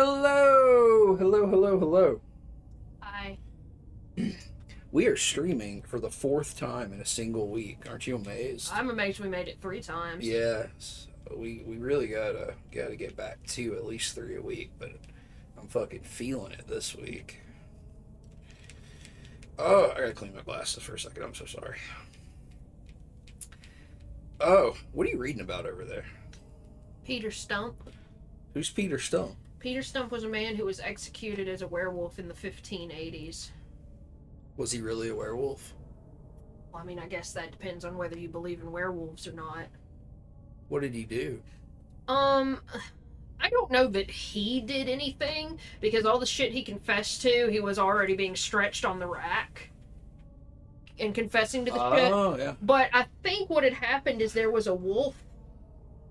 Hello! Hello, hello, hello. I We are streaming for the fourth time in a single week. Aren't you amazed? I'm amazed we made it 3 times. Yes. We really gotta get back to at least three a week, but I'm fucking feeling it this week. Oh, I gotta clean my glasses for a second. I'm so sorry. Oh, what are you reading about over there? Peter Stump. Who's Peter Stone? Peter Stump was a man who was executed as a werewolf in the 1580s. Was he really a werewolf? Well, I mean, I guess that depends on whether you believe in werewolves or not. What did he do? Um, I don't know that he did anything because all the shit he confessed to, he was already being stretched on the rack and confessing to the shit. Oh, yeah. But I think what had happened is there was a wolf,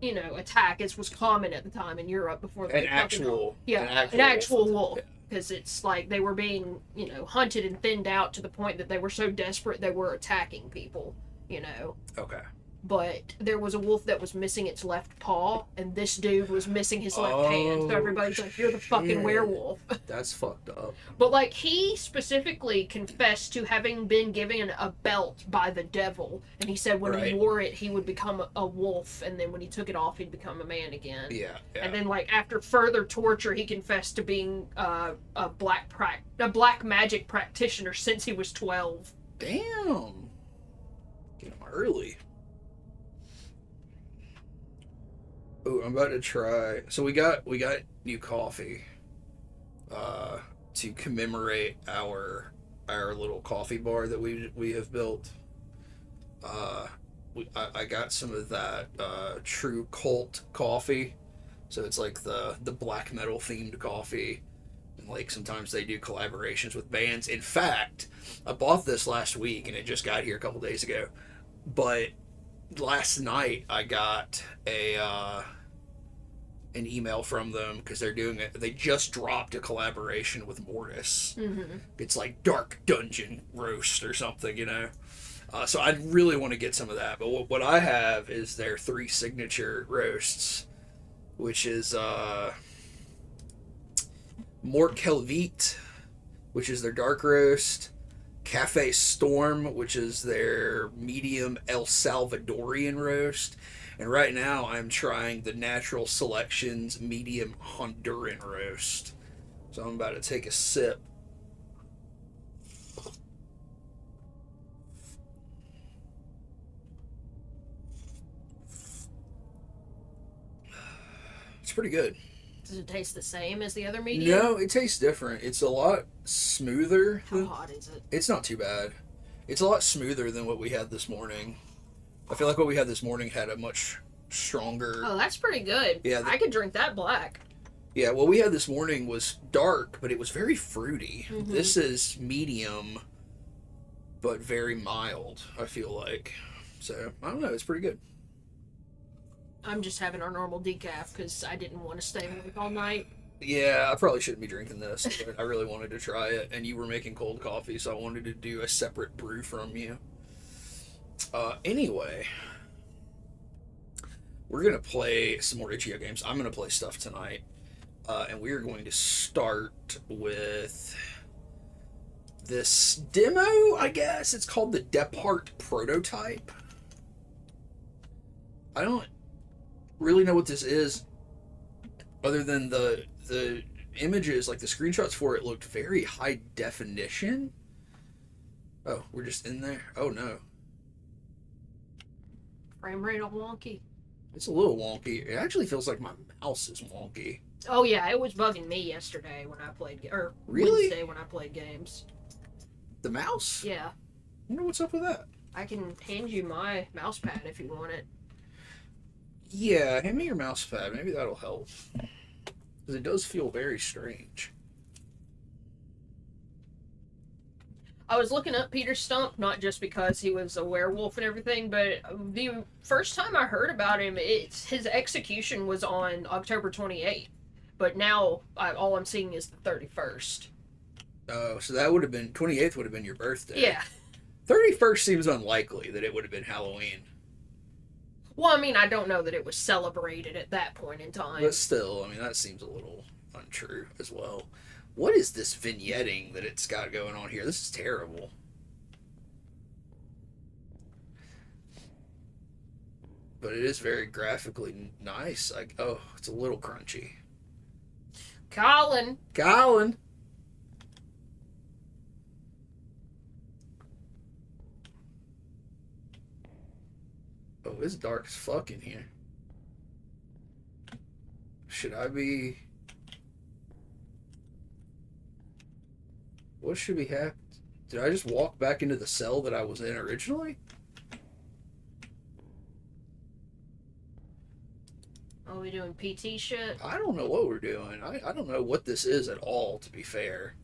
attack, as was common at the time in Europe before An actual wolf. Because it's like they were being, hunted and thinned out to the point that they were so desperate they were attacking people. Okay. But there was a wolf that was missing its left paw, and this dude was missing his left hand. So everybody's like, "You're the fucking shit. werewolf." That's fucked up. But like he specifically confessed to having been given a belt by the devil, and he said when he Right. wore it, he would become a wolf, and then when he took it off, he'd become a man again. Yeah. And then, like after further torture, he confessed to being a black magic practitioner since he was 12. Damn. Get him early. Oh, I'm about to try. So we got new coffee, to commemorate our little coffee bar that we have built. I got some of that True Cult coffee, so it's like the black metal themed coffee, and like sometimes they do collaborations with bands. In fact, I bought this last week and it just got here a couple days ago, but last night I got an email from them because they're doing it. They just dropped a collaboration with Mortis. Mm-hmm. It's like Dark Dungeon Roast or something. So I really want to get some of that. But what I have is their 3 signature roasts, which is Mort Kelvite, which is their dark roast, Cafe Storm, which is their medium El Salvadorian roast, and right now I'm trying the Natural Selections medium Honduran roast. So I'm about to take a sip. It's pretty good. Does it taste the same as the other medium? No, it tastes different. It's a lot smoother. How hot is it? It's not too bad. It's a lot smoother than what we had this morning. I feel like what we had this morning had a much stronger. Oh, that's pretty good. Yeah, I could drink that black. Yeah, what we had this morning was dark, but it was very fruity. Mm-hmm. This is medium, but very mild, I feel like. So, I don't know, it's pretty good. I'm just having our normal decaf because I didn't want to stay awake all night. Yeah, I probably shouldn't be drinking this, but I really wanted to try it, and you were making cold coffee, so I wanted to do a separate brew from you. Anyway, we're going to play some more Itch.io games. I'm going to play stuff tonight, and we are going to start with this demo, I guess. It's called the Depart Prototype. I don't really know what this is, other than the images, like the screenshots for it looked very high definition. Oh, we're just in there? Oh no. Frame rate all wonky. It's a little wonky. It actually feels like my mouse is wonky. Oh yeah, it was bugging me yesterday when I played, or Really? Wednesday when I played games. The mouse? Yeah, I wonder what's up with that. I can hand you my mouse pad if you want it. Yeah, hand me your mouse pad. Maybe that'll help. Because it does feel very strange. I was looking up Peter Stump, not just because he was a werewolf and everything, but the first time I heard about him, his execution was on October 28th. But now all I'm seeing is the 31st. Oh, so that would have been 28th would have been your birthday. Yeah. 31st seems unlikely that it would have been Halloween. Well, I mean, I don't know that it was celebrated at that point in time. But still, I mean, that seems a little untrue as well. What is this vignetting that it's got going on here? This is terrible. But it is very graphically nice. Like, oh, it's a little crunchy. Colin. Colin. Oh, it's dark as fuck in here. Should I be... What should be happening? Did I just walk back into the cell that I was in originally? Are we doing PT shit? I don't know what we're doing. I don't know what this is at all, to be fair.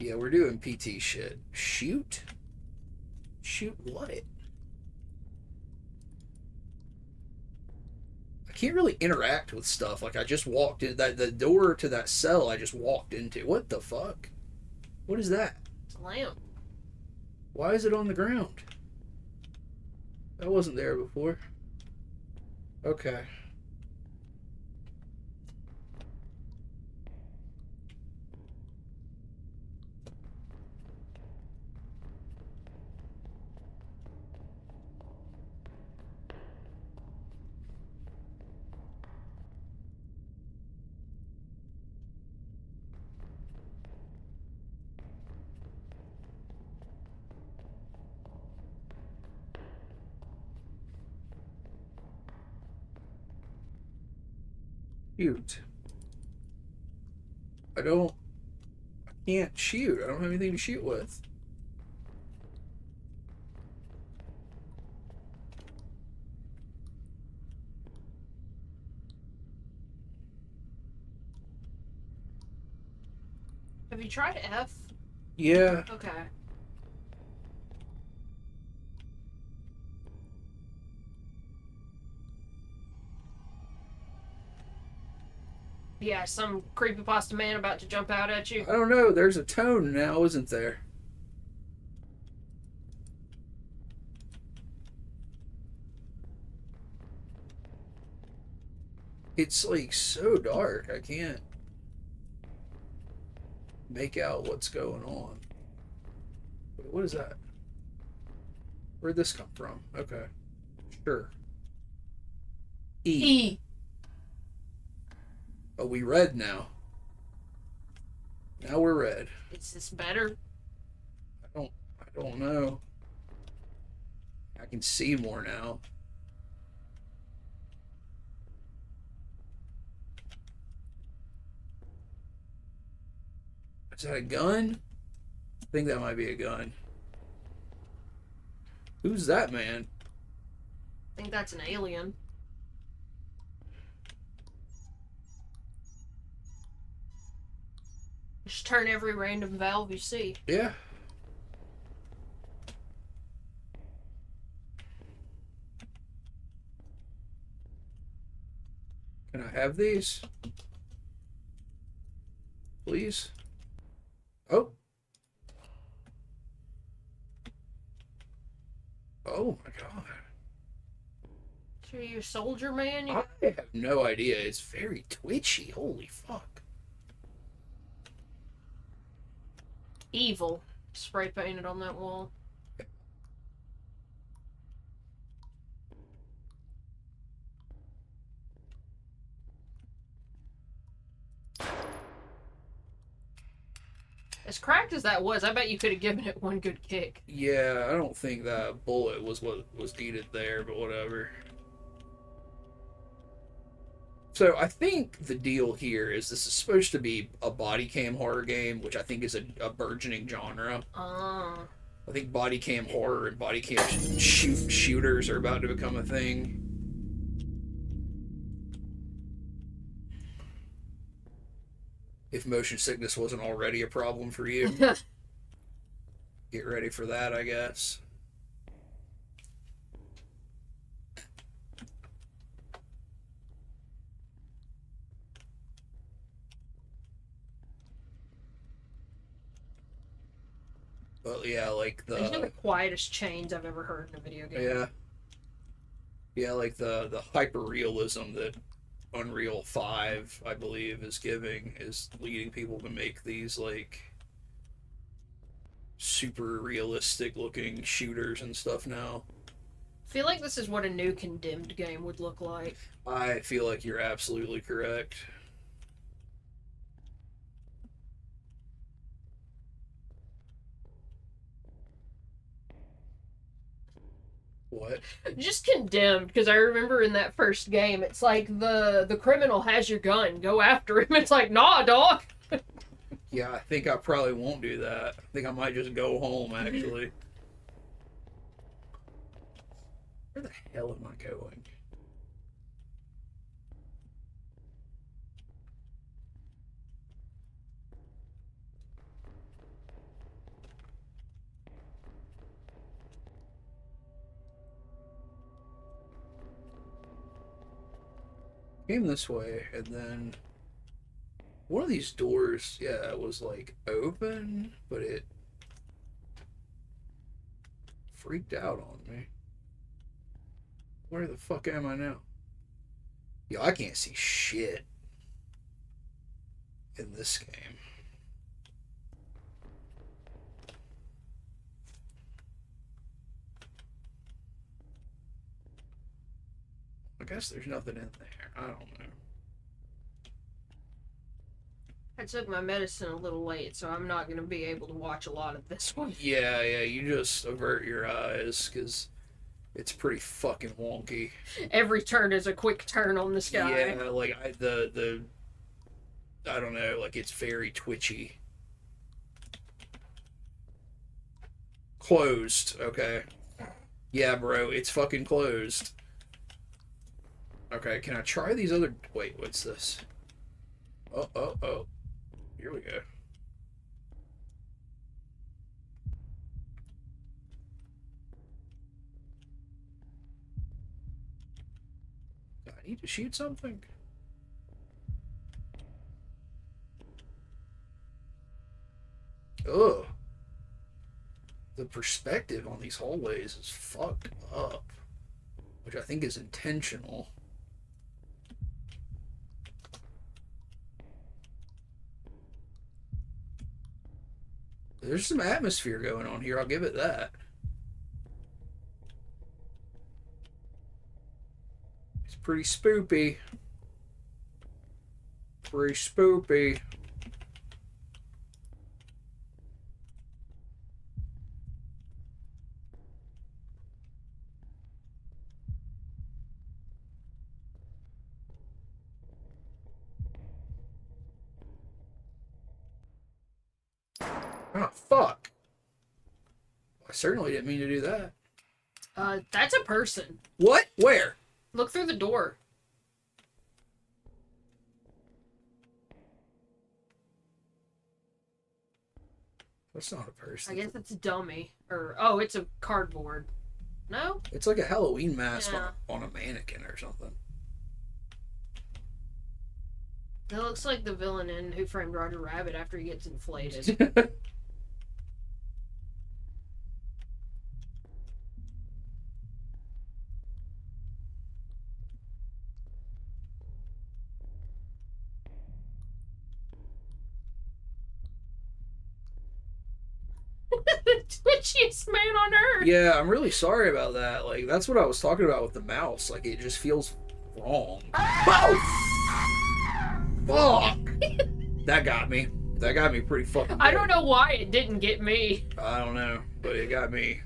Yeah, we're doing PT shit. Shoot? Shoot what? I can't really interact with stuff. Like, I just walked in that the door to that cell I just walked into. What the fuck? What is that? It's a lamp. Why is it on the ground? That wasn't there before. Okay. Shoot. I can't shoot. I don't have anything to shoot with. Have you tried F? Yeah. Okay. Yeah, some creepypasta man about to jump out at you. I don't know. There's a tone now, isn't there? It's like so dark. I can't make out what's going on. Wait, what is that? Where'd this come from? Okay. Sure. E. Oh, we red now. Now we're red. Is this better? I don't know. I can see more now. Is that a gun? I think that might be a gun. Who's that man? I think that's an alien. Just turn every random valve you see. Yeah. Can I have these? Please? Oh. Oh my god. So you a soldier man? I have no idea. It's very twitchy. Holy fuck. Evil. Spray painted on that wall. As cracked as that was, I bet you could have given it one good kick. Yeah, I don't think that bullet was what was needed there, but whatever. So I think the deal here is this is supposed to be a body cam horror game, which I think is a burgeoning genre. I think body cam horror and body cam shooters are about to become a thing. If motion sickness wasn't already a problem for you. Get ready for that, I guess. But yeah, like These are the quietest chains I've ever heard in a video game. Yeah. Yeah, like the hyper realism that Unreal 5, I believe, is giving is leading people to make these like super realistic looking shooters and stuff now. I feel like this is what a new Condemned game would look like. I feel like you're absolutely correct. What? Just Condemned, because I remember in that first game, it's like the criminal has your gun, go after him. It's like, nah, dog. Yeah, I think I probably won't do that. I think I might just go home, actually. Where the hell am I going? Came this way, and then one of these doors, yeah, it was like open, but it freaked out on me. Where the fuck am I now? Yo, I can't see shit in this game. I guess there's nothing in there. I don't know. I took my medicine a little late, so I'm not going to be able to watch a lot of this one. Yeah, you just avert your eyes because it's pretty fucking wonky. Every turn is a quick turn on this guy. Yeah, like the I don't know, like it's very twitchy. Closed, okay. Yeah, bro, it's fucking closed. Okay, can I try these other... Wait, what's this? Oh. Here we go. Do I need to shoot something? Ugh. The perspective on these hallways is fucked up. Which I think is intentional. There's some atmosphere going on here, I'll give it that. It's pretty spoopy. Pretty spoopy. Oh, fuck. I certainly didn't mean to do that. That's a person. What? Where? Look through the door. That's not a person. I guess it's a dummy. Or, oh, it's a cardboard. No? It's like a Halloween mask Yeah. on a mannequin or something. It looks like the villain in Who Framed Roger Rabbit after he gets inflated. The twitchiest man on earth. Yeah, I'm really sorry about that. Like, that's what I was talking about with the mouse. Like, it just feels wrong. Oh! Fuck! That got me. That got me pretty fucking good. I don't know why it didn't get me. I don't know, but it got me.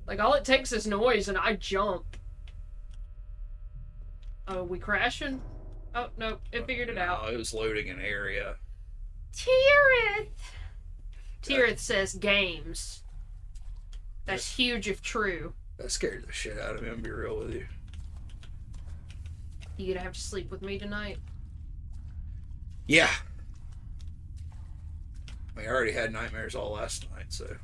Like, all it takes is noise and I jump. Oh, we crashing? Oh, no, it figured it out. No, it was loading an area. Tirith! Tirith says games. That's huge if true. That scared the shit out of me, I'm gonna be real with you. You gonna have to sleep with me tonight? Yeah. I mean, I already had nightmares all last night, so.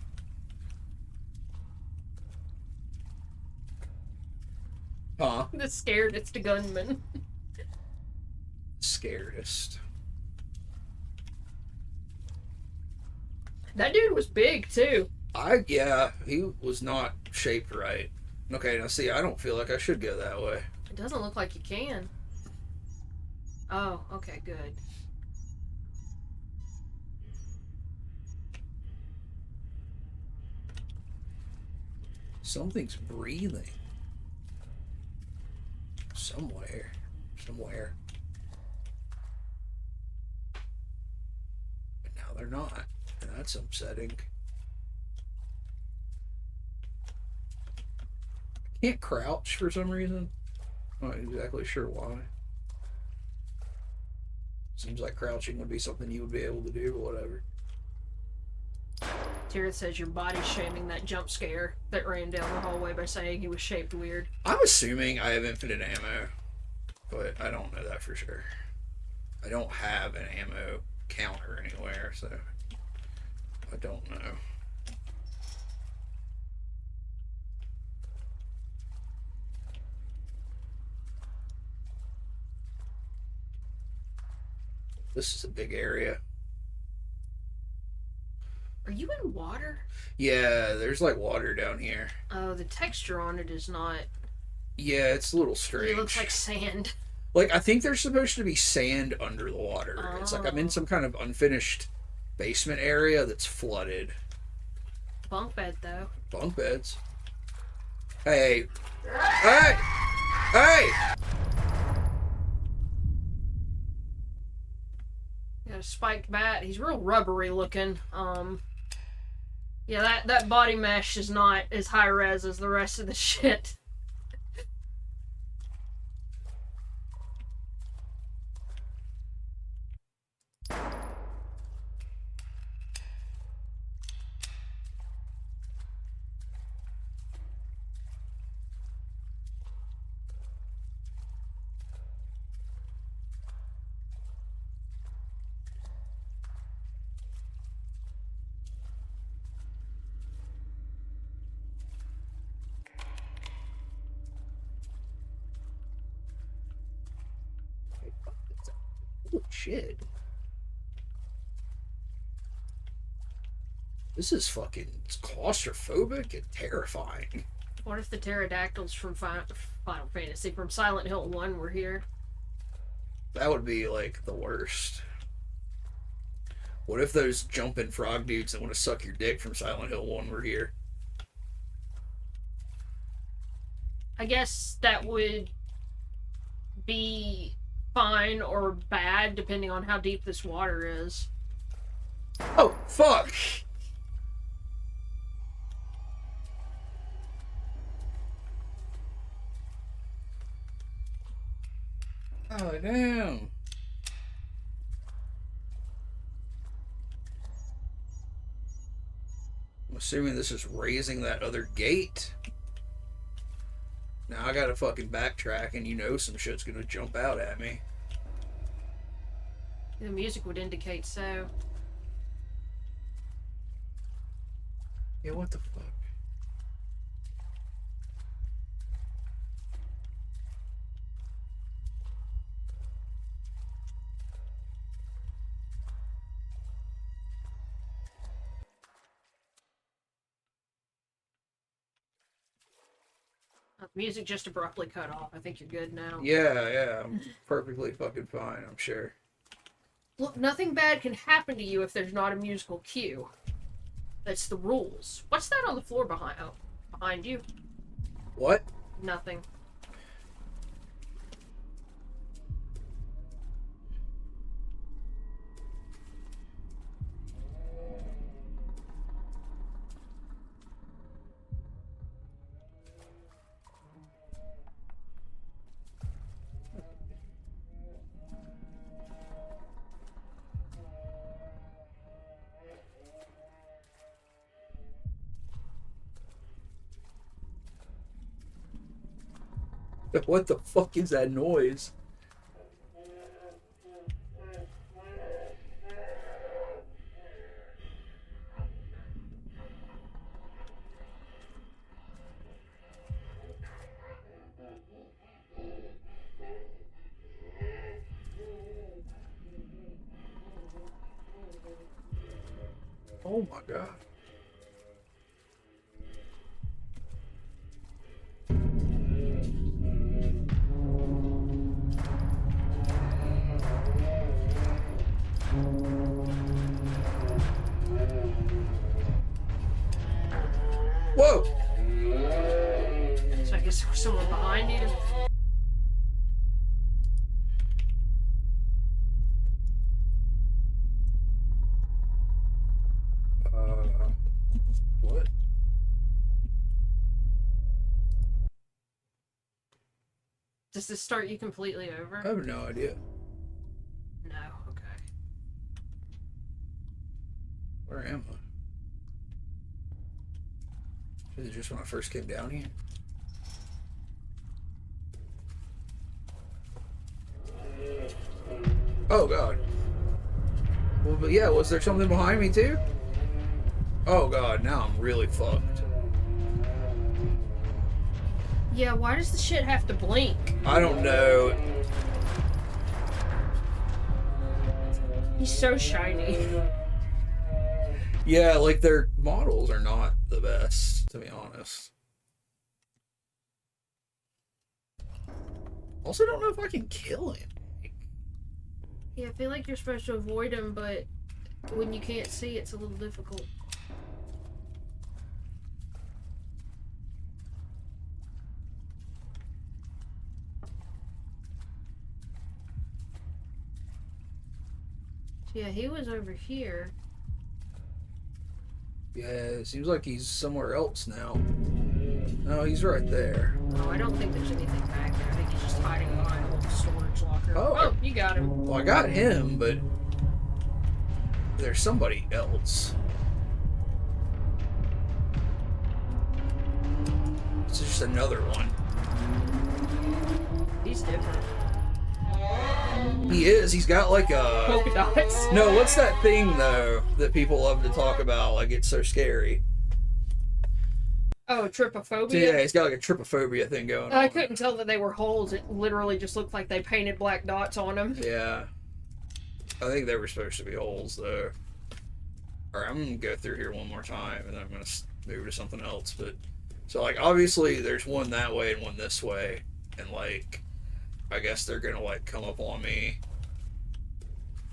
Huh? The scaredest gunman. Scaredest. That dude was big, too. Yeah, he was not shaped right. Okay, now see, I don't feel like I should go that way. It doesn't look like you can. Oh, okay, good. Something's breathing. Somewhere. Somewhere. But now they're not. And that's upsetting. I can't crouch for some reason. I'm not exactly sure why. Seems like crouching would be something you would be able to do, but whatever. Tirith says your body's shaming that jump scare that ran down the hallway by saying he was shaped weird. I'm assuming I have infinite ammo, but I don't know that for sure. I don't have an ammo counter anywhere, so I don't know. This is a big area. Are you in water? Yeah, there's like water down here. Oh, the texture on it is not. Yeah, it's a little strange. It looks like sand. Like, I think there's supposed to be sand under the water. Oh. It's like I'm in some kind of unfinished basement area that's flooded. Bunk bed, though. Bunk beds. Hey. Hey! Hey! Got a spiked bat. He's real rubbery looking. Yeah, that body mesh is not as high res as the rest of the shit. Holy shit. This is fucking claustrophobic and terrifying. What if the pterodactyls from Final Fantasy, from Silent Hill 1 were here? That would be, like, the worst. What if those jumping frog dudes that want to suck your dick from Silent Hill 1 were here? I guess that would be fine or bad depending on how deep this water is. Oh, fuck! Oh, damn. I'm assuming this is raising that other gate. Now I gotta fucking backtrack, and you know some shit's gonna jump out at me. The music would indicate so. Yeah, what the fuck? Music just abruptly cut off. I think you're good now. Yeah, I'm perfectly fucking fine, I'm sure. Look, nothing bad can happen to you if there's not a musical cue. That's the rules. What's that on the floor behind you? What? Nothing. What the fuck is that noise? Oh my god. Does this start you completely over? I have no idea. No, okay. Where am I? Is it just when I first came down here? Oh god. Well, but yeah, was there something behind me too? Oh god, now I'm really fucked. Yeah, why does the shit have to blink? I don't know. He's so shiny. Yeah, like their models are not the best, to be honest. Also, don't know if I can kill him. Yeah, I feel like you're supposed to avoid him, but when you can't see, it's a little difficult. Yeah, he was over here. Yeah, it seems like he's somewhere else now. No, he's right there. Oh, I don't think there's anything back there. I think he's just hiding behind a little storage locker. Oh. You got him. Well, I got him, but there's somebody else. It's just another one. He's different. He is. He's got like a... Polka dots. No, what's that thing, though, that people love to talk about? Like, it's so scary. Oh, trypophobia? So, yeah, he's got like a trypophobia thing going on. I couldn't tell that they were holes. It literally just looked like they painted black dots on them. Yeah. I think they were supposed to be holes, though. Alright, I'm going to go through here one more time, and then I'm going to move to something else. But so, like, obviously, there's one that way and one this way. And, like, I guess they're going to, like, come up on me.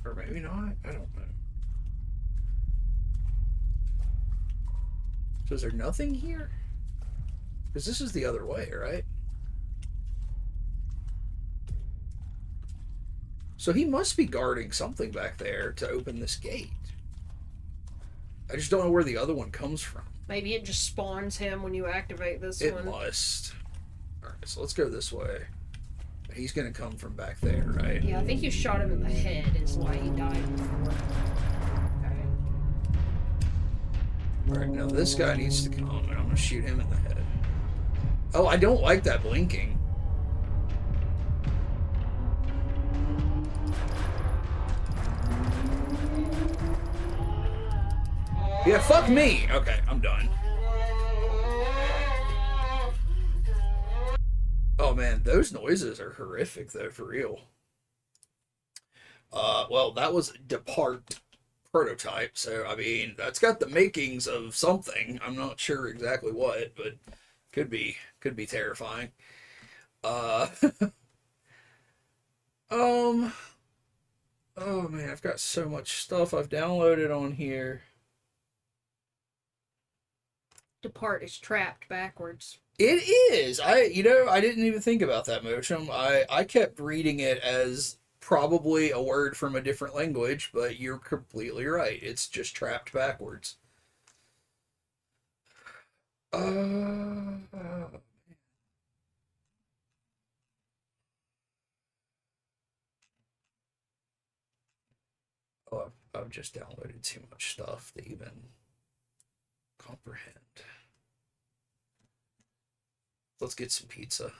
Or maybe not. I don't know. So is there nothing here? Because this is the other way, right? So he must be guarding something back there to open this gate. I just don't know where the other one comes from. Maybe it just spawns him when you activate this one. It must. Alright, so let's go this way. He's going to come from back there, right? Yeah, I think you shot him in the head is why he died before. Okay. Alright, now this guy needs to come, and I'm going to shoot him in the head. Oh, I don't like that blinking. Yeah, fuck me! Okay, I'm done. Oh man, those noises are horrific though, for real. Well, that was Depart prototype, so I mean, that's got the makings of something. I'm not sure exactly what, but could be terrifying. Oh man, I've got so much stuff I've downloaded on here. Depart is trapped backwards. It is. I didn't even think about that, Motion. I kept reading it as probably a word from a different language, but you're completely right. It's just trapped backwards. Oh, I've just downloaded too much stuff to even comprehend. Let's get some pizza.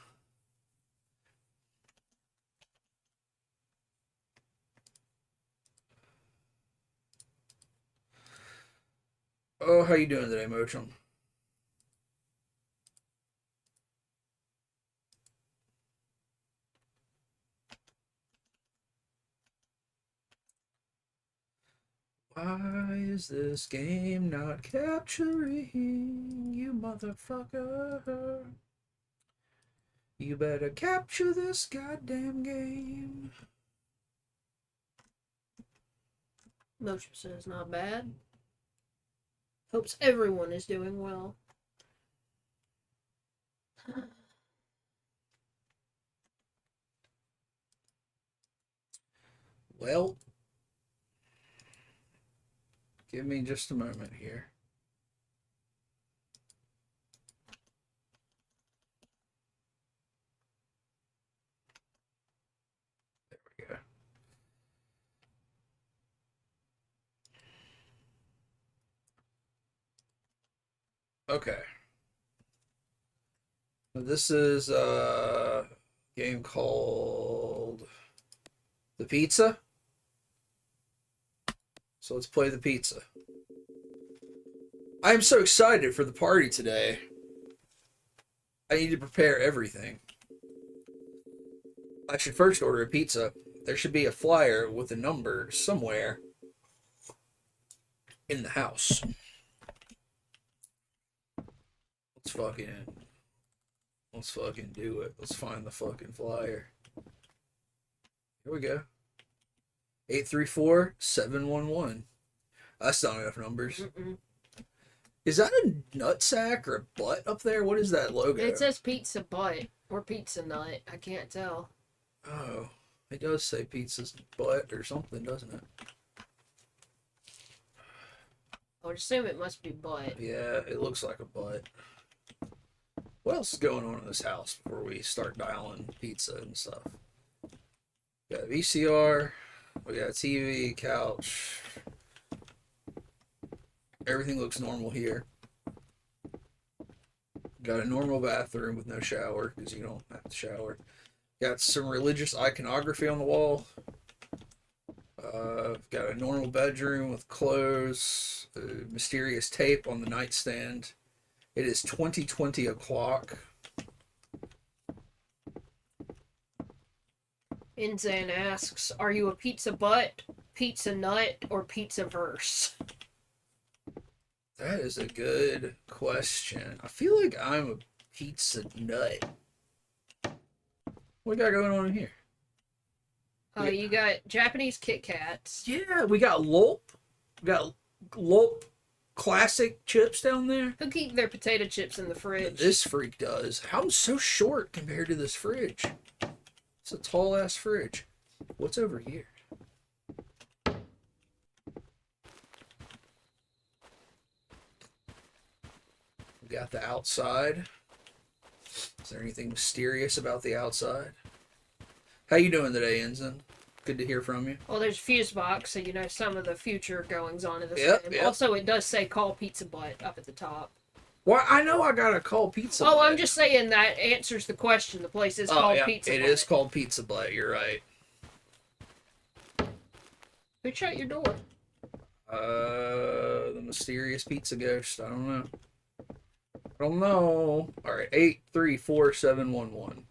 Oh, how you doing today, Mochum? Why is this game not capturing you, motherfucker? You better capture this goddamn game. Motion says not bad. Hopes everyone is doing well. Well, give me just a moment here. Okay. This is a game called The Pizza. So let's play the pizza. I am so excited for the party today. I need to prepare everything. I should first order a pizza. There should be a flyer with a number somewhere in the house. Let's fucking do it. Let's find the fucking flyer. Here we go. 834-711. That's not enough numbers. Mm-mm. Is that a nutsack or a butt up there? What is that logo? It says pizza butt or pizza nut. I can't tell. Oh, it does say pizza's butt or something, doesn't it? I would assume it must be butt. Yeah, it looks like a butt. What else is going on in this house before we start dialing pizza and stuff? We got a VCR, we got a TV, couch. Everything looks normal here. Got a normal bathroom with no shower because you don't have to shower. Got some religious iconography on the wall. Got a normal bedroom with clothes, mysterious tape on the nightstand. It is 2020 o'clock. Inzan asks, are you a pizza butt, pizza nut, or pizza verse? That is a good question. I feel like I'm a pizza nut. What we got going on in here? You got Japanese Kit Kats. Yeah, we got Lulp. We got Lulp classic chips down there. Who keep their potato chips in the fridge? This freak does. How I'm so short compared to this fridge. It's a tall ass fridge. What's over here? We got the outside. Is there anything mysterious about the outside? How you doing today, Ensign? Good to hear from you. Well, there's a fuse box, so you know some of the future goings on in this Yep, game. yep. Also, it does say call pizza butt up at the top. Well, I know I gotta call Pizza Oh, Butt. I'm just saying that answers the question. The place is called Pizza It Butt. is called Pizza Butt. You're right. Who shut your door? The mysterious pizza ghost. I don't know. I don't know. All right, 834-711.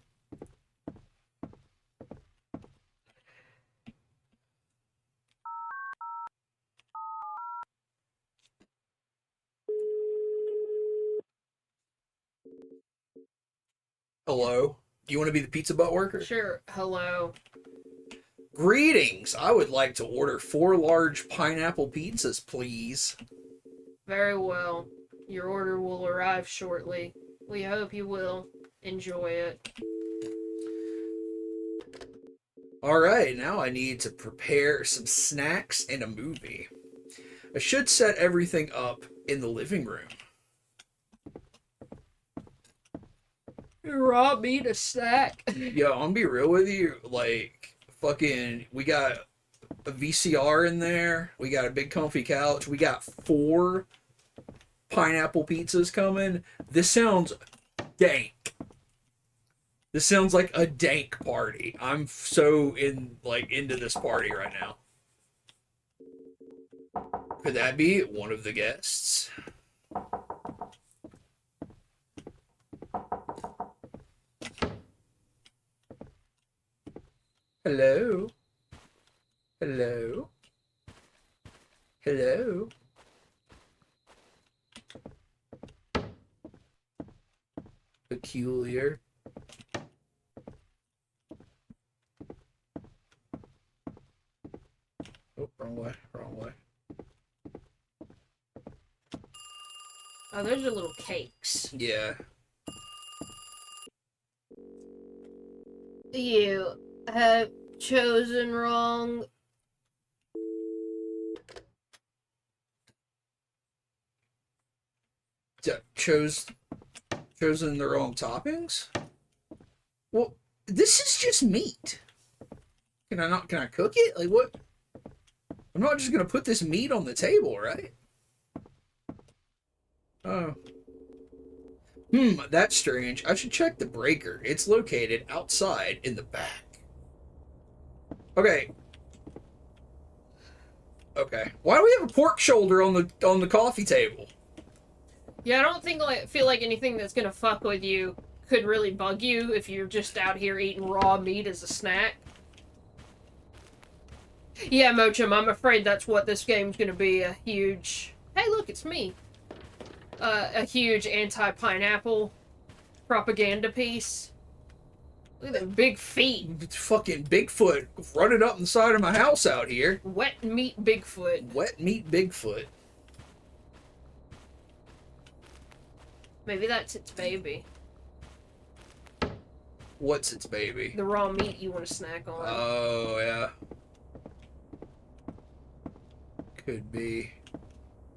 Hello. Do you want to be the Pizza Butt worker? Sure. Hello. Greetings. I would like to order 4 large pineapple pizzas, please. Very well. Your order will arrive shortly. We hope you will enjoy it. All right, now I need to prepare some snacks and a movie. I should set everything up in the living room. Raw meat a snack. Yo, I'm gonna be real with you. Like, fucking, we got a VCR in there. We got a big comfy couch. We got 4 pineapple pizzas coming. This sounds dank. This sounds like a dank party. I'm so into this party right now. Could that be one of the guests? Hello? Hello? Hello? Peculiar. Oh, wrong way, wrong way. Oh, those are little cakes. Yeah. You have chosen wrong. Chosen the wrong toppings? Well, this is just meat. Can I cook it? Like, what? I'm not just gonna put this meat on the table, right? Oh. That's strange. I should check the breaker. It's located outside in the back. Okay. Okay. Why do we have a pork shoulder on the coffee table? Yeah, I don't think feel like anything that's gonna fuck with you could really bug you if you're just out here eating raw meat as a snack. Yeah, Mochum, I'm afraid that's what this game's gonna be, a huge... Hey, look, it's me! A huge anti-pineapple propaganda piece. Look at them big feet. Fucking Bigfoot running up the side of my house out here. Wet meat Bigfoot. Wet meat Bigfoot. Maybe that's its baby. What's its baby? The raw meat you want to snack on. Oh, yeah. Could be.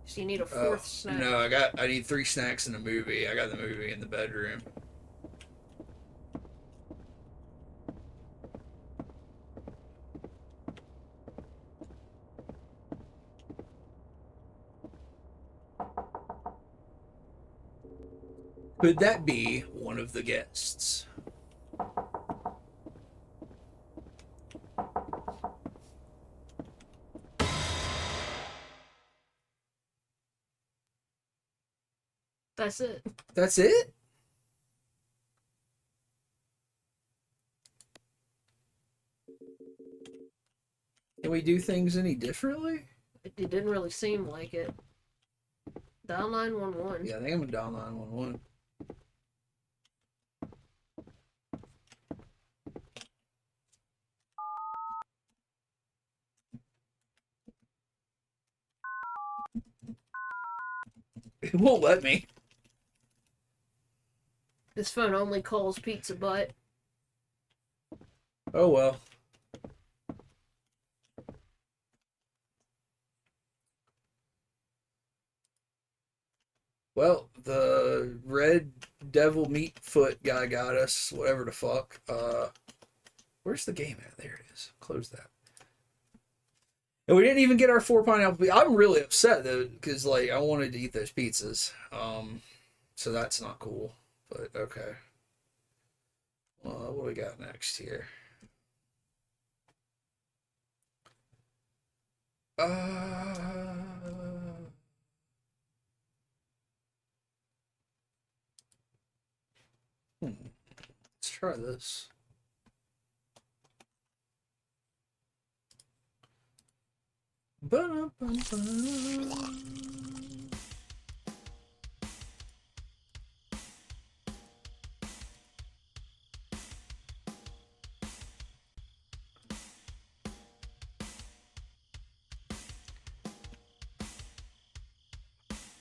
So you need a fourth snack. No, I need 3 snacks in a movie. I got the movie in the bedroom. Could that be one of the guests? That's it. That's it? Can we do things any differently? It didn't really seem like it. Dial 911. Yeah, I think I'm gonna dial 911. It won't let me. This phone only calls Pizza Butt. Oh well. Well, the red devil meat foot guy got us, whatever the fuck. Where's the game at? There it is. Close that. And we didn't even get our 4 pineapple pizza. I'm really upset though, because like I wanted to eat those pizzas. So that's not cool. But okay. What do we got next here? Let's try this. Ba-da-ba-ba.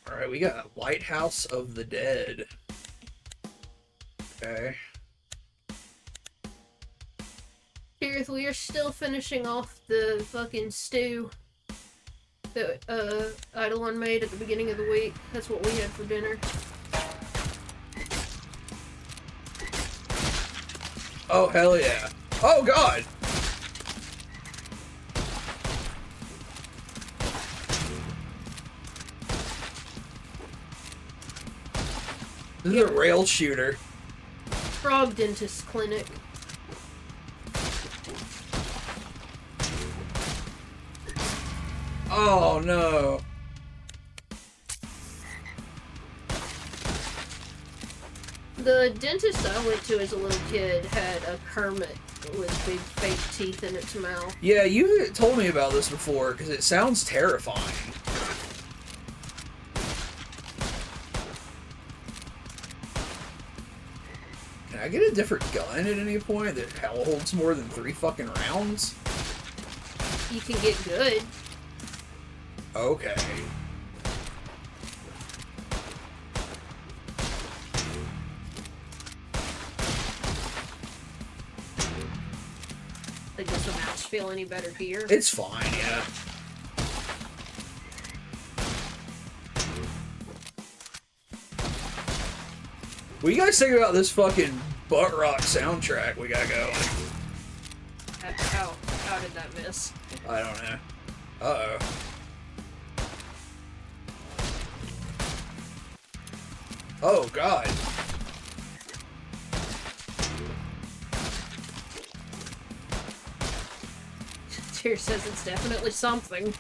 Alright, we got Lighthouse of the Dead. Okay. Gareth, we are still finishing off the fucking stew that Eidolon made at the beginning of the week. That's what we had for dinner. Oh, hell yeah. Oh, God! This is a rail shooter. Frog Dentist Clinic. Oh, no. The dentist I went to as a little kid had a hermit with big fake teeth in its mouth. Yeah, you told me about this before, because it sounds terrifying. Can I get a different gun at any point that holds more than 3 fucking rounds? You can get good. Okay. Like, does the mouse feel any better here? It's fine, yeah. What do you guys think about this fucking butt rock soundtrack we got going? How did that miss? I don't know. Uh-oh. Oh, God. here says it's definitely something.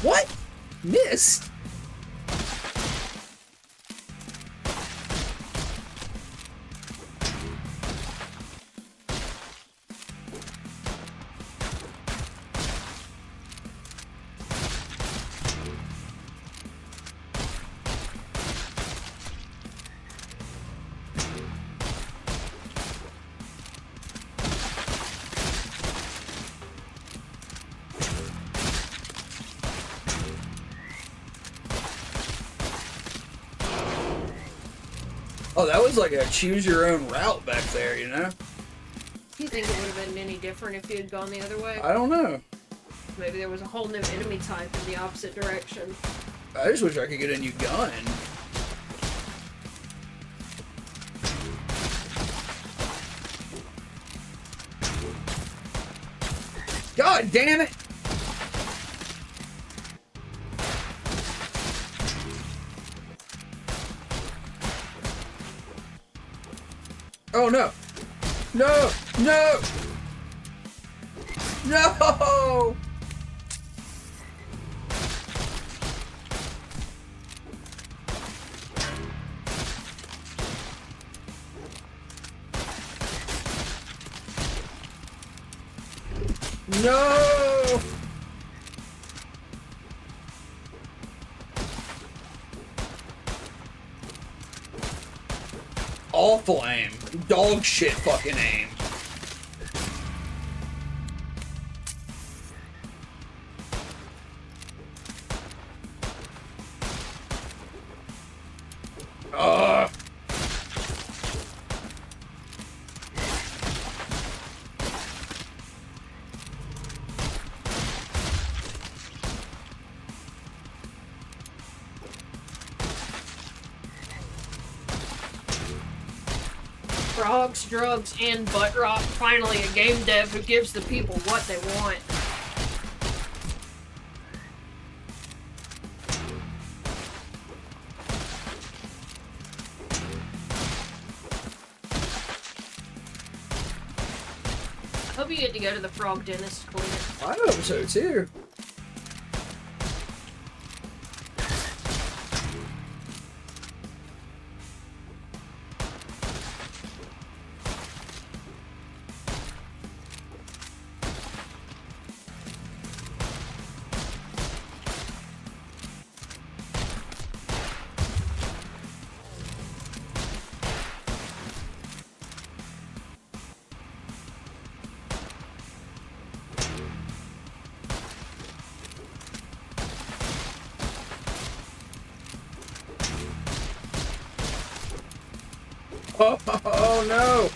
What? Missed? Oh, that was like a choose your own route back there, you know? Do you think it would have been any different if you had gone the other way? I don't know. Maybe there was a whole new enemy type in the opposite direction. I just wish I could get a new gun. God damn it! Oh no! No! No! No! No! Awful aim. Dog shit fucking aim. Ugh. Frogs, drugs, and butt rock. Finally, a game dev who gives the people what they want. I hope you get to go to the frog dentist clinic. I hope so too. Oh no!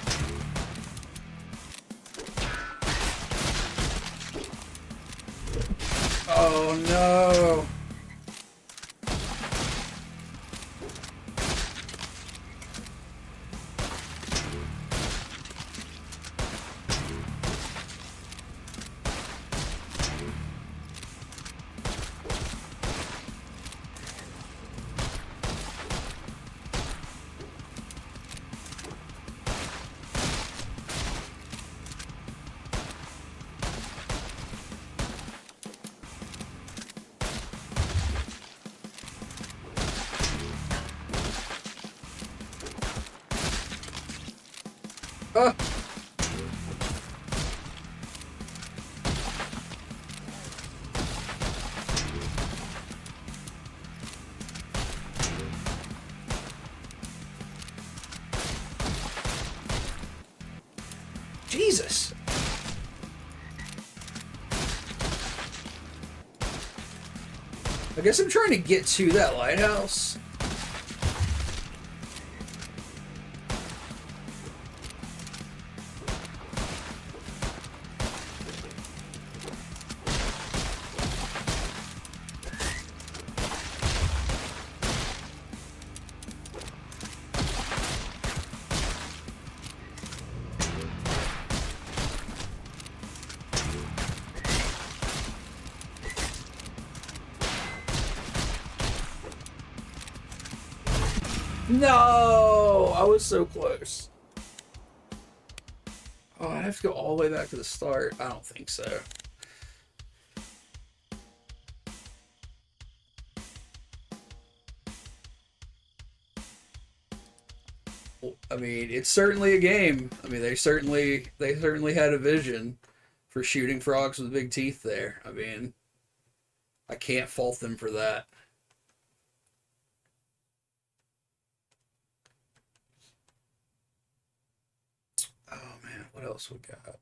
Oh no! Uh. Jesus. I guess I'm trying to get to that lighthouse. No! I was so close. Oh, I have to go all the way back to the start. I don't think so. I mean, it's certainly a game. I mean, they certainly had a vision for shooting frogs with big teeth there. I mean, I can't fault them for that. Oh man, what else we got?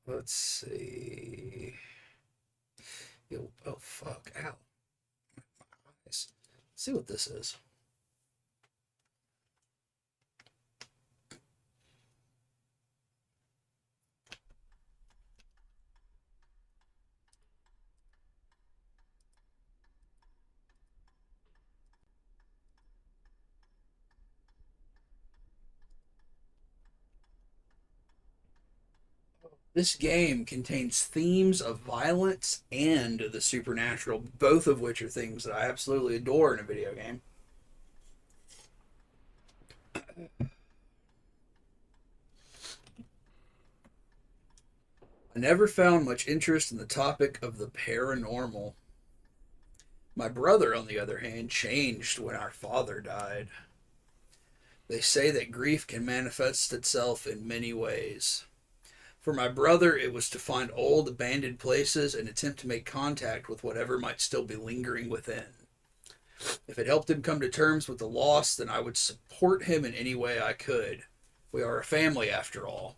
Let's see. Yo, oh fuck, ow. Let's see what this is. This game contains themes of violence and the supernatural, both of which are things that I absolutely adore in a video game. I never found much interest in the topic of the paranormal. My brother, on the other hand, changed when our father died. They say that grief can manifest itself in many ways. For my brother, it was to find old, abandoned places and attempt to make contact with whatever might still be lingering within. If it helped him come to terms with the loss, then I would support him in any way I could. We are a family, after all.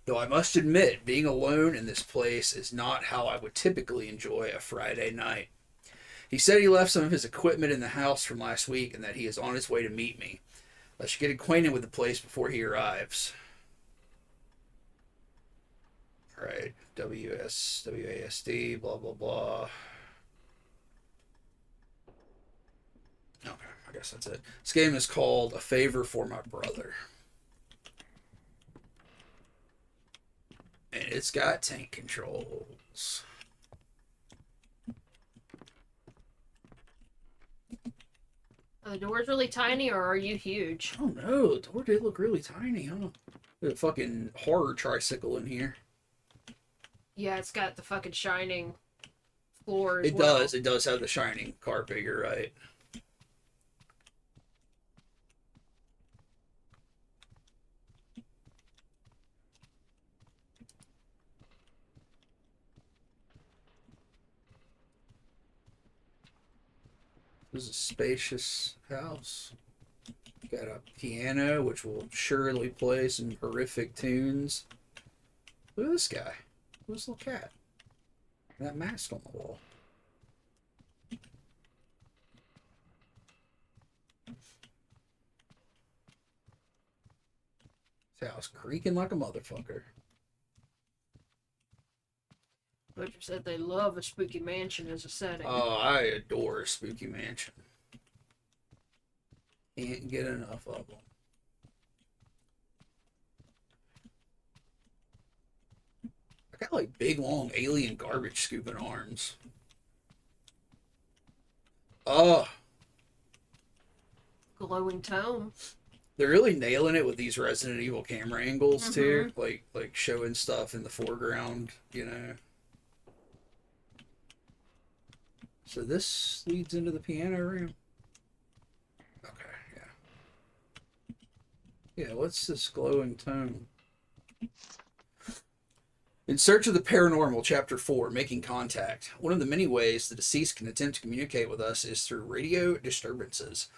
Though I must admit, being alone in this place is not how I would typically enjoy a Friday night. He said he left some of his equipment in the house from last week and that he is on his way to meet me. I should get acquainted with the place before he arrives. Alright, WASD, blah, blah, blah. Okay, I guess that's it. This game is called A Favor for My Brother. And it's got tank controls. Are the doors really tiny or are you huge? I don't know. The door did look really tiny, huh? There's a fucking horror tricycle in here. Yeah, it's got the fucking shining floor as It well. does. It does have the shining carpet, you're right. This is a spacious house. Got a piano, which will surely play some horrific tunes. Look at this guy. Look at this little cat. And that mask on the wall. This house creaking like a motherfucker. Butcher said they love a spooky mansion as a setting. Oh, I adore a spooky mansion. Can't get enough of them. I got like big, long alien garbage scooping arms. Oh, Glowing tome. they're really nailing it with these Resident Evil camera angles too, like showing stuff in the foreground, you know. So this leads into the piano room. Okay, yeah. Yeah, what's this glowing tone? In Search of the Paranormal, Chapter 4, Making Contact. One of the many ways the deceased can attempt to communicate with us is through radio disturbances.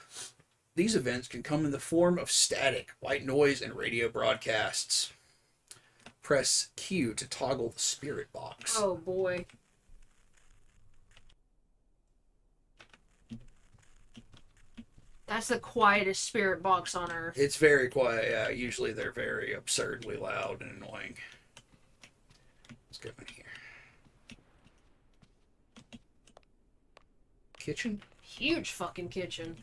These events can come in the form of static, white noise, and radio broadcasts. Press Q to toggle the spirit box. Oh boy. That's the quietest spirit box on earth. It's very quiet, yeah. Usually they're very absurdly loud and annoying. Let's go in here. Kitchen? Huge fucking kitchen.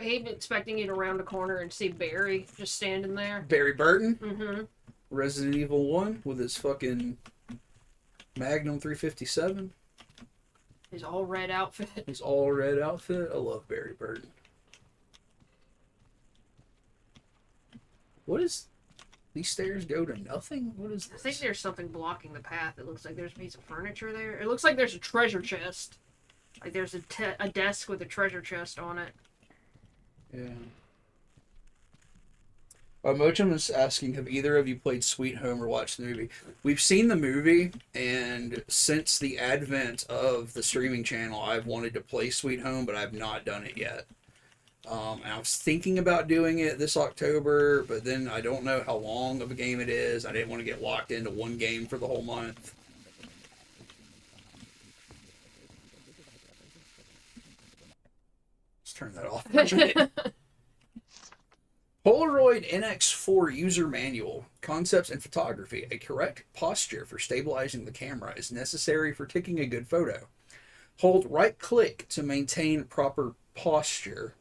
I'm expecting you to round a corner and see Barry just standing there. Barry Burton, Mm-hmm. Resident Evil 1 with his fucking Magnum 357. His all red outfit. His all red outfit. I love Barry Burton. What is... These stairs go to nothing? What is this? I think there's something blocking the path. It looks like there's a piece of furniture there. It looks like there's a treasure chest. Like there's a desk with a treasure chest on it. Yeah. Mochum is asking, have either of you played Sweet Home or watched the movie? We've seen the movie, and since the advent of the streaming channel, I've wanted to play Sweet Home, but I've not done it yet. I was thinking about doing it this October, but then I don't know how long of a game it is. I didn't want to get locked into one game for the whole month. Let's turn that off for a minute. Polaroid NX4 User Manual. Concepts in photography. A correct posture for stabilizing the camera is necessary for taking a good photo. Hold right click to maintain proper posture.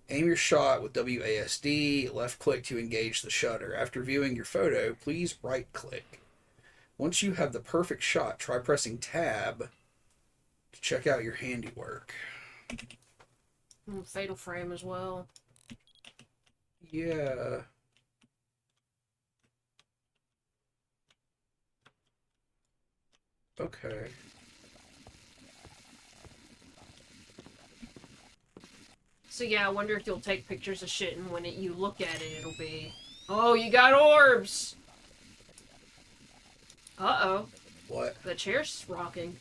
Aim your shot with WASD. Left click to engage the shutter. After viewing your photo, please right click. Once you have the perfect shot, try pressing tab to check out your handiwork. Fatal Frame as well. Yeah. Okay. So yeah, I wonder if you'll take pictures of shit, and when you look at it, it'll be... Oh, you got orbs! Uh-oh. What? The chair's rocking.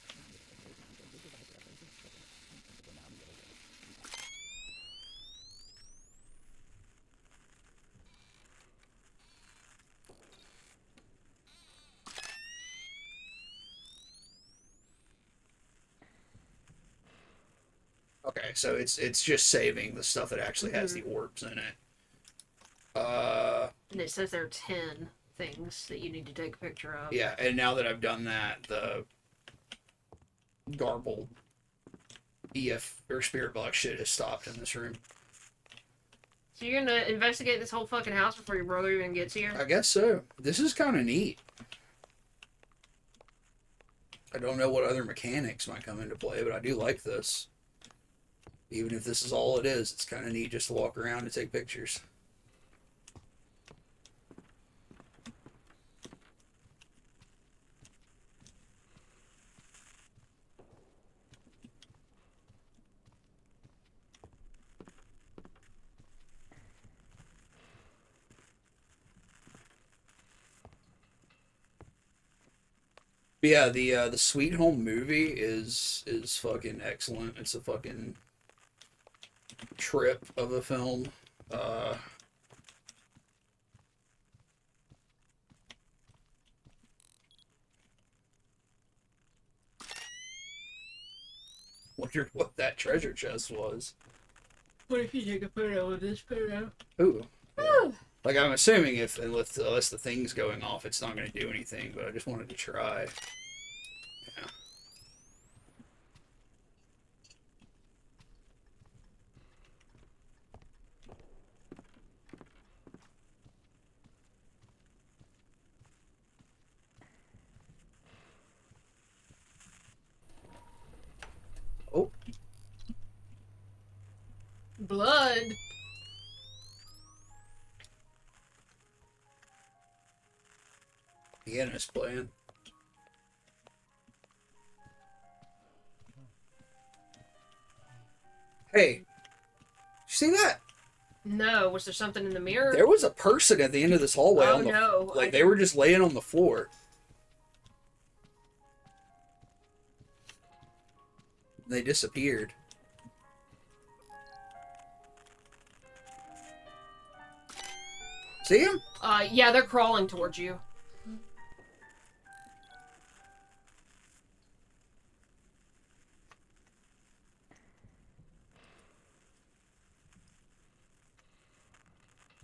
Okay, so it's just saving the stuff that actually has the orbs in it. And it says there are 10 things that you need to take a picture of. Yeah, and now that I've done that, the garbled EF or spirit box shit has stopped in this room. So you're gonna investigate this whole fucking house before your brother even gets here? I guess so. This is kind of neat. I don't know what other mechanics might come into play, but I do like this. Even if this is all it is, it's kind of neat just to walk around and take pictures. But yeah, the Sweet Home movie is fucking excellent. It's a fucking trip of a film. Wondered what that treasure chest was. What if you take a photo of this photo? Ooh. Yeah. Like, I'm assuming unless the thing's going off, it's not going to do anything, but I just wanted to try. Yeah. Oh. Blood? Piano's playing. Hey, you see that? No. Was there something in the mirror? There was a person at the end of this hallway. Oh, on the, no. Like, they were just laying on the floor. They disappeared. See him? Yeah, they're crawling towards you.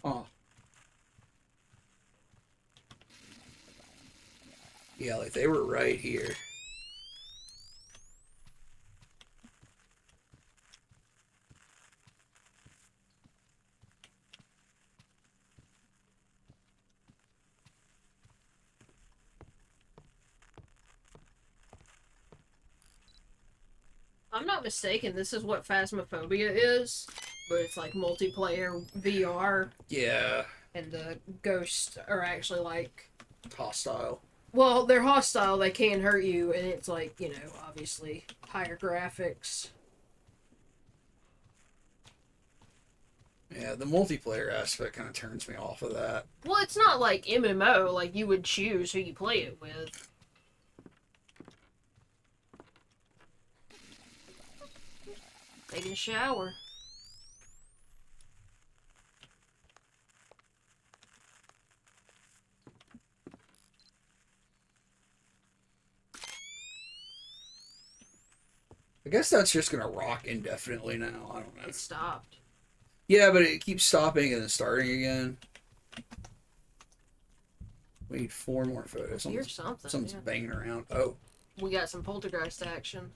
Oh. Yeah, like they were right here. I'm not mistaken, this is what Phasmophobia is, but it's like multiplayer VR, Yeah, and the ghosts are actually like, hostile. well, they're hostile, they can hurt you, and it's like, obviously higher graphics. Yeah, the multiplayer aspect kind of turns me off of that. Well, it's not like MMO, like you would choose who you play it with. Taking a shower. I guess that's just gonna rock indefinitely now. I don't know. It stopped. Yeah, but it keeps stopping and then starting again. We need 4 more photos. Here's something. Something's Yeah. banging around. Oh. We got some poltergeist action.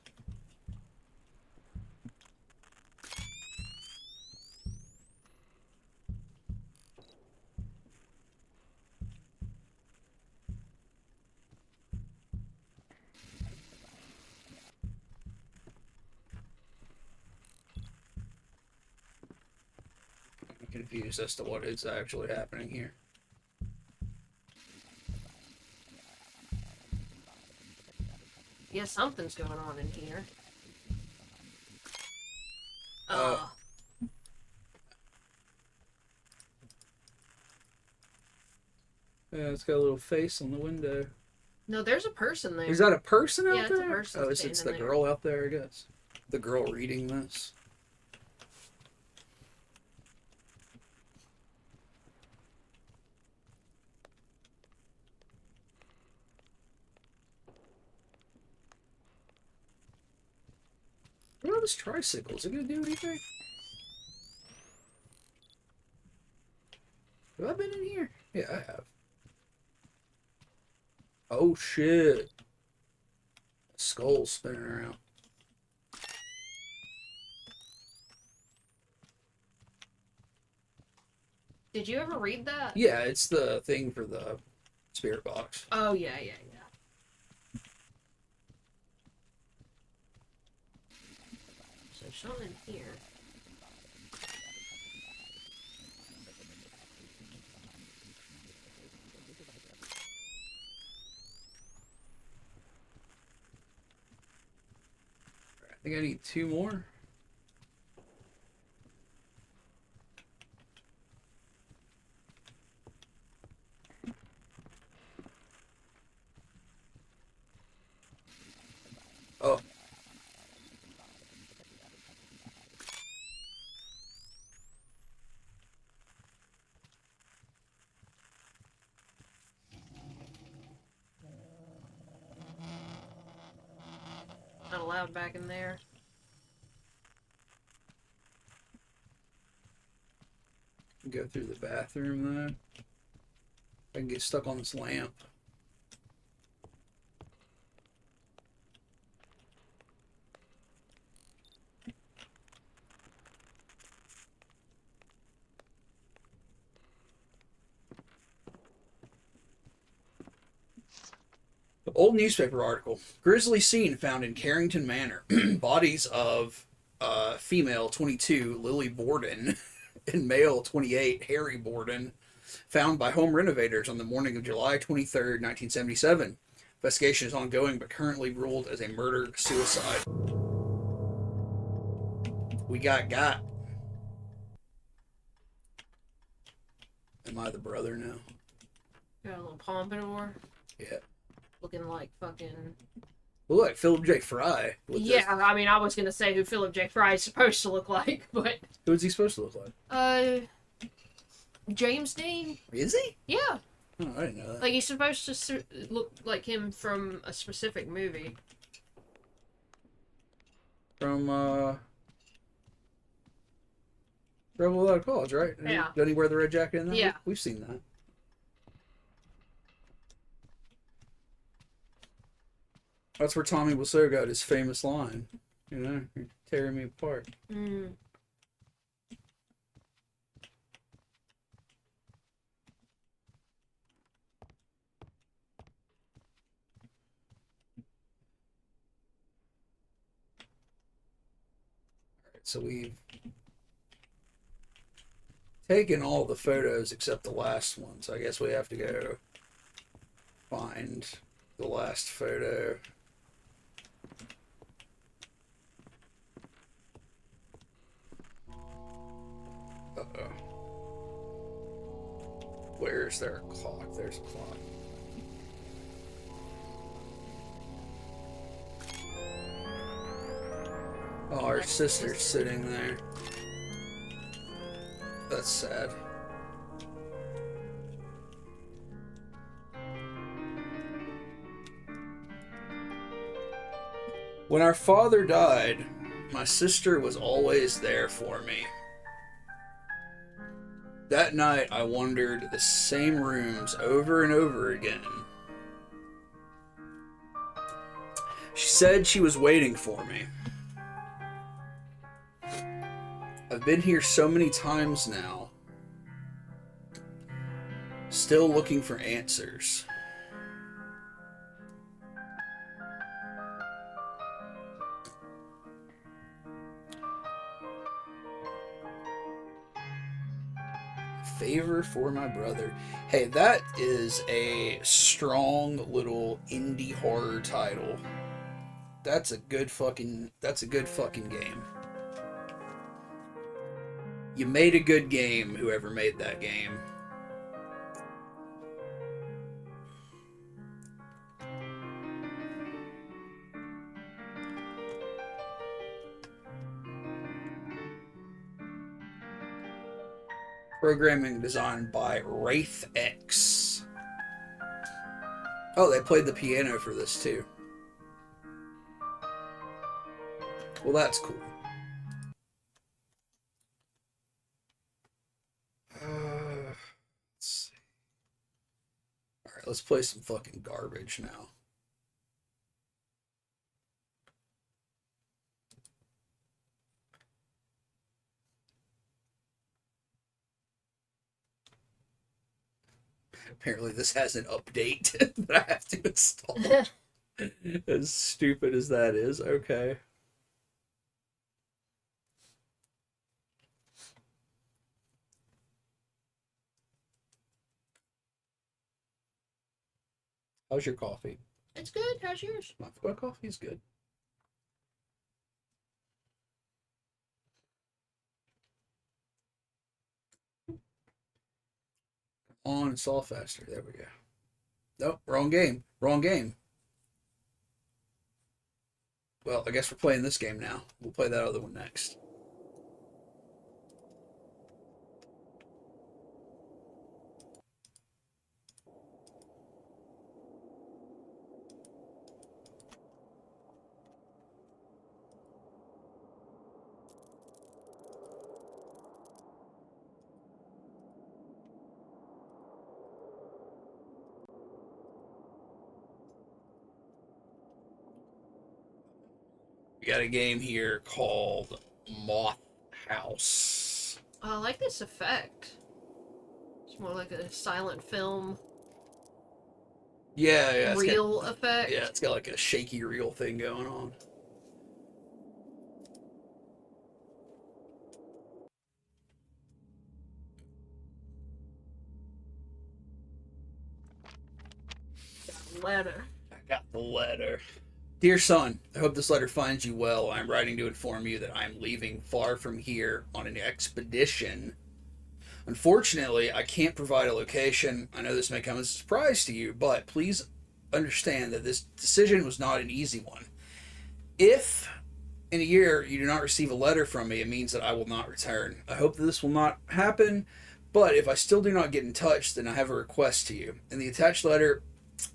I'm confused as to what is actually happening here. Yeah, something's going on in here. Oh. Yeah, it's got a little face on the window. No, there's a person there. Is that a person out Yeah, there? it's a person Oh, it's the standing there. girl out there, I guess. The girl reading this. What about this tricycle? Is it going to do anything? Have I been in here? Yeah, I have. Oh, shit. Skull spinning around. Did you ever read that? Yeah, it's the thing for the spirit box. Oh, yeah. So something here. I think I need 2 more. Oh. Not allowed back in there. Go through the bathroom though. I can get stuck on this lamp. Old newspaper article. Grisly scene found in Carrington Manor. Bodies of female 22 Lily Borden and male 28 Harry Borden found by home renovators on the morning of July 23rd, 1977. Investigation is ongoing but currently ruled as a murder-suicide. We got. Am I the brother now? Got a little pompadour. Yeah. Looking like fucking... Look like Philip J. Fry. Yeah, I mean, I was gonna say who Philip J. Fry is supposed to look like, but... Who's he supposed to look like? James Dean? Is he? Yeah. Oh, I didn't know that. Like, he's supposed to look like him from a specific movie. From, Rebel Without a Cause, right? Yeah. Doesn't he wear the red jacket in that? Yeah. We've seen that. That's where Tommy Wiseau got his famous line. You know, you're tearing me apart. Mm. So we've taken all the photos except the last one. So I guess we have to go find the last photo. Uh-oh. Where's there a clock? There's a clock. Oh, our sister's sitting there. That's sad. When our father died, my sister was always there for me. That night, I wandered the same rooms over and over again. She said she was waiting for me. I've been here so many times now, still looking for answers. Favor for my brother. Hey, that is a strong little indie horror title. That's a good fucking game. You made a good game, whoever made that game. Programming designed by WraithX. Oh, they played the piano for this too. Well, that's cool. Let's see. Alright, let's play some fucking garbage now. Apparently this has an update that I have to install. As stupid as that is, okay. How's your coffee? It's good. How's yours? My coffee's good. On install faster. There we go. Nope, wrong game. Wrong game. Well, I guess we're playing this game now. We'll play that other one next. We got a game here called Moth House. Oh, I like this effect. It's more like a silent film. Yeah, Reel effect. Yeah, it's got like a shaky reel thing going on. Letter. I got the letter. Dear son, I hope this letter finds you well. I'm writing to inform you that I'm leaving far from here on an expedition. Unfortunately, I can't provide a location. I know this may come as a surprise to you, but please understand that this decision was not an easy one. If in a year you do not receive a letter from me, it means that I will not return. I hope that this will not happen, but if I still do not get in touch, then I have a request to you. In the attached letter,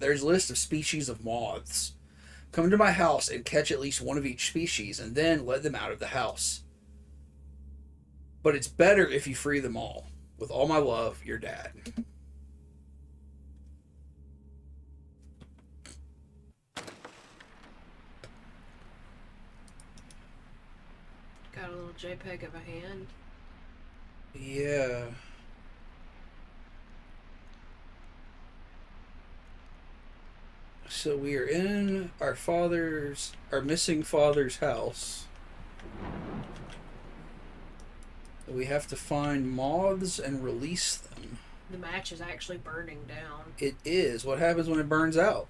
there's a list of species of moths. Come to my house and catch at least one of each species, and then let them out of the house. But it's better if you free them all. With all my love, your dad. Got a little JPEG of a hand. Yeah. So we are in our missing father's house. We have to find moths and release them. The match is actually burning down. It is. What happens when it burns out?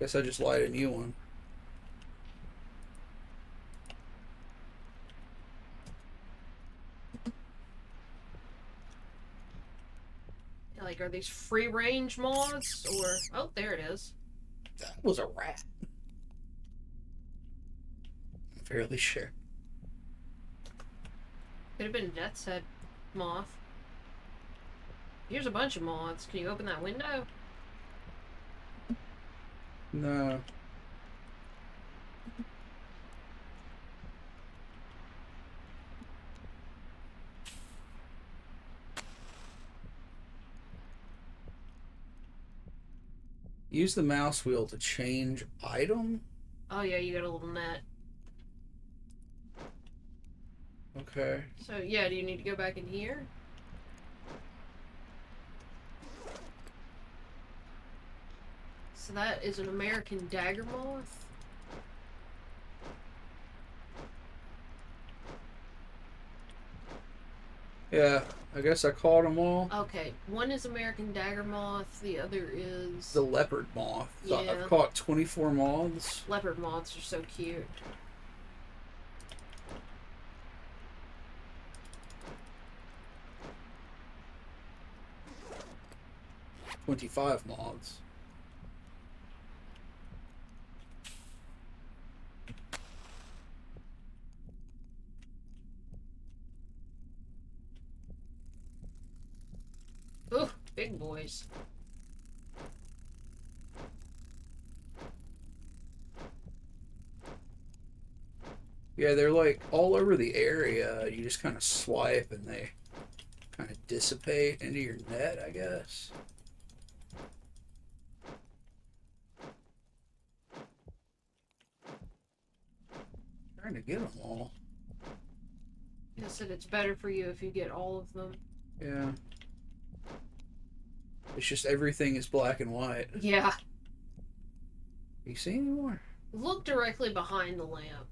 Guess I just light a new one. Like, are these free range moths or? Oh, there it is. That was a rat. I'm fairly sure. Could have been a death's head moth. Here's a bunch of moths. Can you open that window? No. Use the mouse wheel to change item? Oh yeah, you got a little net. Okay. So yeah, do you need to go back in here? So that is an American dagger moth. Yeah, I guess I caught them all. Okay, one is American dagger moth, the other is The leopard moth. So Yeah. I've caught 24 moths. leopard moths are so cute. 25 moths. Ooh, big boys. Yeah, they're like all over the area. You just kind of swipe and they kind of dissipate into your net, I guess. Trying to get them all. I said it's better for you if you get all of them. Yeah. It's just everything is black and white. Yeah. You see any more? Look directly behind the lamp.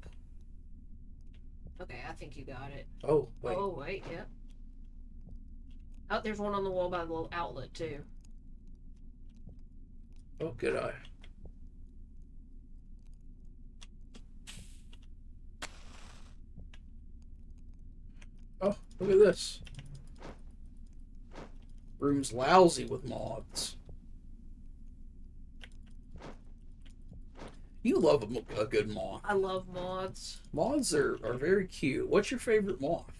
Okay, I think you got it. Oh, wait. Oh, wait, yep. Oh, there's one on the wall by the little outlet, too. Oh, good eye. Oh, look at this. Room's lousy with moths. You love a good moth. I love moths. Moths are very cute. What's your favorite moth?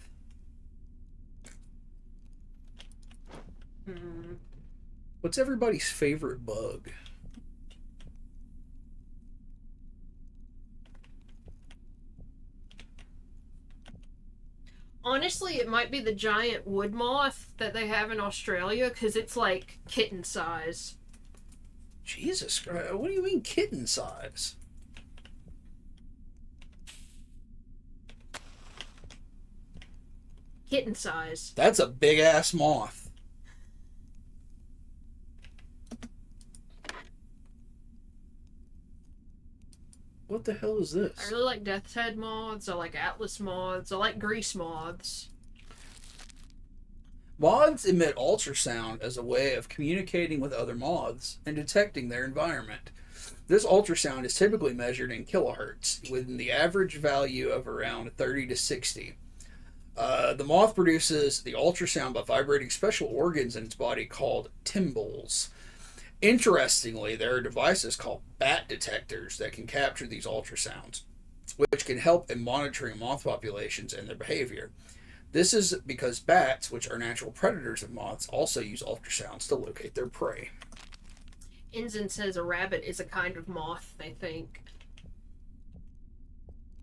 Hmm. What's everybody's favorite bug? Honestly, it might be the giant wood moth that they have in Australia, because it's like kitten size. Jesus Christ. What do you mean kitten size? Kitten size. That's a big ass moth. What the hell is this? I really like death's head moths. I like atlas moths. I like grease moths. Moths emit ultrasound as a way of communicating with other moths and detecting their environment. This ultrasound is typically measured in kilohertz, with the average value of around 30 to 60. The moth produces the ultrasound by vibrating special organs in its body called tymbals. Interestingly, there are devices called bat detectors that can capture these ultrasounds, which can help in monitoring moth populations and their behavior. This is because bats, which are natural predators of moths, also use ultrasounds to locate their prey. Ensign says a rabbit is a kind of moth, they think.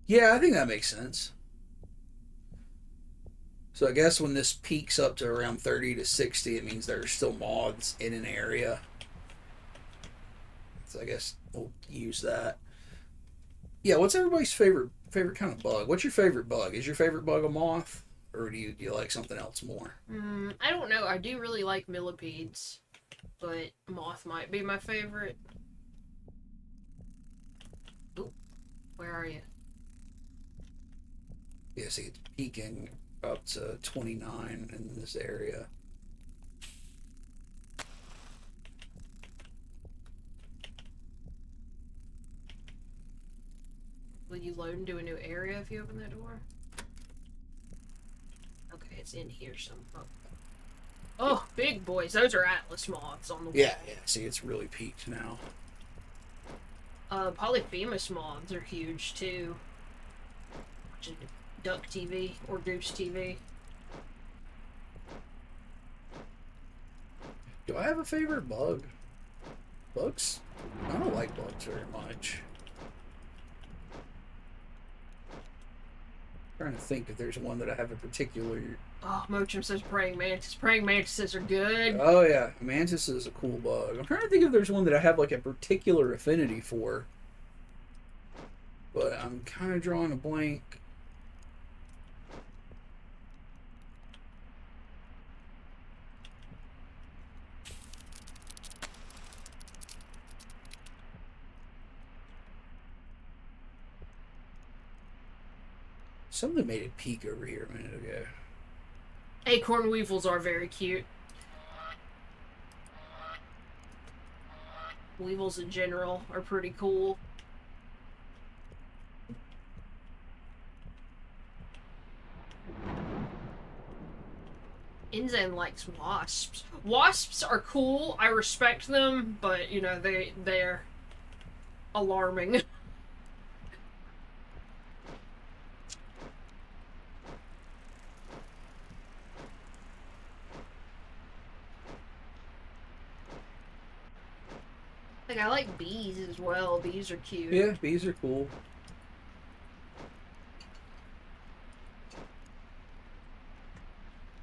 Yeah, I think that makes sense. So I guess when this peaks up to around 30 to 60, it means there are still moths in an area. So I guess we'll use that. Yeah, what's everybody's favorite kind of bug? What's your favorite bug? Is your favorite bug a moth? Or do you like something else more? I don't know. I do really like millipedes, but moth might be my favorite. Ooh, where are you? Yeah, see, it's peaking up to 29 in this area. Will you load into a new area if you open that door? Okay, it's in here somewhere. Oh, big boys. Those are Atlas moths on the wall. Yeah, see, it's really peaked now. Polyphemus moths are huge too. Watching Duck TV or Goose TV. Do I have a favorite bug? Bugs? I don't like bugs very much. I'm trying to think if there's one that I have a particular... Oh, Mochum says praying mantis. Praying mantises are good. Oh yeah, mantis is a cool bug. I'm trying to think if there's one that I have like a particular affinity for. But I'm kind of drawing a blank. Something made it peak over here a minute ago. Acorn weevils are very cute. Weevils in general are pretty cool. Inzen likes wasps. Wasps are cool. I respect them, but you know they're alarming. Like I like bees as well. Bees are cute. Yeah, bees are cool.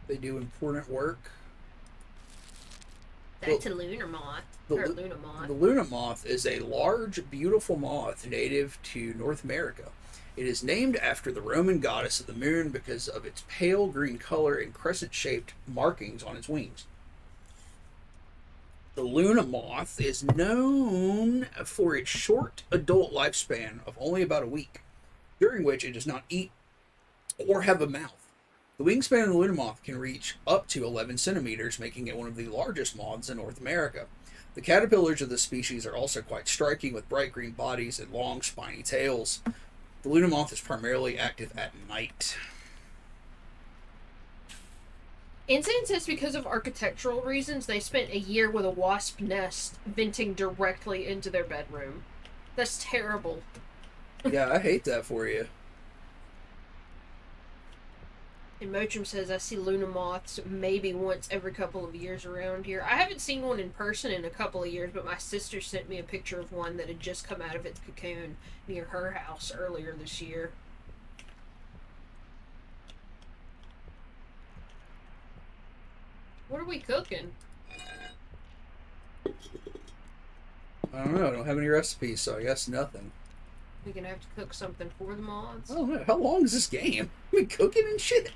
They do important work. That's a lunar moth. Or Luna moth. The Luna moth is a large, beautiful moth native to North America. It is named after the Roman goddess of the moon because of its pale green color and crescent-shaped markings on its wings. The Luna moth is known for its short adult lifespan of only about a week, during which it does not eat or have a mouth. The wingspan of the Luna moth can reach up to 11 centimeters, making it one of the largest moths in North America. The caterpillars of this species are also quite striking, with bright green bodies and long, spiny tails. The Luna moth is primarily active at night. Insan says because of architectural reasons, they spent a year with a wasp nest venting directly into their bedroom. That's terrible. Yeah, I hate that for you. And Mochum says, I see Luna moths maybe once every couple of years around here. I haven't seen one in person in a couple of years, but my sister sent me a picture of one that had just come out of its cocoon near her house earlier this year. What are we cooking? I don't know. I don't have any recipes, so I guess nothing. We're gonna have to cook something for the moths. I don't know. How long is this game? I mean, cooking and shit.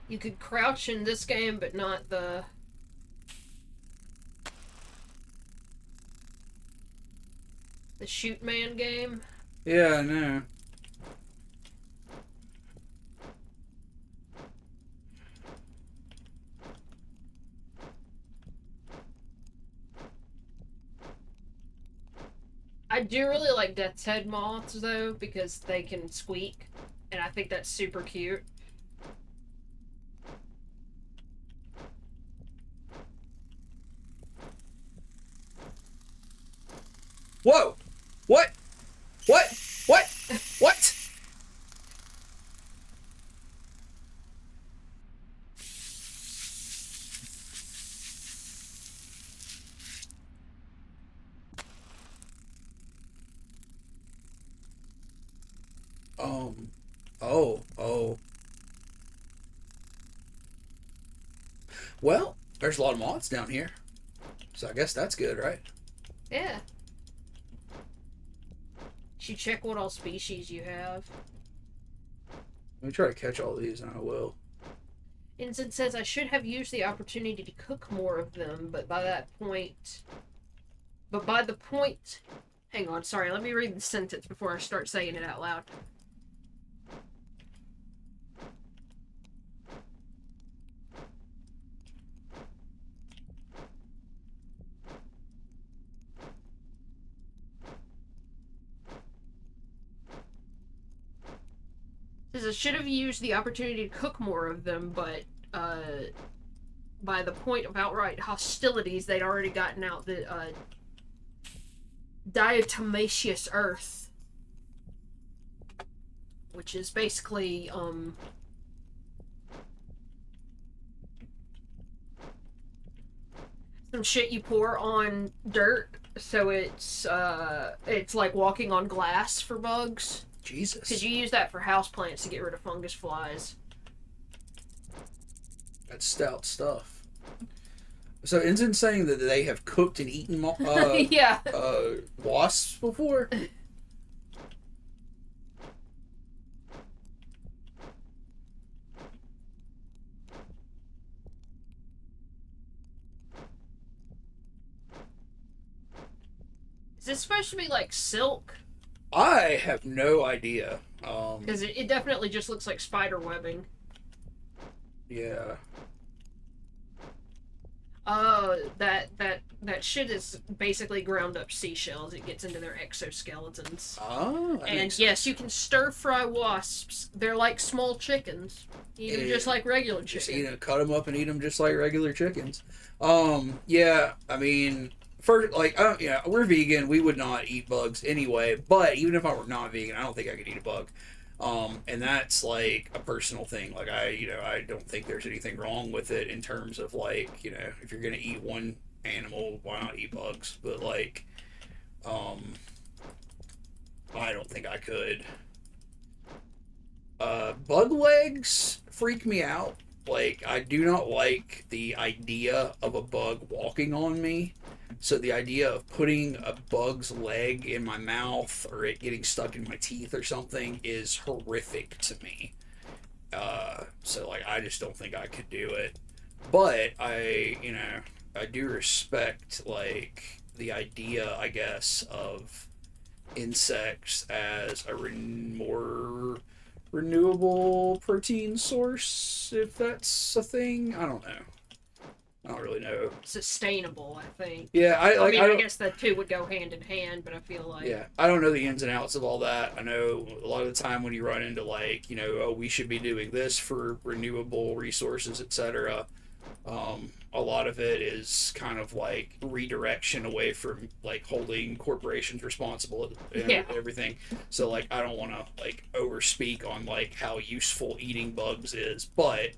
You could crouch in this game, but not the Shoot Man game. Yeah, I know. I do really like Death's Head moths, though, because they can squeak, and I think that's super cute. Whoa! What? What? What? What? Oh. Well, there's a lot of moths down here. So I guess that's good, right? Yeah. you check what all species you have? Let me try to catch all these, and I will. Ensign says I should have used the opportunity to cook more of them, but by the point. Hang on, sorry, let me read the sentence before I start saying it out loud. Says I should have used the opportunity to cook more of them, but by the point of outright hostilities, they'd already gotten out the diatomaceous earth, which is basically some shit you pour on dirt, so it's like walking on glass for bugs. Jesus. Because you use that for houseplants to get rid of fungus flies. That's stout stuff. So Ensign saying that they have cooked and eaten yeah. Wasps before? Is this supposed to be like silk? I have no idea. Because it definitely just looks like spider webbing. Yeah. That shit is basically ground up seashells. It gets into their exoskeletons. Oh. And yes, you can stir fry wasps. They're like small chickens. Eat them just like regular chickens. Just cut them up and eat them just like regular chickens. Yeah, I mean, first, like, yeah, we're vegan. We would not eat bugs anyway. But even if I were not vegan, I don't think I could eat a bug. And that's like a personal thing. Like I don't think there's anything wrong with it in terms of like, if you're gonna eat one animal, why not eat bugs? But like, I don't think I could. Bug legs freak me out. Like, I do not like the idea of a bug walking on me. So the idea of putting a bug's leg in my mouth or it getting stuck in my teeth or something is horrific to me. So like, I just don't think I could do it. But I do respect like the idea, I guess, of insects as a more renewable protein source, if that's a thing. I don't know. I don't really know. Sustainable, I think. Yeah, I guess the two would go hand in hand, but I feel like... Yeah, I don't know the ins and outs of all that. I know a lot of the time when you run into like, oh, we should be doing this for renewable resources, etc. A lot of it is kind of like redirection away from like holding corporations responsible and everything. So like, I don't want to like overspeak on like how useful eating bugs is, but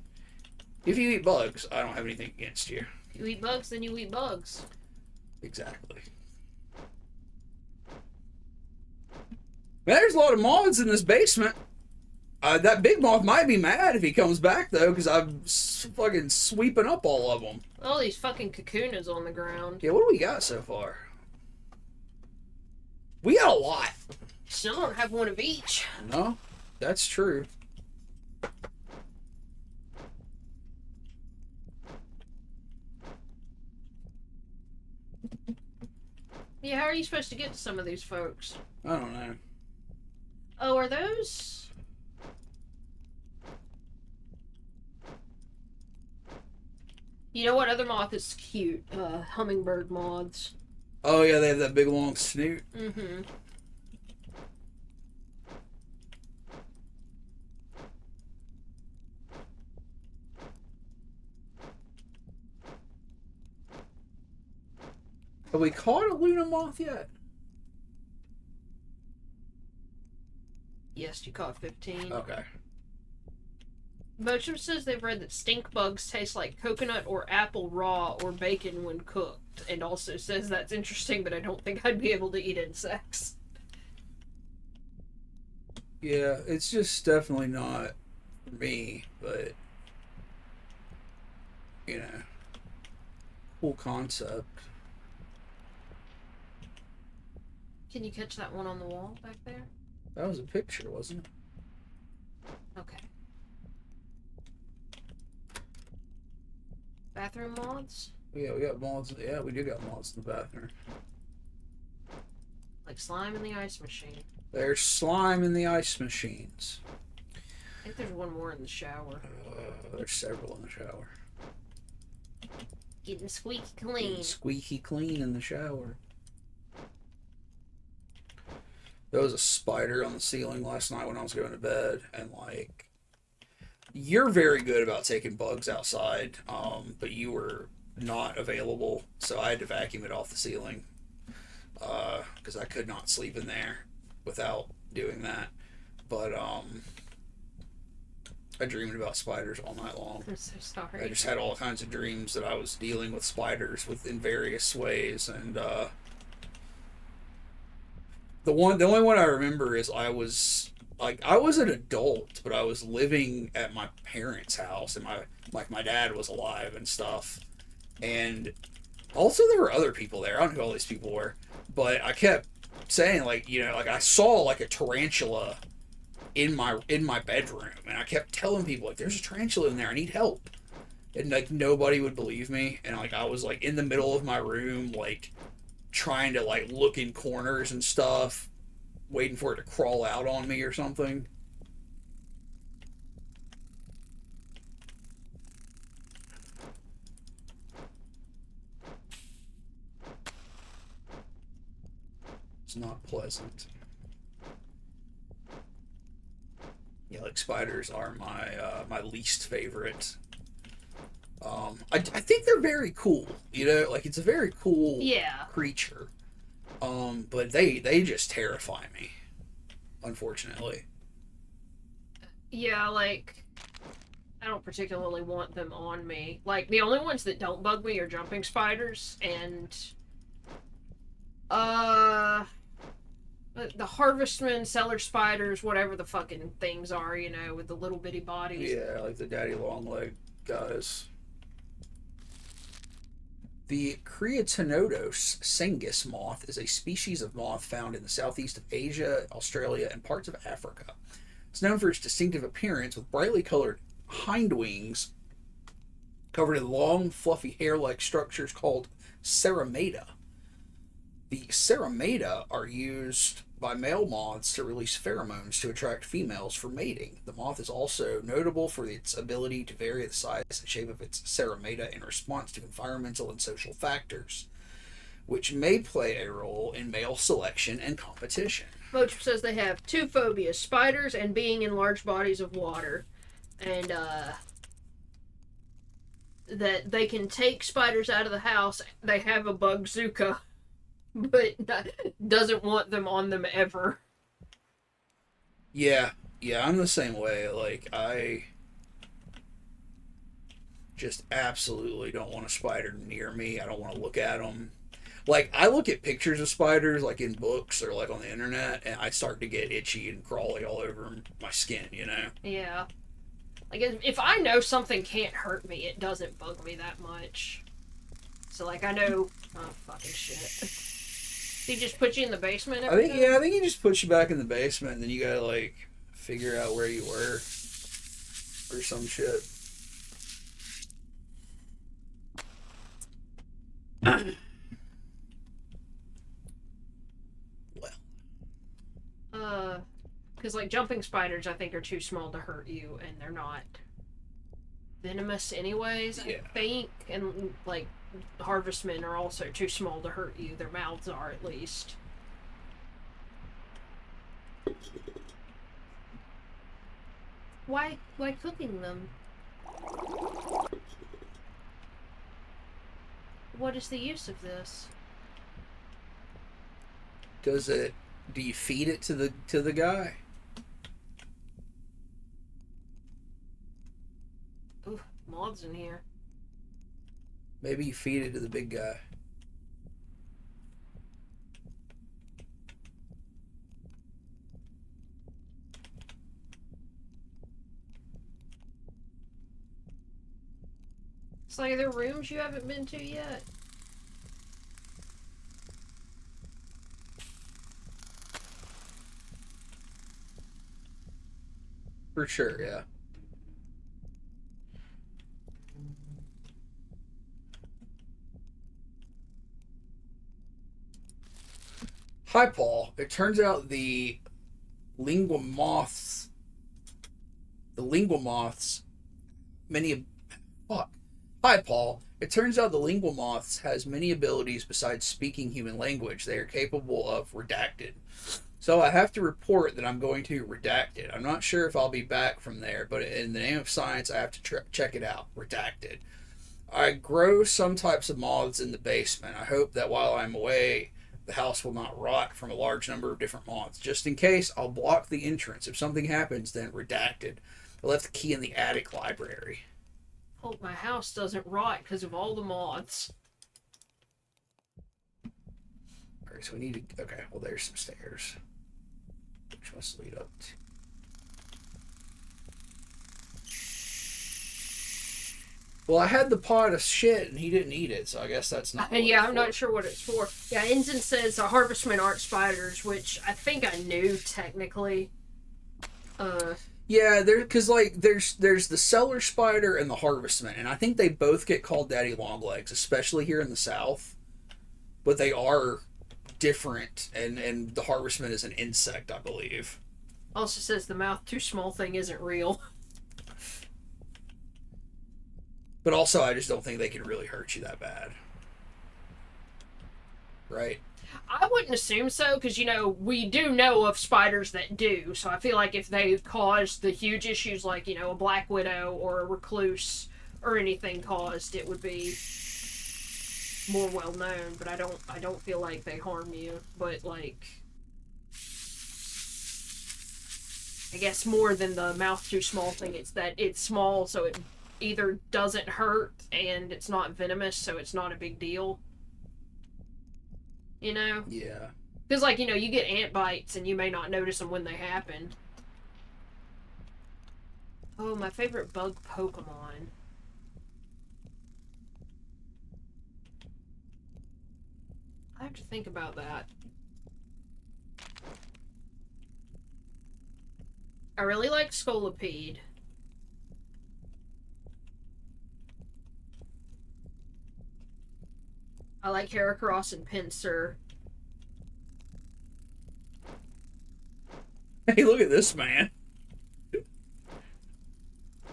if you eat bugs, I don't have anything against you. You eat bugs, then you eat bugs. Exactly. Man, there's a lot of moths in this basement. That big moth might be mad if he comes back, though, because I'm fucking sweeping up all of them. All these fucking cocooners on the ground. Yeah, what do we got so far? We got a lot. Still don't have one of each. No, that's true. Yeah, how are you supposed to get to some of these folks? I don't know. Oh, are those... You know what other moth is cute? Hummingbird moths. Oh, yeah, they have that big long snoot. Mm-hmm. Have we caught a Luna moth yet? Yes, you caught 15. Okay. Mochum says they've read that stink bugs taste like coconut or apple raw or bacon when cooked, and also says that's interesting, but I don't think I'd be able to eat insects. Yeah, it's just definitely not for me, but, cool concept. Can you catch that one on the wall back there? That was a picture, wasn't it? Okay. Bathroom moths? Yeah, we got moths. Yeah, we do got moths in the bathroom. Like slime in the ice machine. There's slime in the ice machines. I think there's one more in the shower. There's several in the shower. Getting squeaky clean. Getting squeaky clean in the shower. There was a spider on the ceiling last night when I was going to bed, and like, you're very good about taking bugs outside, but you were not available, so I had to vacuum it off the ceiling because I could not sleep in there without doing that. But I dreamed about spiders all night long. I'm so sorry. I just had all kinds of dreams that I was dealing with spiders in various ways, and the only one I remember is I was an adult, but I was living at my parents' house, and my dad was alive and stuff, and also there were other people there. I don't know who all these people were, but I kept saying like I saw like a tarantula in my bedroom, and I kept telling people like there's a tarantula in there, I need help, and like nobody would believe me, and like I was like in the middle of my room like trying to like look in corners and stuff, waiting for it to crawl out on me or something. It's not pleasant. Yeah, like spiders are my least favorite. I think they're very cool. Like it's a very cool creature. But they just terrify me, unfortunately. Yeah, like I don't particularly want them on me. Like the only ones that don't bug me are jumping spiders and the harvestman, cellar spiders, whatever the fucking things are, with the little bitty bodies. Yeah, like the daddy long leg guys. The Creatonodos singus moth is a species of moth found in the southeast of Asia, Australia, and parts of Africa. It's known for its distinctive appearance with brightly colored hind wings covered in long, fluffy hair-like structures called ceramida. The ceramida are used by male moths to release pheromones to attract females for mating. The moth is also notable for its ability to vary the size and shape of its ceramida in response to environmental and social factors, which may play a role in male selection and competition. Moch says they have two phobias: spiders and being in large bodies of water. And, that they can take spiders out of the house. They have a bugzooka, but doesn't want them on them ever. Yeah, I'm the same way. Like, I just absolutely don't want a spider near me. I don't want to look at them. Like, I look at pictures of spiders, like, in books or, like, on the internet, and I start to get itchy and crawly all over my skin, Yeah. Like, if I know something can't hurt me, it doesn't bug me that much. So, like, I know... Oh, fucking shit. He just put you in the basement every time? I think he just puts you back in the basement, and then you gotta, like, figure out where you were. Or some shit. Because, like, jumping spiders, I think, are too small to hurt you, and they're not venomous anyways, I think. And, like, harvestmen are also too small to hurt you. Their mouths are, at least. Why cooking them? What is the use of this? Do you feed it to the guy? Ooh, moths in here. Maybe you feed it to the big guy. It's like, are there rooms you haven't been to yet? For sure, yeah. Hi, Paul. It turns out lingua moths, the lingua moths, many. Fuck. Hi, Paul. It turns out the lingua moths has many abilities besides speaking human language. They are capable of redacted. So I have to report that I'm going to redact it. I'm not sure if I'll be back from there, but in the name of science, I have to check it out. Redacted. I grow some types of moths in the basement. I hope that while I'm away, the house will not rot from a large number of different moths. Just in case, I'll block the entrance. If something happens, then redacted. I left the key in the attic library. Hope my house doesn't rot because of all the moths. Alright, so we need to. Okay, well, there's some stairs, which must lead up to. Well, I had the pot of shit and he didn't eat it, so I guess that's not. Yeah, I'm not sure what it's for. Yeah, Ensign says harvestmen aren't spiders, which I think I knew technically. Yeah, because like there's the cellar spider and the harvestman, and I think they both get called daddy longlegs, especially here in the South. But they are different, and the harvestman is an insect, I believe. Also says the mouth too small thing isn't real. But also, I just don't think they can really hurt you that bad. Right? I wouldn't assume so, because, we do know of spiders that do, so I feel like if they caused the huge issues like, a black widow or a recluse or anything caused, it would be more well known, but I don't feel like they harm you, but, like, I guess more than the mouth too small thing, it's that it's small, so it either doesn't hurt and it's not venomous, so it's not a big deal. Yeah. Because, like, you get ant bites and you may not notice them when they happen. Oh, my favorite bug Pokemon. I have to think about that. I really like Scolipede. I like Heracross and Pinsir. Hey, look at this man.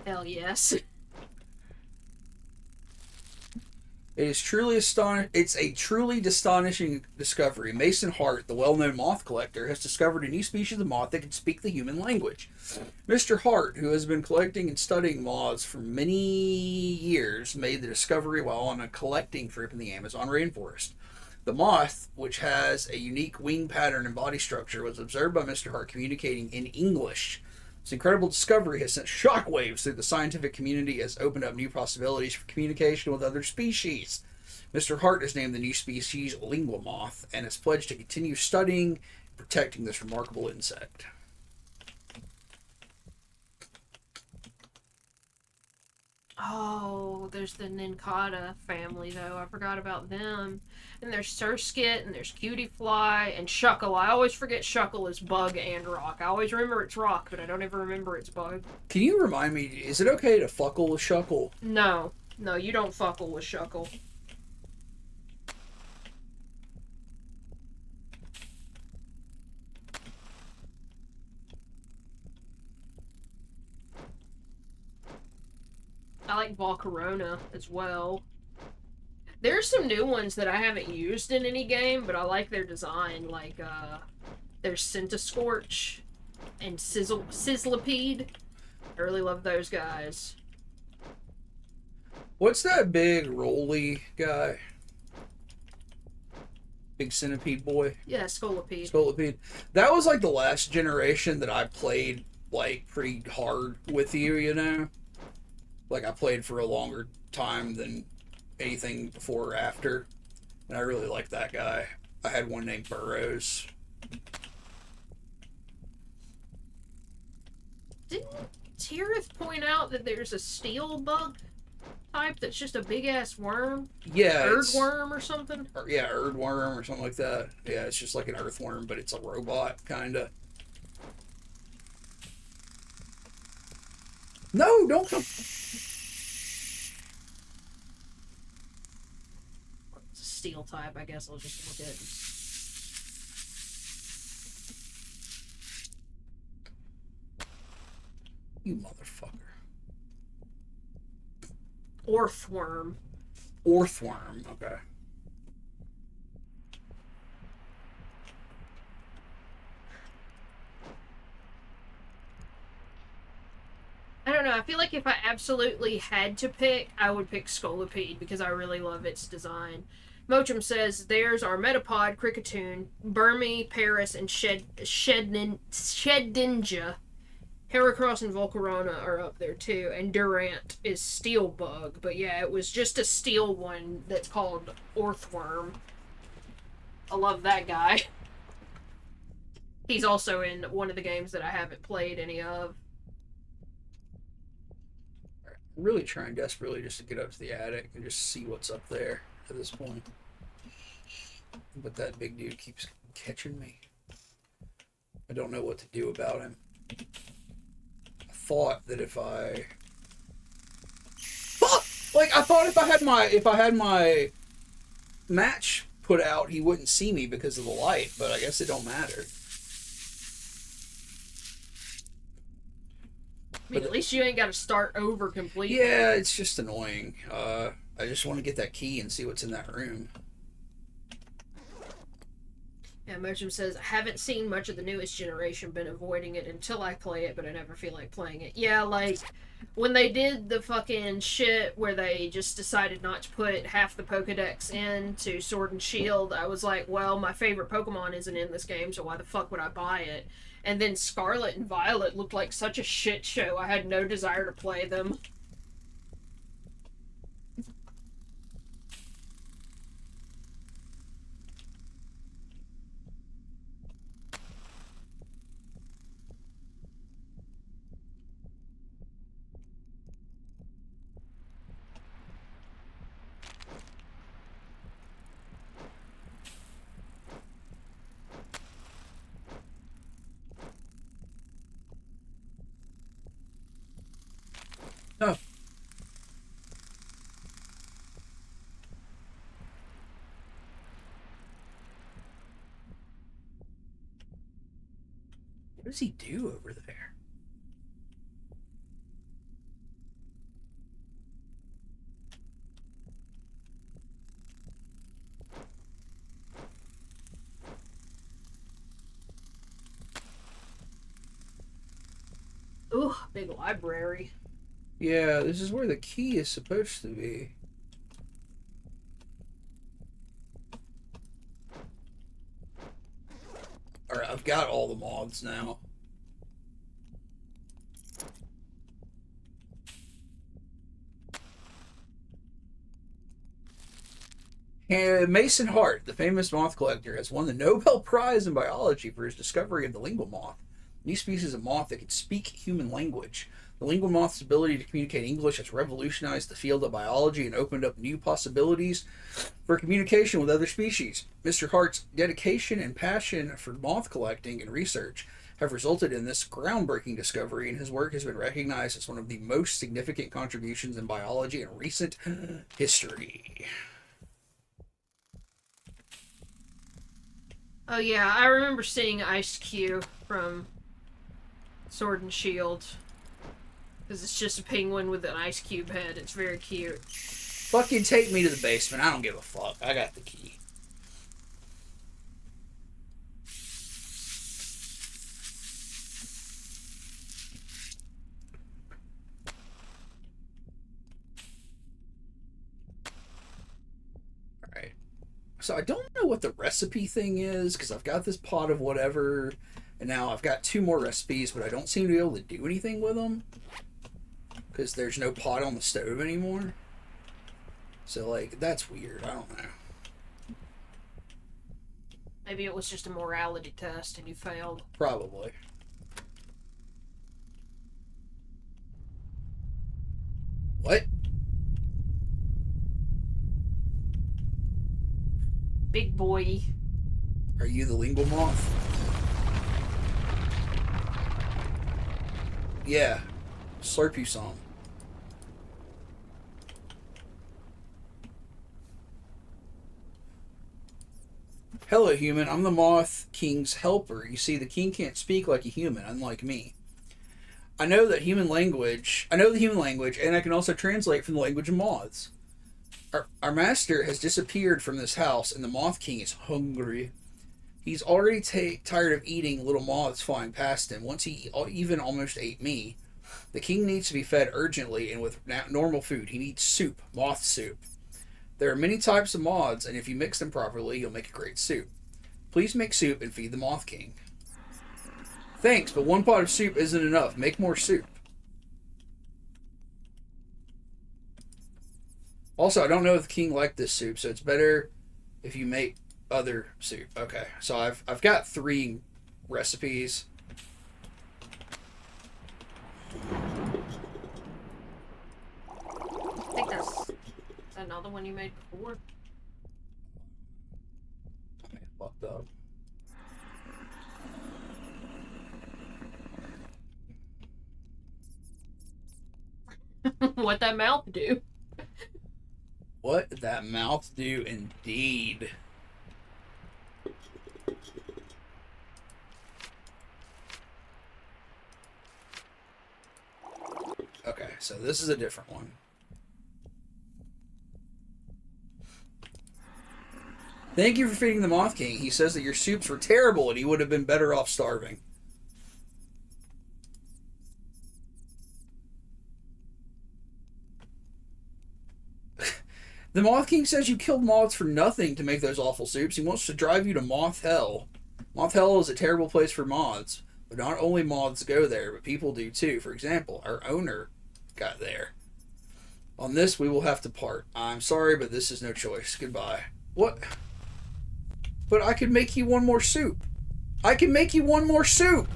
Hell yes. It's a truly astonishing discovery. Mason Hart, the well-known moth collector, has discovered a new species of moth that can speak the human language. Mr. Hart, who has been collecting and studying moths for many years, made the discovery while on a collecting trip in the Amazon rainforest. The moth, which has a unique wing pattern and body structure, was observed by Mr. Hart communicating in English. This incredible discovery has sent shockwaves through the scientific community, has opened up new possibilities for communication with other species. Mr. Hart has named the new species lingua moth and has pledged to continue studying and protecting this remarkable insect. Oh, there's the Nincada family, though. I forgot about them. And there's Surskit, and there's Cutiefly, and Shuckle. I always forget Shuckle is bug and rock. I always remember it's rock, but I don't ever remember it's bug. Can you remind me, is it okay to fuckle with Shuckle? No. No, you don't fuckle with Shuckle. I like Volcarona as well. There's some new ones that I haven't used in any game, but I like their design. Like, there's Centiskorch and Sizzlipede. I really love those guys. What's that big roly guy? Big centipede boy? Yeah, Scolipede. Scolipede. That was like the last generation that I played like pretty hard with you. Like I played for a longer time than anything before or after. And I really liked that guy. I had one named Burrows. Didn't Tirith point out that there's a steel bug type that's just a big ass worm? Yeah. Erdworm or something? Yeah, Erdworm or something like that. Yeah, it's just like an earthworm, but it's a robot, kinda. No, don't come. It's a steel type, I guess I'll just look at it. You motherfucker. Orthworm. Orthworm, okay. I don't know, I feel like if I absolutely had to pick, I would pick Scolipede because I really love its design. Mochum says there's our Metapod, Kricketune, Burmy, Paris, and Shedinja. Heracross and Volcarona are up there too, and Durant is Steel Bug. But yeah, it was just a steel one that's called Orthworm. I love that guy. He's also in one of the games that I haven't played any of. I'm really trying desperately just to get up to the attic and just see what's up there at this point. But that big dude keeps catching me. I don't know what to do about him. I thought that if I... Fuck! Like, I thought if I had my match put out, he wouldn't see me because of the light, but I guess it don't matter. I mean, at least you ain't got to start over completely. Yeah, it's just annoying. I just want to get that key and see what's in that room. Yeah, Mochum says, I haven't seen much of the newest generation, been avoiding it until I play it, but I never feel like playing it. Yeah, like, when they did the fucking shit where they just decided not to put half the Pokedex into Sword and Shield, I was like, well, my favorite Pokemon isn't in this game, so why the fuck would I buy it? And then Scarlet and Violet looked like such a shit show, I had no desire to play them. No. What does he do over there? Ooh, big library. Yeah, this is where the key is supposed to be. Alright, I've got all the mods now. And Mason Hart, the famous moth collector, has won the Nobel Prize in Biology for his discovery of the lingual moth, a new species of moth that can speak human language. The lingual moth's ability to communicate English has revolutionized the field of biology and opened up new possibilities for communication with other species. Mr. Hart's dedication and passion for moth collecting and research have resulted in this groundbreaking discovery, and his work has been recognized as one of the most significant contributions in biology in recent history. Oh yeah, I remember seeing Ice Cube from Sword and Shield. Because it's just a penguin with an ice cube head. It's very cute. Fucking take me to the basement. I don't give a fuck. I got the key. Alright. So I don't know what the recipe thing is, because I've got this pot of whatever, and now I've got 2 more recipes, but I don't seem to be able to do anything with them. Because there's no pot on the stove anymore. So, like, that's weird. I don't know. Maybe it was just a morality test and you failed. Probably. What? Big boy. Are you the lingual moth? Yeah. Slurp you some. Hello, human. I'm the Moth King's helper. You see, the king can't speak like a human, unlike me. I know the human language, and I can also translate from the language of moths. Our master has disappeared from this house, and the Moth King is hungry. He's already tired of eating little moths flying past him. Once he even almost ate me. The king needs to be fed urgently and with normal food. He needs soup, moth soup. There are many types of moths, and if you mix them properly, you'll make a great soup. Please make soup and feed the Moth King. Thanks, but one pot of soup isn't enough. Make more soup. Also, I don't know if the king liked this soup, so it's better if you make other soup. Okay, so I've got 3 recipes. I think that's another one you made before. I may have fucked up. What that mouth do? What that mouth do indeed. Okay, so this is a different one. Thank you for feeding the Moth King. He says that your soups were terrible and he would have been better off starving. The Moth King says you killed moths for nothing to make those awful soups. He wants to drive you to Moth Hell. Moth Hell is a terrible place for moths. But not only moths go there, but people do too. For example, our owner got there. On this, we will have to part. I'm sorry, but this is no choice. Goodbye. What? But I could make you one more soup. I can make you one more soup.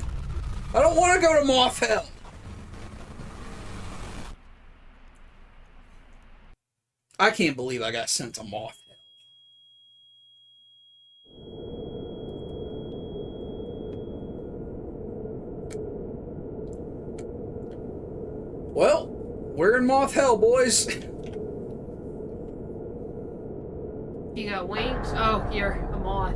I don't want to go to Moth Hell. I can't believe I got sent to Moth Hell. Well, we're in Moth Hell, boys. You got wings? Oh, you're a moth.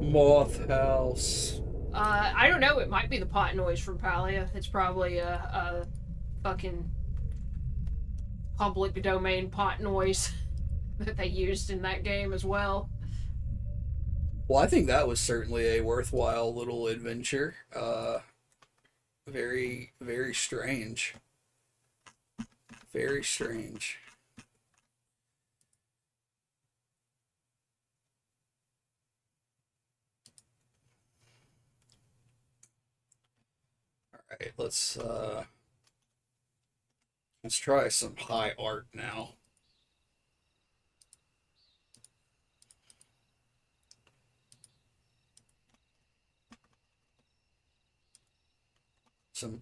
Moth House. I don't know. It might be the pot noise from Palia. It's probably a fucking public domain pot noise that they used in that game as well. Well, I think that was certainly a worthwhile little adventure. Very, very strange. Very strange. Alright, let's try some high art now.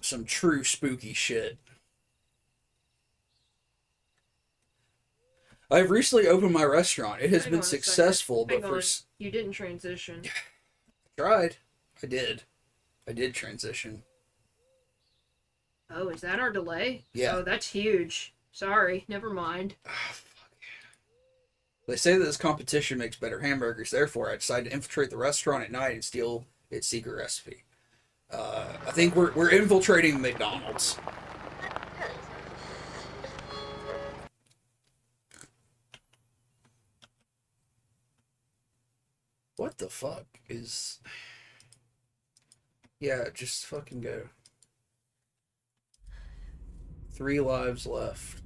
Some true spooky shit. I've recently opened my restaurant. It has been successful, but you didn't transition. Tried. I did transition. Oh, is that our delay? Yeah. Oh, that's huge. Sorry, never mind. Oh, fuck yeah. They say that this competition makes better hamburgers. Therefore, I decided to infiltrate the restaurant at night and steal its secret recipe. I think we're infiltrating McDonald's. What the fuck is... Yeah, just fucking go. 3 lives left.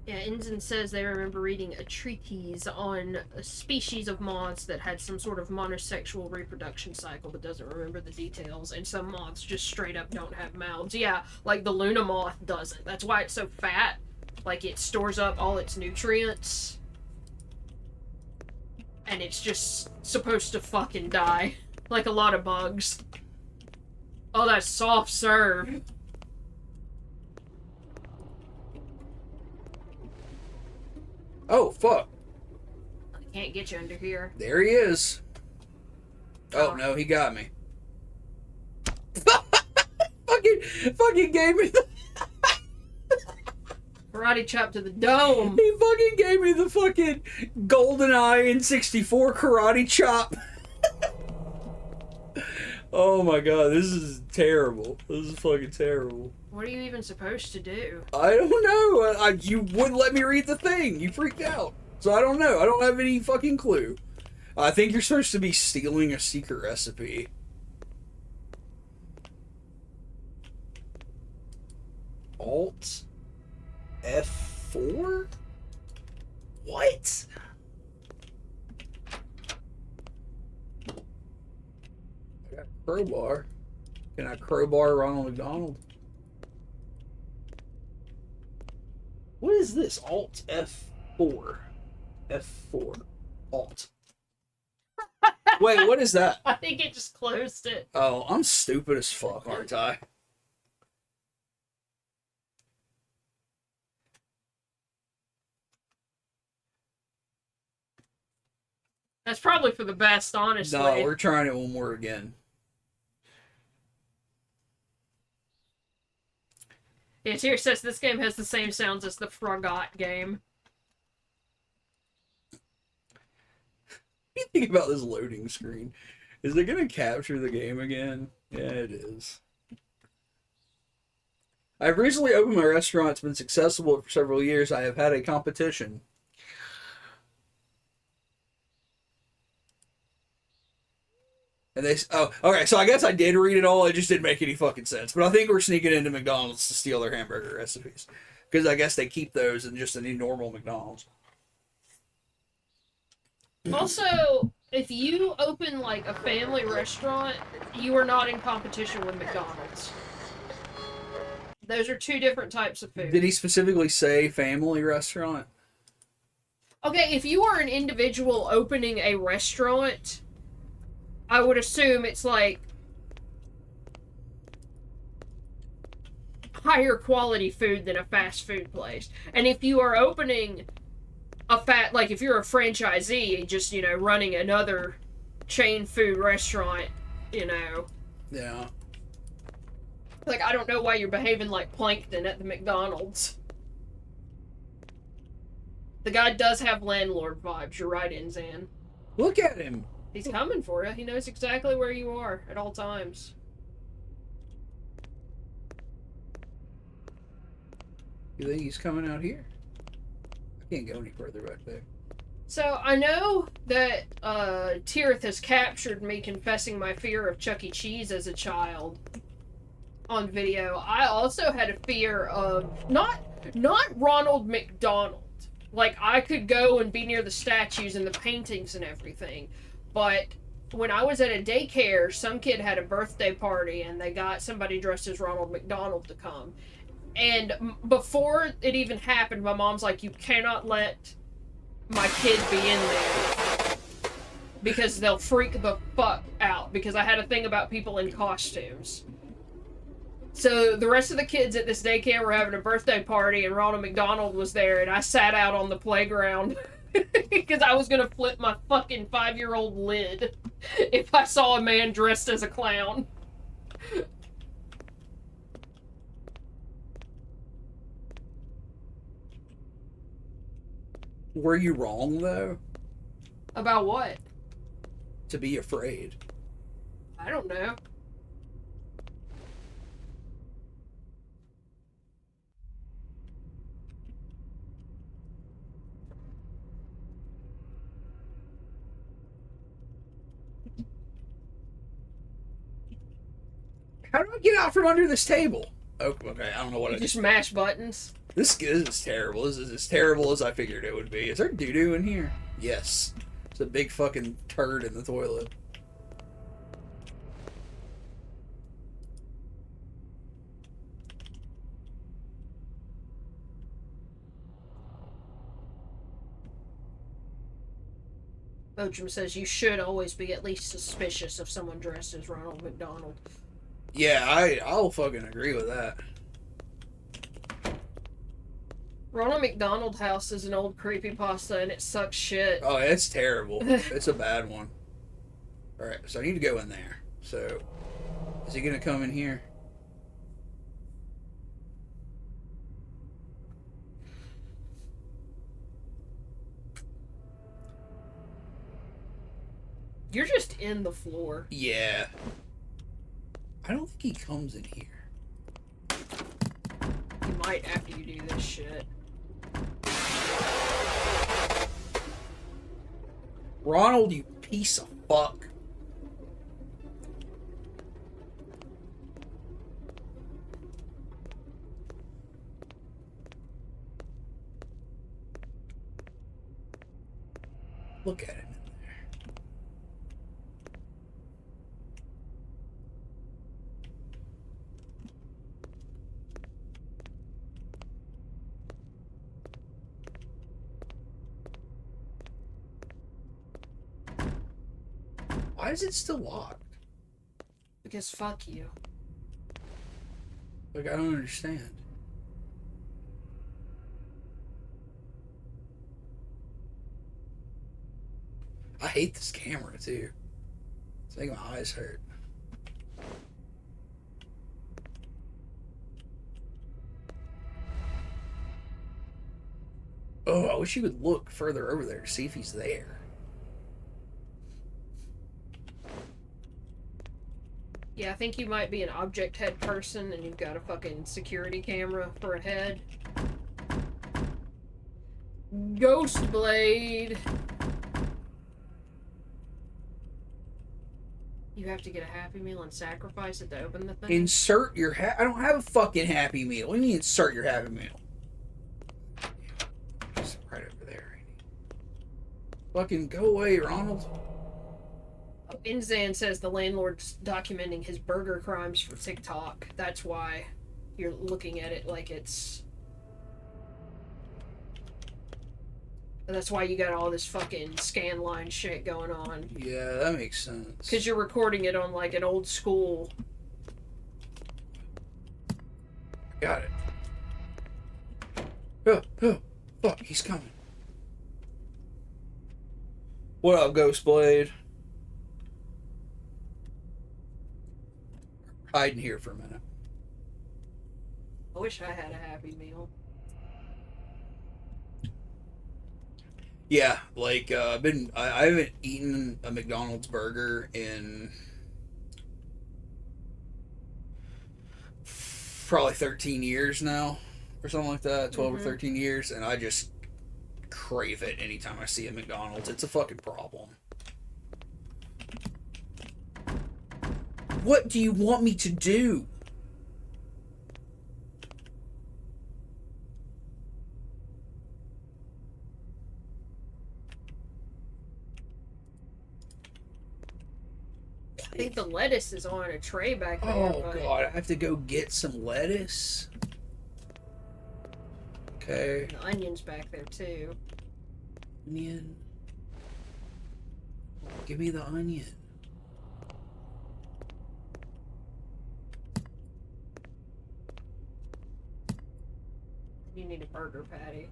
Yeah, Ensign says they remember reading a treatise on a species of moths that had some sort of monosexual reproduction cycle, but doesn't remember the details. And some moths just straight up don't have mouths. Yeah, like the Luna moth doesn't. That's why it's so fat. Like, it stores up all its nutrients. And it's just supposed to fucking die. Like a lot of bugs. Oh, that's soft serve. Oh, fuck. I can't get you under here. There he is. Oh, no, he got me. Fucking fucking gave me the Karate chop to the dome. he fucking gave me the fucking GoldenEye N64 karate chop. Oh my god, this is terrible. This is fucking terrible. What are you even supposed to do? I don't know. You wouldn't let me read the thing. You freaked out. So I don't know. I don't have any fucking clue. I think you're supposed to be stealing a secret recipe. Alt F4? What? I got a crowbar. Can I crowbar Ronald McDonald? What is this? Alt F4. F4. Alt. Wait, what is that? I think it just closed it. Oh, I'm stupid as fuck, aren't I? That's probably for the best, honestly. No, we're trying it one more again. Yeah, Tier says this game has the same sounds as the Froggot game. What do you think about this loading screen? Is it going to capture the game again? Yeah, it is. I've recently opened my restaurant. It's been successful for several years. I have had a competition. And they, oh, okay, so I guess I did read it all. It just didn't make any fucking sense. But I think we're sneaking into McDonald's to steal their hamburger recipes. Because I guess they keep those in just any normal McDonald's. Also, if you open like a family restaurant, you are not in competition with McDonald's. Those are two different types of food. Did he specifically say family restaurant? Okay, if you are an individual opening a restaurant, I would assume it's like higher quality food than a fast food place. And if you are opening like if you're a franchisee, just, running another chain food restaurant, Yeah. like, I don't know why you're behaving like Plankton at the McDonald's. The guy does have landlord vibes. You're right, Inzan. Look at him. He's coming for you. He knows exactly where you are at all times. You think he's coming out here? I can't go any further back there. So, I know that Tirith has captured me confessing my fear of Chuck E. Cheese as a child on video. I also had a fear of not Ronald McDonald. Like, I could go and be near the statues and the paintings and everything, but when I was at a daycare, some kid had a birthday party and they got somebody dressed as Ronald McDonald to come. And before it even happened, my mom's like, you cannot let my kid be in there because they'll freak the fuck out, because I had a thing about people in costumes. So the rest of the kids at this daycare were having a birthday party and Ronald McDonald was there, and I sat out on the playground because I was gonna flip my fucking 5-year-old lid if I saw a man dressed as a clown. Were you wrong, though? About what? To be afraid. I don't know. How do I get out from under this table? Oh, okay, I don't know what You I just mash buttons. This is terrible. This is as terrible as I figured it would be. Is there doo-doo in here? Yes. It's a big fucking turd in the toilet. Bochum says you should always be at least suspicious of someone dressed as Ronald McDonald. Yeah, I'll fucking agree with that. Ronald McDonald House is an old creepypasta and it sucks shit. Oh, it's terrible. It's a bad one. Alright, so I need to go in there. So, is he gonna come in here? You're just in the floor. Yeah. I don't think he comes in here. You might after you do this shit. Ronald, you piece of fuck. Look at him in there. Why is it still locked? Because fuck you. Like, I don't understand. I hate this camera, too. It's making my eyes hurt. Oh, I wish you would look further over there to see if he's there. Yeah, I think you might be an object head person and you've got a fucking security camera for a head. Ghost Blade! You have to get a Happy Meal and sacrifice it to open the thing? Insert your I don't have a fucking Happy Meal. What do you mean insert your Happy Meal? Just right over there. Fucking go away, Ronald. Inzan says the landlord's documenting his burger crimes for TikTok. That's why you're looking at it like it's... That's why you got all this fucking scan line shit going on. Yeah, that makes sense. Because you're recording it on like an old school... Got it. Oh, oh, fuck, he's coming. What up, Ghost Blade? Hiding here for a minute. I wish I had a Happy Meal. Yeah, like I haven't eaten a McDonald's burger in probably 13 years now, or something like that. 12 or 13 years, and I just crave it anytime I see a McDonald's. It's a fucking problem. What do you want me to do? I think the lettuce is on a tray back there. Oh god, I have to go get some lettuce. Okay. The onion's back there too. Onion. Give me the onion. You need a burger patty.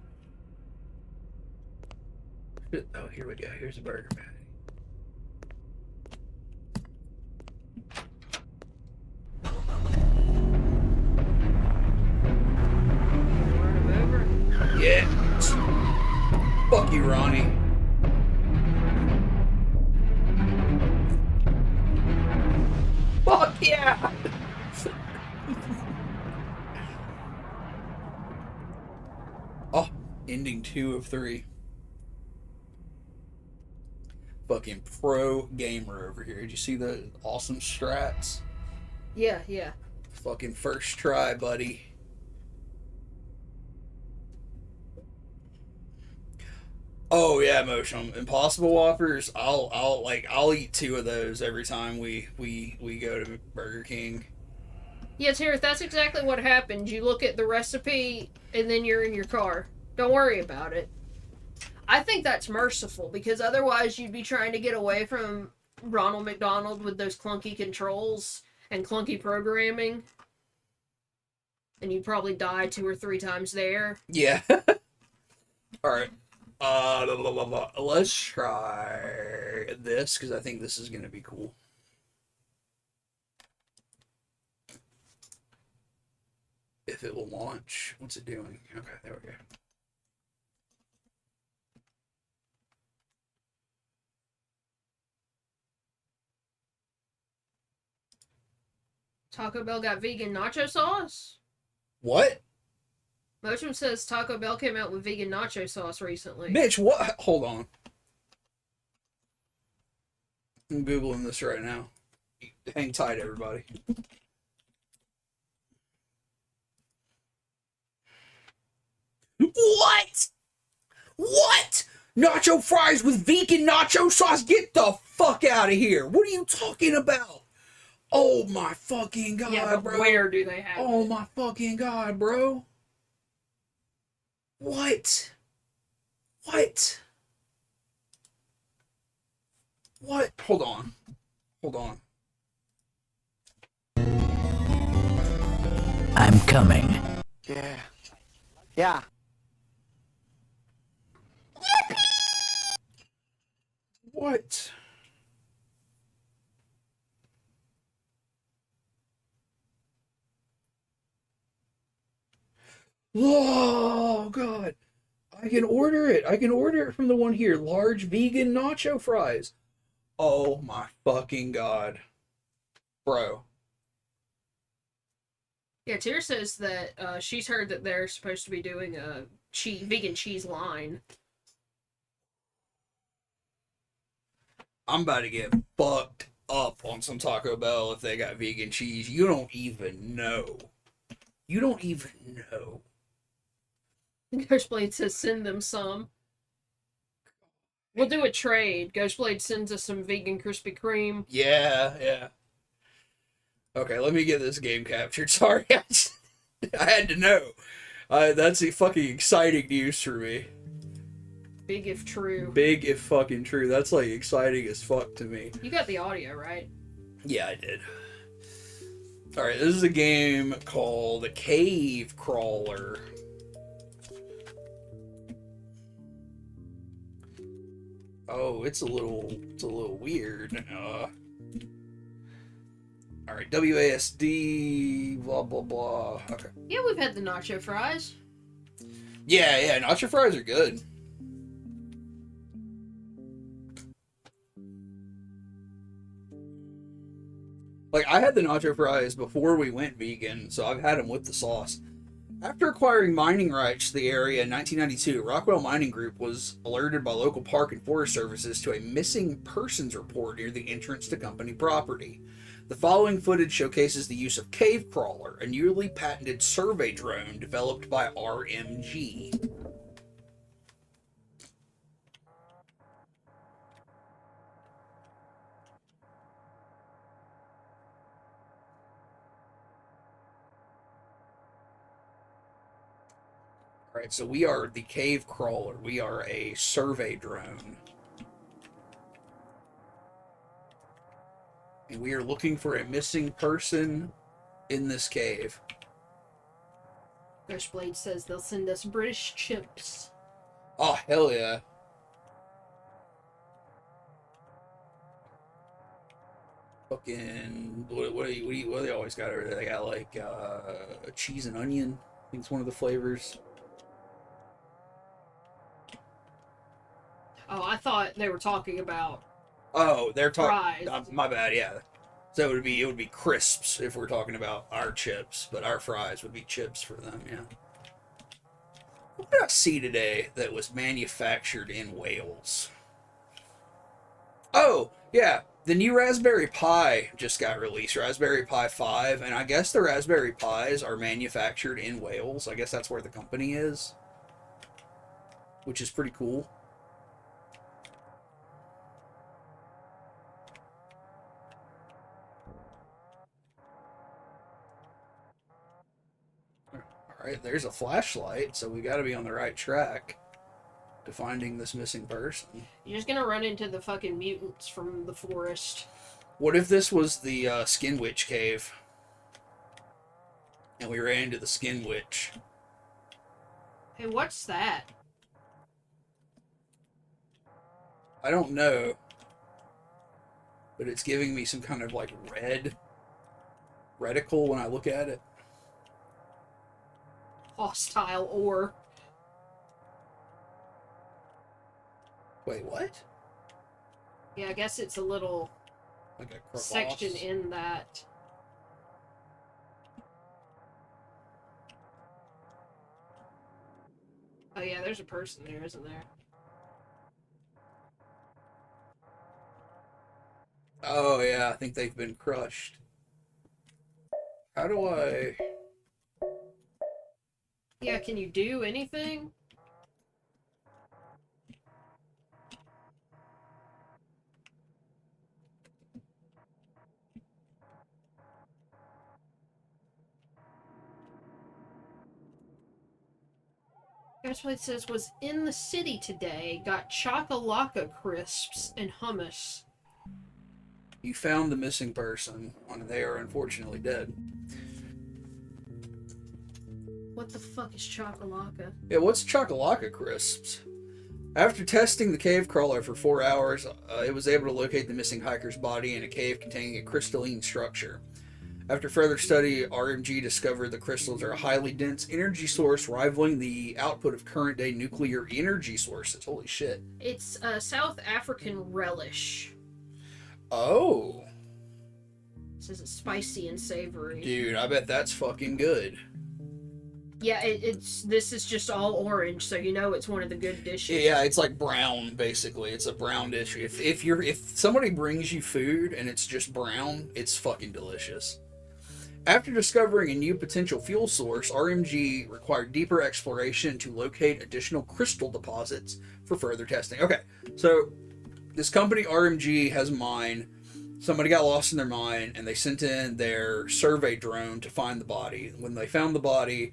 Oh, here we go. Here's a burger patty. Run him over. Yeah. Fuck you, Ronnie. Fuck yeah! Oh, ending 2 of 3. Fucking pro gamer over here. Did you see the awesome strats? Yeah, yeah. Fucking first try, buddy. Oh yeah, Motion. Impossible Whoppers. I'll eat 2 of those every time we go to Burger King. Yeah, Terry, that's exactly what happened. You look at the recipe and then you're in your car. Don't worry about it. I think that's merciful because otherwise you'd be trying to get away from Ronald McDonald with those clunky controls and clunky programming. And you'd probably die 2 or 3 times there. Yeah. Alright. Let's try this because I think this is going to be cool. If it will launch. What's it doing? Okay, there we go. Taco Bell got vegan nacho sauce? What? Motion says Taco Bell came out with vegan nacho sauce recently. Bitch, what? Hold on. I'm Googling this right now. Hang tight, everybody. What? What? Nacho fries with vegan nacho sauce? Get the fuck out of here. What are you talking about? Oh my fucking god, Yeah, but bro. where do they have Oh it? my fucking god, bro. What? What? What? Hold on. Hold on. I'm coming. Yeah. Yeah. What? Oh god. I can order it. I can order it from the one here. Large vegan nacho fries. Oh my fucking god. Bro. Yeah, Tyr says that she's heard that they're supposed to be doing a vegan cheese line. I'm about to get fucked up on some Taco Bell if they got vegan cheese. You don't even know. You don't even know. Ghostblade says send them some. We'll do a trade. Ghostblade sends us some vegan Krispy Kreme. Yeah, yeah. Okay, let me get this game captured. Sorry, I had to know. That's fucking exciting news for me. Big if true. Big if fucking true. That's like exciting as fuck to me. You got the audio, right? Yeah, I did. Alright, this is a game called Cave Crawler. Oh, it's a little weird. Alright, WASD, blah blah blah. Okay. Yeah, we've had the nacho fries. Yeah, nacho fries are good. Like, I had the nacho fries before we went vegan, so I've had them with the sauce. After acquiring mining rights to the area in 1992, Rockwell Mining Group was alerted by local park and forest services to a missing persons report near the entrance to company property. The following footage showcases the use of Cave Crawler, a newly patented survey drone developed by RMG. Alright, so we are the Cave Crawler. We are a survey drone. And we are looking for a missing person in this cave. Ghostblade says they'll send us British chips. Oh, hell yeah. Fucking, what do they always got over there? They got like cheese and onion. I think it's one of the flavors. Oh, I thought they were talking about Oh, they're talking. fries. My bad. Yeah. So it would be crisps if we're talking about our chips, but our fries would be chips for them. Yeah. What did I see today that was manufactured in Wales? Oh, yeah. The new Raspberry Pi just got released, Raspberry Pi 5, and I guess the Raspberry Pis are manufactured in Wales. I guess that's where the company is, which is pretty cool. Alright, there's a flashlight, so we gotta be on the right track to finding this missing person. You're just gonna run into the fucking mutants from the forest. What if this was the Skin Witch cave? And we ran into the Skin Witch. Hey, what's that? I don't know. But it's giving me some kind of like reticle when I look at it. Hostile ore. Wait, what? Yeah, I guess it's a little Like a crevasse? section in that. Oh yeah, there's a person there, isn't there? Oh yeah, I think they've been crushed. How do I... Yeah, can you do anything? That's what it says. Was in the city today. Got Chocolaka crisps and hummus. You found the missing person, and they are unfortunately dead. What the fuck is Chocolaka? Yeah, what's Chocolaka crisps? After testing the cave crawler for 4 hours, it was able to locate the missing hiker's body in a cave containing a crystalline structure. After further study, RMG discovered the crystals are a highly dense energy source rivaling the output of current-day nuclear energy sources. Holy shit. It's South African relish. Oh. It says it's spicy and savory. Dude, I bet that's fucking good. Yeah, this is just all orange, so you know it's one of the good dishes. Yeah, it's like brown, basically. It's a brown dish. If somebody brings you food and it's just brown, it's fucking delicious. After discovering a new potential fuel source, RMG required deeper exploration to locate additional crystal deposits for further testing. Okay, so this company RMG has a mine. Somebody got lost in their mine, and they sent in their survey drone to find the body. When they found the body,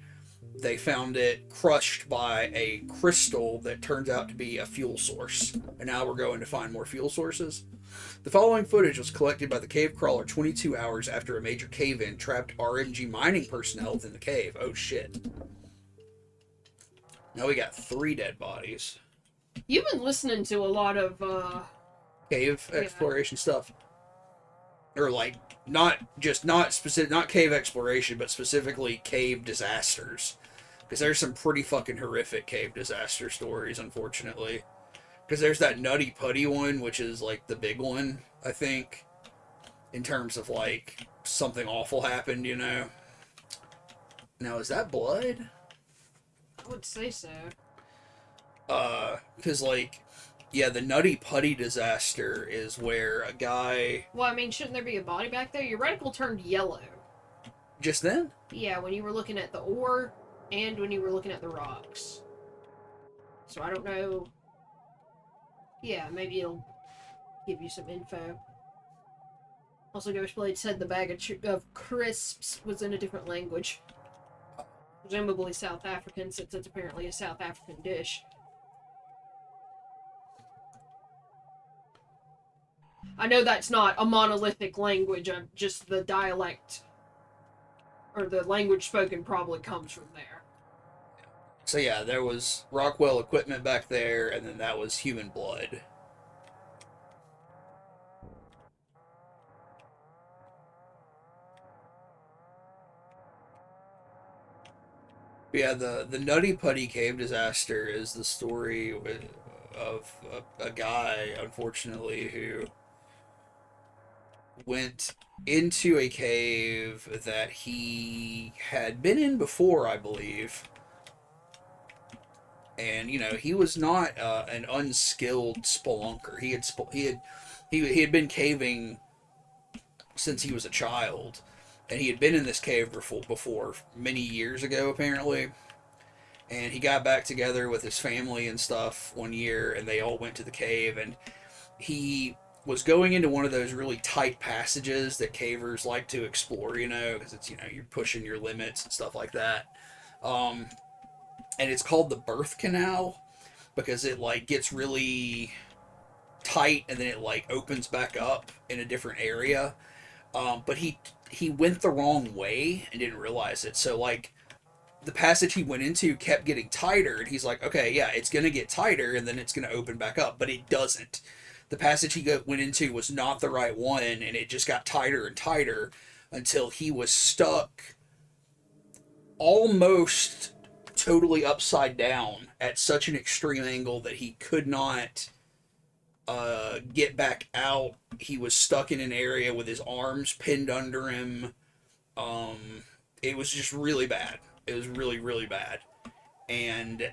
they found it crushed by a crystal that turns out to be a fuel source. And now we're going to find more fuel sources. The following footage was collected by the cave crawler 22 hours after a major cave-in trapped RMG mining personnel within the cave. Oh shit. Now we got 3 dead bodies. You've been listening to a lot of Cave exploration stuff. Or like, not cave exploration, but specifically cave disasters. Because there's some pretty fucking horrific cave disaster stories, unfortunately. Because there's that Nutty Putty one, which is like the big one, I think. In terms of like, something awful happened, you know? Now, is that blood? I would say so. Because like, yeah, the Nutty Putty disaster is where a guy... Well, I mean, shouldn't there be a body back there? Your reticle turned yellow. Just then? Yeah, when you were looking at the ore and when you were looking at the rocks. So I don't know. Yeah, maybe it'll give you some info. Also, Ghostblade said the bag of crisps was in a different language. Presumably South African, since it's apparently a South African dish. I know that's not a monolithic language, just the dialect, or the language spoken probably comes from there. So yeah, there was Rockwell equipment back there, and then that was human blood. But yeah, the Nutty Putty cave disaster is the story of a guy, unfortunately, who went into a cave that he had been in before, I believe. And, you know, he was not an unskilled spelunker. He had been caving since he was a child. And he had been in this cave before many years ago, apparently. And he got back together with his family and stuff one year, and they all went to the cave. And he was going into one of those really tight passages that cavers like to explore, you know, because it's, you know, you're pushing your limits and stuff like that. And it's called the birth canal because it like gets really tight and then it like opens back up in a different area. But he went the wrong way and didn't realize it. So like the passage he went into kept getting tighter, and he's like, okay, yeah, it's gonna get tighter and then it's gonna open back up, but it doesn't. The passage he went into was not the right one, and it just got tighter and tighter until he was stuck almost totally upside down at such an extreme angle that he could not get back out. He was stuck in an area with his arms pinned under him. It was just really bad. It was really, really bad. And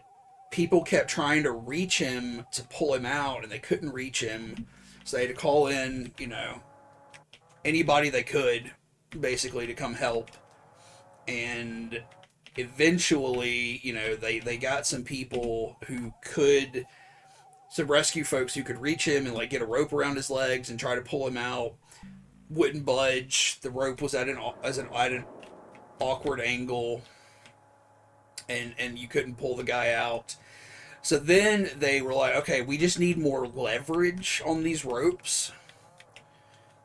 people kept trying to reach him to pull him out, and they couldn't reach him. So they had to call in, anybody they could, basically, to come help. And eventually, they got some people who could, some rescue folks who could reach him and like get a rope around his legs and try to pull him out. Wouldn't budge. The rope was at an awkward angle, and you couldn't pull the guy out. So then they were like, okay, we just need more leverage on these ropes.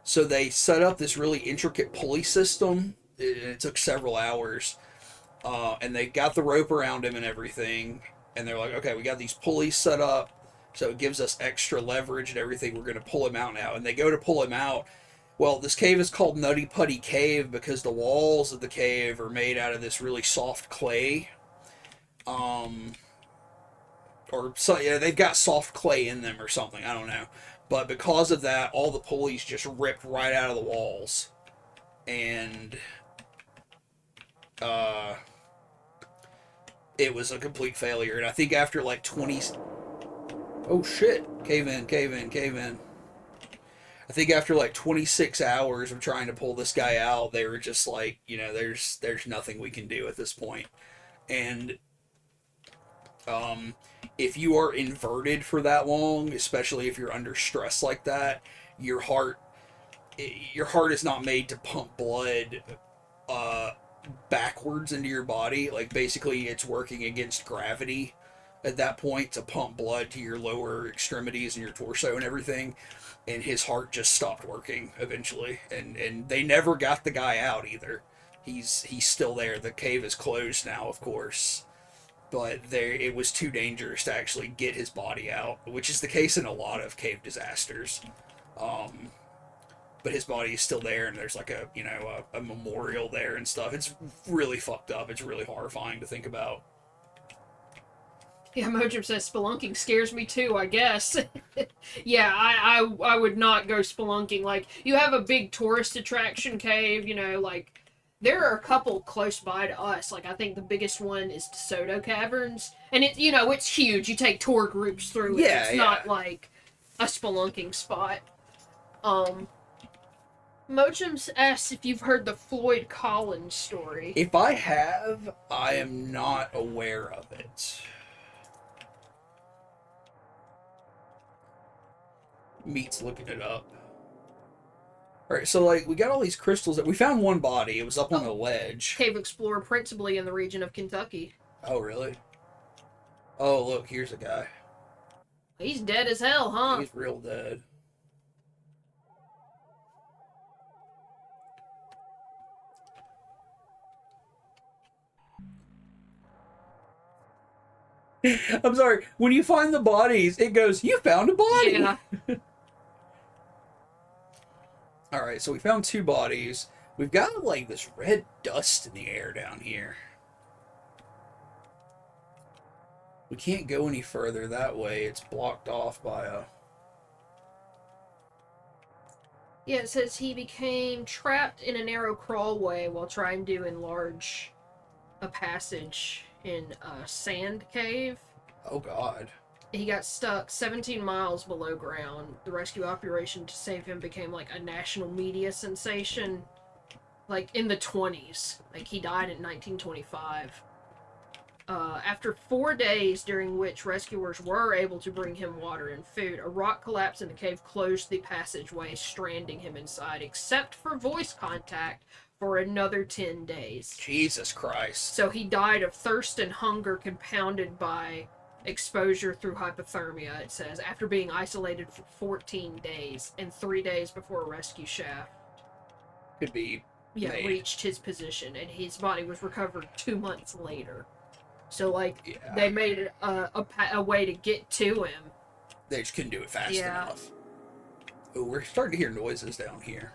So they set up this really intricate pulley system. It took several hours. And they got the rope around him and everything. And they're like, okay, we got these pulleys set up, so it gives us extra leverage and everything. We're going to pull him out now. And they go to pull him out. Well, this cave is called Nutty Putty Cave because the walls of the cave are made out of this really soft clay. They've got soft clay in them or something. I don't know. But because of that, all the pulleys just ripped right out of the walls. And it was a complete failure. And I think after like 20... Oh shit. Cave in. I think after like 26 hours of trying to pull this guy out, they were just like, there's nothing we can do at this point. And if you are inverted for that long, especially if you're under stress like that, your heart is not made to pump blood backwards into your body. Like, basically it's working against gravity at that point to pump blood to your lower extremities and your torso and everything. And his heart just stopped working eventually, and they never got the guy out either. He's still there. The cave is closed now, of course, but it was too dangerous to actually get his body out, which is the case in a lot of cave disasters. But his body is still there, and there's like a memorial there and stuff. It's really fucked up. It's really horrifying to think about. Yeah, Mojim says spelunking scares me too, I guess. Yeah, I would not go spelunking. Like, you have a big tourist attraction cave, like, there are a couple close by to us. Like, I think the biggest one is DeSoto Caverns. And it's huge. You take tour groups through it. Yeah, it's not like a spelunking spot. Mojim's asked if you've heard the Floyd Collins story. If I have, I am not aware of it. Meat's looking it up. Alright, so like we got all these crystals that we found one body. It was up on a ledge. Cave explorer principally in the region of Kentucky. Oh, really? Oh, look, here's a guy. He's dead as hell, huh? He's real dead. I'm sorry. When you find the bodies, it goes, "You found a body." Yeah. All right, so we found 2 bodies. We've got like this red dust in the air down here. We can't go any further that way. It's blocked off by a... Yeah, it says he became trapped in a narrow crawlway while trying to enlarge a passage in a sand cave. Oh, God. He got stuck 17 miles below ground. The rescue operation to save him became like a national media sensation, like in the 20s. Like, he died in 1925. After 4 days during which rescuers were able to bring him water and food, a rock collapse in the cave closed the passageway, stranding him inside, except for voice contact, for another 10 days. Jesus Christ. So he died of thirst and hunger compounded by exposure through hypothermia, it says, after being isolated for 14 days and 3 days before a rescue shaft Could be made. reached his position, and his body was recovered 2 months later. So, like, Yeah. they made it a way to get to him. They just couldn't do it fast Yeah. enough. Oh, we're starting to hear noises down here.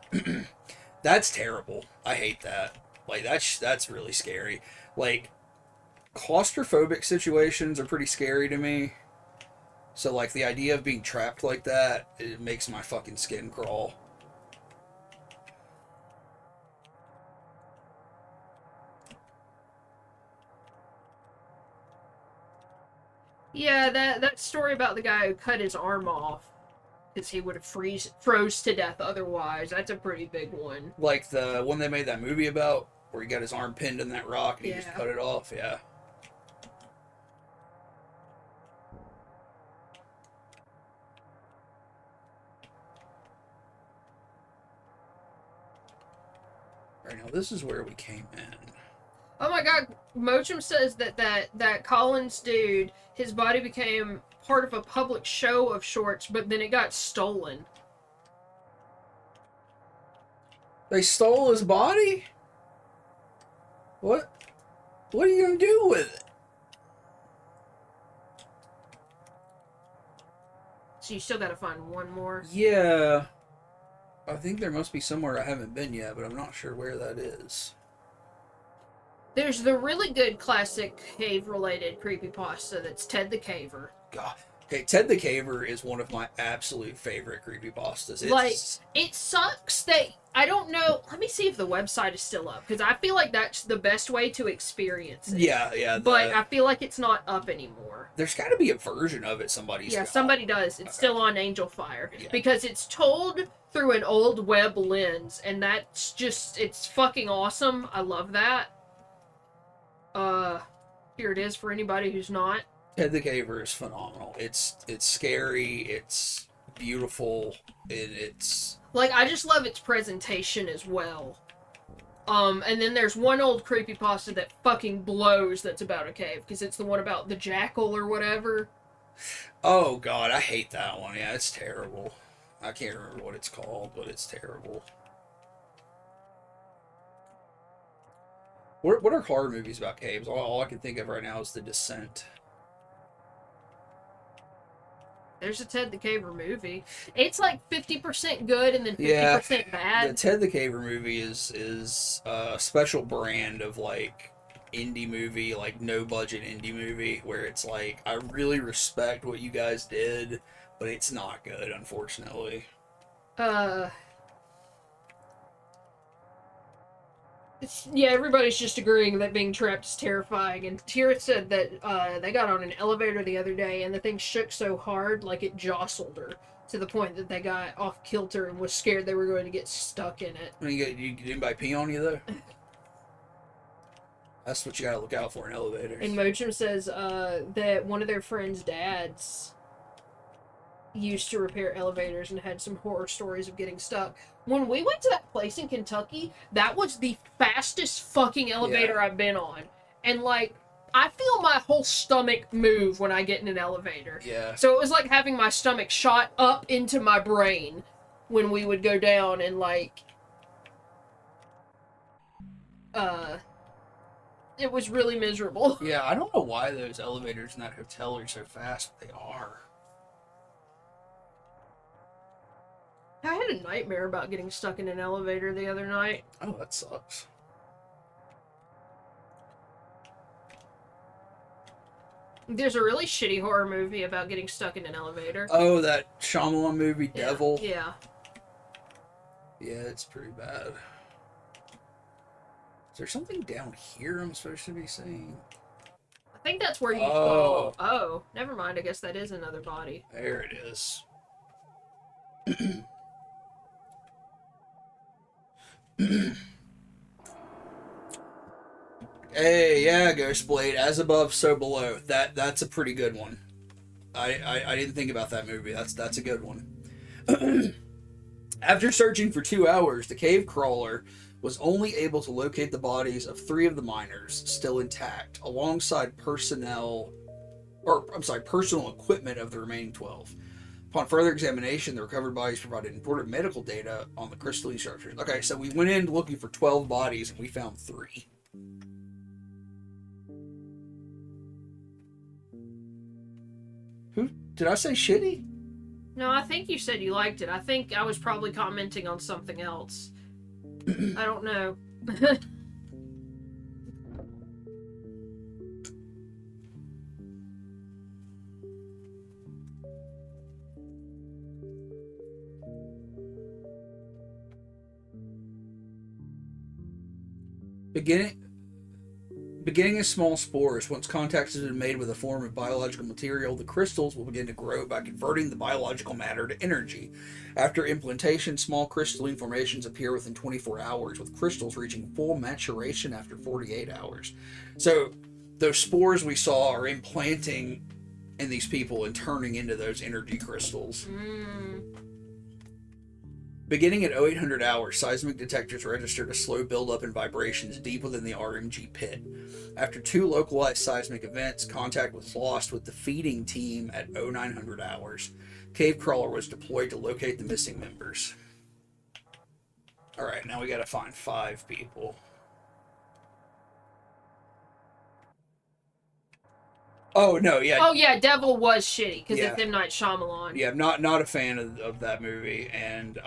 That's terrible. I hate that. Like, that's really scary. Like, claustrophobic situations are pretty scary to me. So, like, the idea of being trapped like that, it makes my fucking skin crawl. Yeah, that story about the guy who cut his arm off because he would have froze to death otherwise. That's a pretty big one. Like the one they made that movie about, where he got his arm pinned in that rock and he just Yeah. cut it off. Yeah. Right now, this is where we came in. Oh my god, Mochum says that Collins dude, his body became part of a public show of sorts, but then it got stolen. They stole his body? What? What are you gonna do with it? So you still gotta find one more. Yeah. I think there must be somewhere I haven't been yet, but I'm not sure where that is. There's the really good classic cave-related creepypasta that's Ted the Caver. God. Okay, Ted the Caver is one of my absolute favorite creepypastas. Like, it sucks that, I don't know, let me see if the website is still up, because I feel like that's the best way to experience it. Yeah. But I feel like it's not up anymore. There's got to be a version of it somebody's got. Somebody does. It's Okay. still on Angel Fire. Yeah. Because it's told through an old web lens, and that's just, it's fucking awesome. I love that. Here it is for anybody who's not. Ted the Caver is phenomenal. It's scary, it's beautiful, it's... Like, I just love its presentation as well. And then there's one old creepypasta that fucking blows that's about a cave, because it's the one about the jackal or whatever. Oh god, I hate that one. Yeah, it's terrible. I can't remember what it's called, but it's terrible. What are horror movies about caves? All I can think of right now is The Descent. There's a Ted the Caver movie. It's like 50% good and then 50% bad. The Ted the Caver movie is a special brand of like indie movie, like no budget indie movie, where it's like, I really respect what you guys did, but it's not good, unfortunately. Yeah, everybody's just agreeing that being trapped is terrifying. And Tira said that they got on an elevator the other day and the thing shook so hard, like it jostled her, to the point that they got off kilter and was scared they were going to get stuck in it. Did anybody pee on you, though? That's what you gotta look out for in elevators. And Mochum says that one of their friends' dads used to repair elevators and had some horror stories of getting stuck. When we went to that place in Kentucky, that was the fastest fucking elevator I've been on. And, like, I feel my whole stomach move when I get in an elevator. Yeah. So it was like having my stomach shot up into my brain when we would go down and, like, it was really miserable. Yeah, I don't know why those elevators in that hotel are so fast, but they are. I had a nightmare about getting stuck in an elevator the other night. Oh, that sucks. There's a really shitty horror movie about getting stuck in an elevator. Oh, that Shyamalan movie, Devil? Yeah. Yeah, it's pretty bad. Is there something down here I'm supposed to be seeing? I think that's where you Oh. fall. Oh, never mind. I guess that is another body. There it is. Hey, yeah, Ghostblade. As above, so below. That's a pretty good one. I didn't think about that movie. That's a good one. After searching for 2 hours, the cave crawler was only able to locate the bodies of 3 of the miners still intact, alongside personal equipment of the remaining 12. Upon further examination, the recovered bodies provided important medical data on the crystalline structures. Okay, so we went in looking for 12 bodies and we found 3. Who did I say shitty? No, I think you said you liked it. I think I was probably commenting on something else. I don't know. Beginning as small spores, once contact has been made with a form of biological material, the crystals will begin to grow by converting the biological matter to energy. After implantation, small crystalline formations appear within 24 hours, with crystals reaching full maturation after 48 hours. So, those spores we saw are implanting in these people and turning into those energy crystals. Beginning at 0800 hours, seismic detectors registered a slow buildup in vibrations deep within the RMG pit. After 2 localized seismic events, contact was lost with the feeding team at 0900 hours. Cave Crawler was deployed to locate the missing members. Alright, now we gotta find 5 people. Oh, no, yeah. Oh, yeah, Devil was shitty, because Yeah. it's M. Night Shyamalan. Yeah, I'm not a fan of that movie, and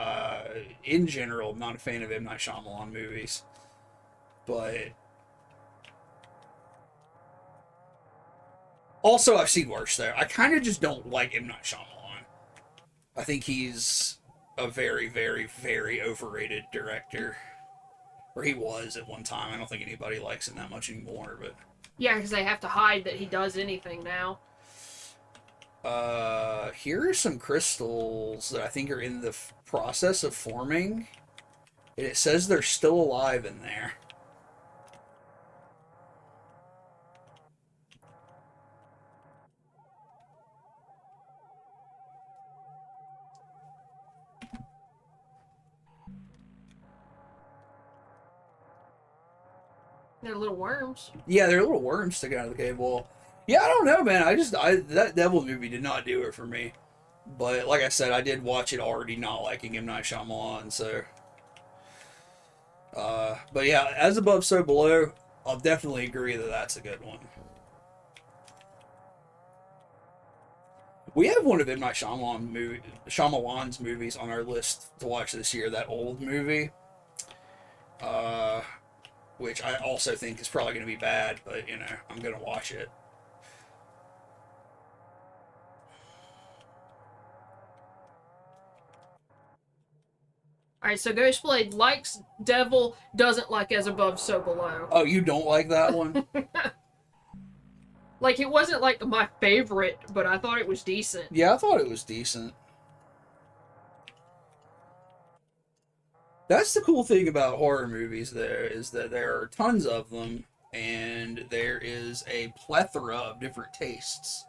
in general, I'm not a fan of M. Night Shyamalan movies. But also, I've seen worse there. I kind of just don't like M. Night Shyamalan. I think he's a very, very, very overrated director. Or he was at one time. I don't think anybody likes him that much anymore, but... Yeah, because they have to hide that he does anything now. Here are some crystals that I think are in the process of forming. And it says they're still alive in there. They're little worms. Yeah, they're little worms sticking out of the cave wall. Yeah, I don't know, man. That Devil movie did not do it for me. But like I said, I did watch it already not liking M. Night Shyamalan, so... but yeah, As Above, So Below, I'll definitely agree that that's a good one. We have one of M. Night Shyamalan's movies on our list to watch this year, that old movie. Which I also think is probably going to be bad, but, you know, I'm going to watch it. Alright, so Ghostblade likes Devil, doesn't like As Above, So Below. Oh, you don't like that one? Like, it wasn't, like, my favorite, but I thought it was decent. Yeah, I thought it was decent. That's the cool thing about horror movies there, is that there are tons of them, and there is a plethora of different tastes.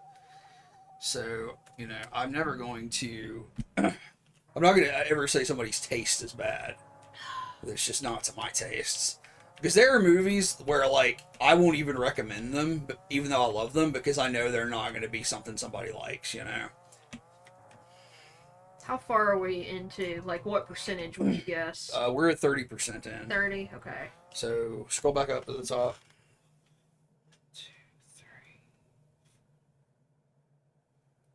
So, you know, I'm never going to... I'm not going to ever say somebody's taste is bad. It's just not to my tastes. Because there are movies where, like, I won't even recommend them, even though I love them, because I know they're not going to be something somebody likes, you know? How far are we into, like, what percentage would you guess? We're at 30% in. 30? Okay. So, scroll back up to the top. 2, 3.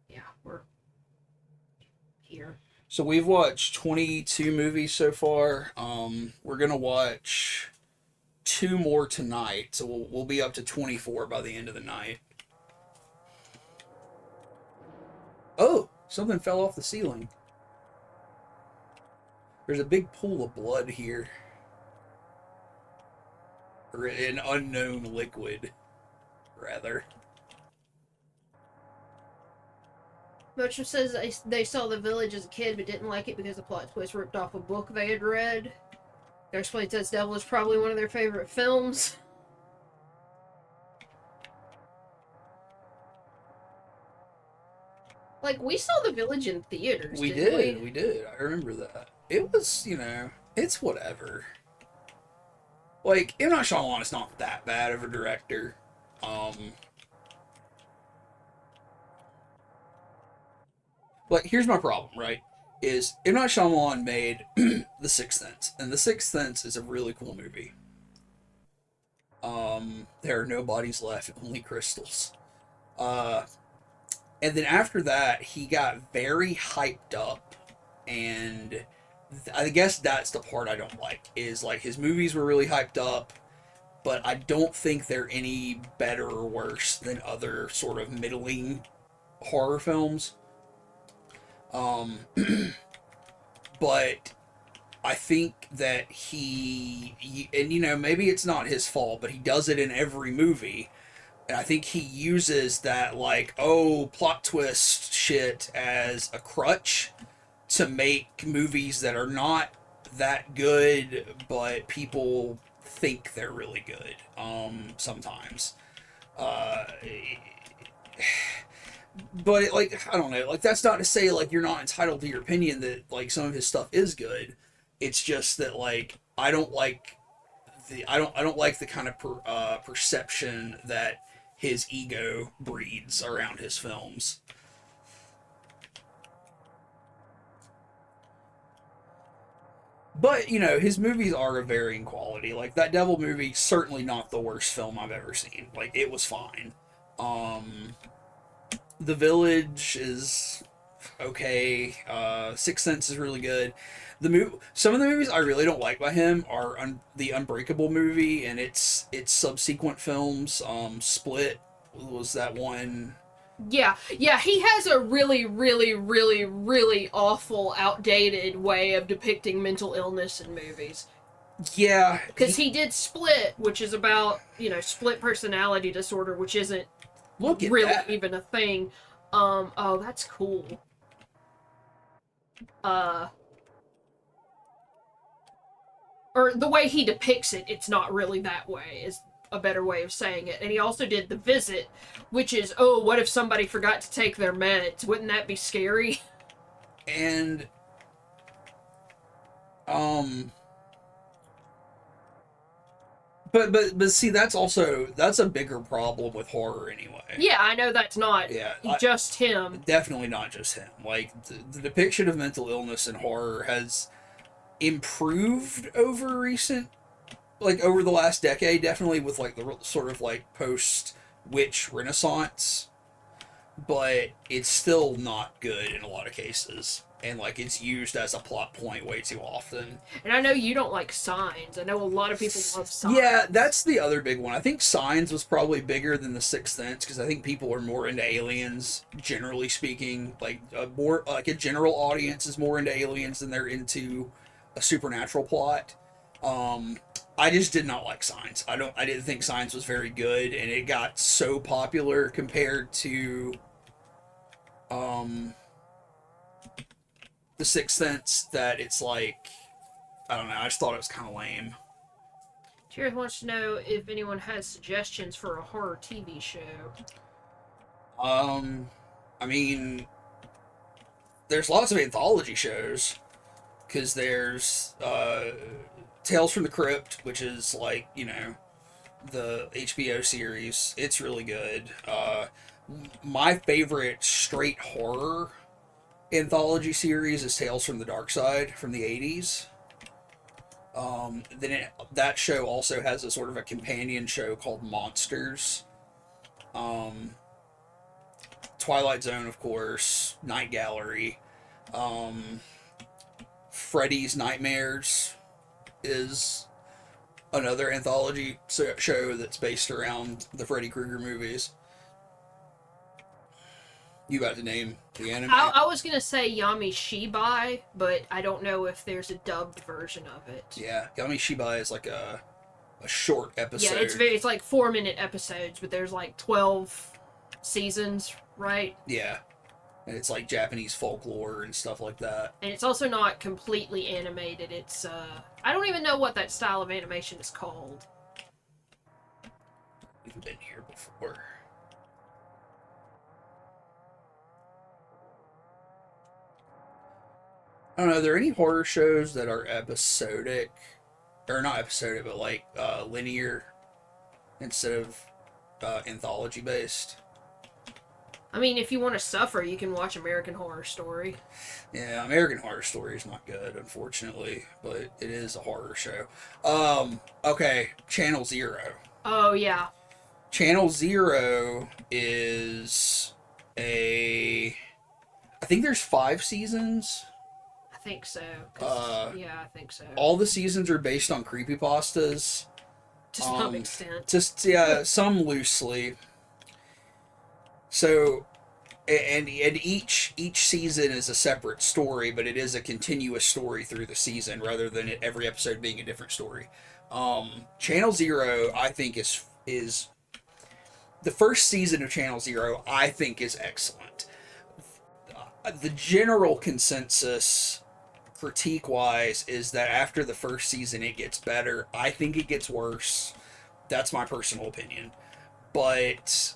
Yeah, we're here. So we've watched 22 movies so far. We're gonna watch 2 more tonight, so we'll be up to 24 by the end of the night. Oh, something fell off the ceiling. There's a big pool of blood here. Or an unknown liquid, rather. Motion says they saw The Village as a kid but didn't like it because the plot twist ripped off a book they had read. Ghostblade says Devil is probably one of their favorite films. Like, we saw The Village in theaters, We didn't did. I remember that. It was, you know, it's whatever. Like, M. Night Shyamalan is not that bad of a director. But here's my problem, right? Is M. Night Shyamalan made The Sixth Sense, and The Sixth Sense is a really cool movie. There are no bodies left, only crystals. And then after that, he got very hyped up, and I guess that's the part I don't like, is like his movies were really hyped up, but I don't think they're any better or worse than other sort of middling horror films. But I think that and you know, maybe it's not his fault, but he does it in every movie. And I think he uses that, like, oh, plot twist shit as a crutch to make movies that are not that good, but people think they're really good, sometimes. Uh, but, like, I don't know. Like, that's not to say, like, you're not entitled to your opinion that, like, some of his stuff is good. It's just that, like, I don't like the kind of perception that his ego breeds around his films. But, you know, his movies are of varying quality. Like, that Devil movie, certainly not the worst film I've ever seen. Like, it was fine. The Village is okay. Sixth Sense is really good. Some of the movies I really don't like by him are the Unbreakable movie and its subsequent films. Split was that one. Yeah, yeah, he has a really, really, really, really awful, outdated way of depicting mental illness in movies. Yeah, Because he did Split, which is about, split personality disorder, which isn't look at really that. even a thing. Oh, that's cool. Or the way he depicts it, it's not really that way, is a better way of saying it. And he also did The Visit, which is, oh, what if somebody forgot to take their meds? Wouldn't that be scary? And but see, that's a bigger problem with horror anyway. Yeah, I know that's not just him. Definitely not just him. Like, the depiction of mental illness in horror has improved over the last decade, definitely, with like the sort of like post witch renaissance, but it's still not good in a lot of cases, and like it's used as a plot point way too often. And I know you don't like Signs. I know a lot of people love Signs. Yeah, that's the other big one. I think Signs was probably bigger than The Sixth Sense because I think people are more into aliens, generally speaking. Like, more like a general audience is more into aliens than they're into a supernatural plot. I just did not like Signs. I didn't think Signs was very good, and it got so popular compared to The Sixth Sense that it's like, I don't know, I just thought it was kind of lame. Jared wants to know if anyone has suggestions for a horror TV show. I mean, there's lots of anthology shows, because there's Tales from the Crypt, which is like, the HBO series. It's really good. My favorite straight horror anthology series is Tales from the Dark Side from the 80s. That show also has a sort of a companion show called Monsters. Twilight Zone, of course. Night Gallery. Freddy's Nightmares is another anthology show that's based around the Freddy Krueger movies. You got to name the anime? I was going to say Yami Shibai, but I don't know if there's a dubbed version of it. Yeah, Yami Shibai is like a short episode. Yeah, it's like 4-minute episodes, but there's like 12 seasons, right? Yeah. And it's like Japanese folklore and stuff like that. And it's also not completely animated. It's, I don't even know what that style of animation is called. We've been here before. I don't know, are there any horror shows that are episodic? Or not episodic, but like linear instead of anthology based? I mean, if you want to suffer, you can watch American Horror Story. Yeah, American Horror Story is not good, unfortunately, but it is a horror show. Okay, Channel Zero. Oh, yeah. Channel Zero is I think there's 5 seasons. I think so. Yeah, I think so. All the seasons are based on creepypastas. To some extent. Just, some loosely. So, and each season is a separate story, but it is a continuous story through the season rather than every episode being a different story. Channel Zero, I think, is the first season of Channel Zero. I think is excellent. The general consensus, critique wise, is that after the first season it gets better. I think it gets worse. That's my personal opinion, but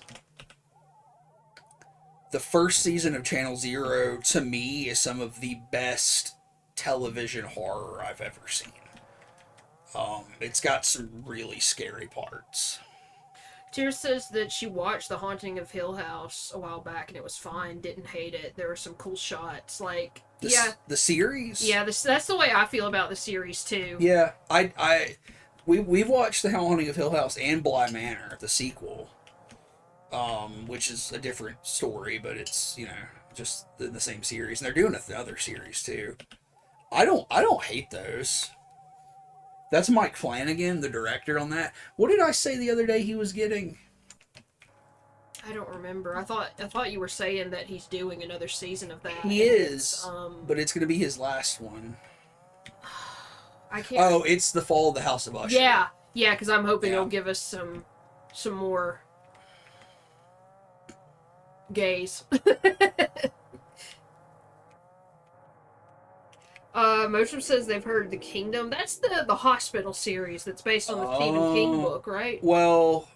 the first season of Channel Zero, to me, is some of the best television horror I've ever seen. It's got some really scary parts. Tears says that she watched The Haunting of Hill House a while back and it was fine, didn't hate it. There were some cool shots. Like, The series? Yeah, that's the way I feel about the series, too. Yeah, we've watched The Haunting of Hill House and Bly Manor, the sequel. Which is a different story, but it's, just the same series. And they're doing another series too. I don't hate those. That's Mike Flanagan, the director on that. What did I say the other day he was getting? I don't remember. I thought you were saying that he's doing another season of that. He is, but it's going to be his last one. I can't. Oh, it's The Fall of the House of Usher. Yeah, because I'm hoping he'll give us some more gays. Motion says they've heard The Kingdom. That's the hospital series that's based on the Stephen King book, right? Well,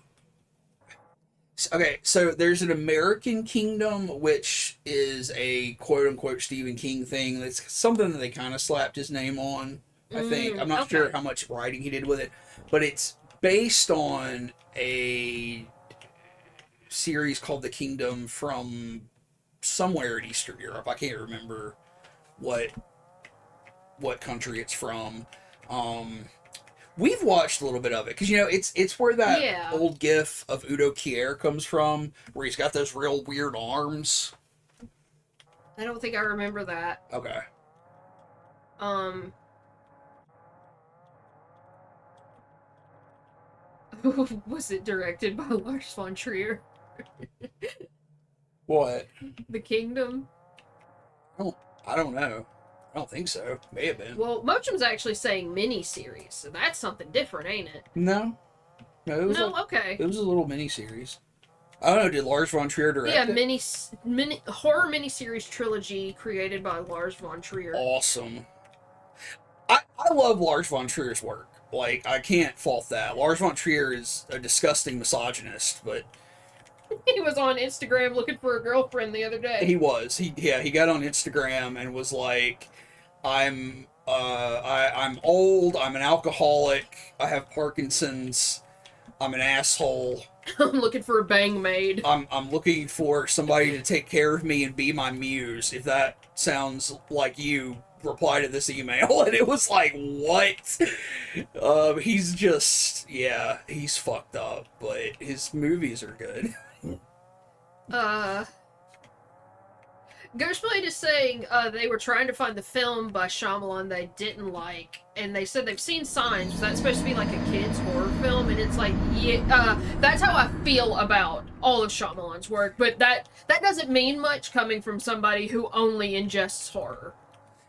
okay, so there's an American Kingdom, which is a quote-unquote Stephen King thing. That's something that they kind of slapped his name on, I think. I'm not sure how much writing he did with it, but it's based on a series called The Kingdom from somewhere in Eastern Europe. I can't remember what country it's from. We've watched a little bit of it because it's where that old gif of Udo Kier comes from, where he's got those real weird arms. I don't think I remember that. Okay. Was it directed by Lars von Trier? What? The Kingdom? I don't know. I don't think so. May have been. Well, Mochum's actually saying mini-series, so that's something different, ain't it? No, it was okay. It was a little mini-series. I don't know, did Lars von Trier direct it? mini horror mini-series trilogy created by Lars von Trier. Awesome. I love Lars von Trier's work. Like, I can't fault that. Lars von Trier is a disgusting misogynist, but he was on Instagram looking for a girlfriend the other day. he was. He got on Instagram and was like, I'm old, I'm an alcoholic, I have Parkinson's, I'm an asshole. I'm looking for a bang maid. I'm looking for somebody to take care of me and be my muse. If that sounds like you, reply to this email. And it was like, what? He's just, he's fucked up, but his movies are good. Ghostblade is saying they were trying to find the film by Shyamalan they didn't like, and they said they've seen Signs. That's supposed to be like a kid's horror film, and it's like, that's how I feel about all of Shyamalan's work, but that doesn't mean much coming from somebody who only ingests horror.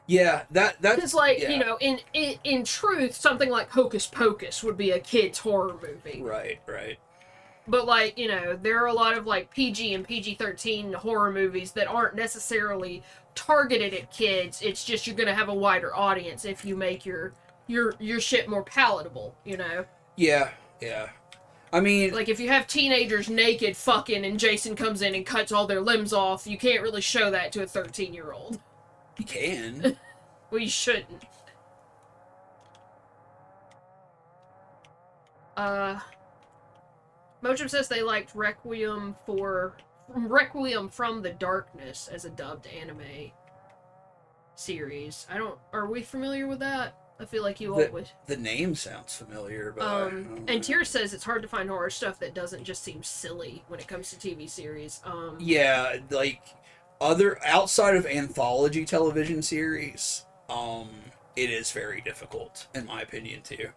Yeah, that's... Because, like, in truth, something like Hocus Pocus would be a kid's horror movie. Right. But, like, there are a lot of, like, PG and PG-13 horror movies that aren't necessarily targeted at kids. It's just you're going to have a wider audience if you make your shit more palatable, Yeah. I mean... Like, if you have teenagers naked fucking and Jason comes in and cuts all their limbs off, you can't really show that to a 13-year-old. You can. Well, you shouldn't. Mojo says they liked Requiem from the Darkness as a dubbed anime series. Are we familiar with that? I feel like you all would. The name sounds familiar, but and Tyr says it's hard to find horror stuff that doesn't just seem silly when it comes to TV series. Yeah, like outside of anthology television series, it is very difficult, in my opinion, too.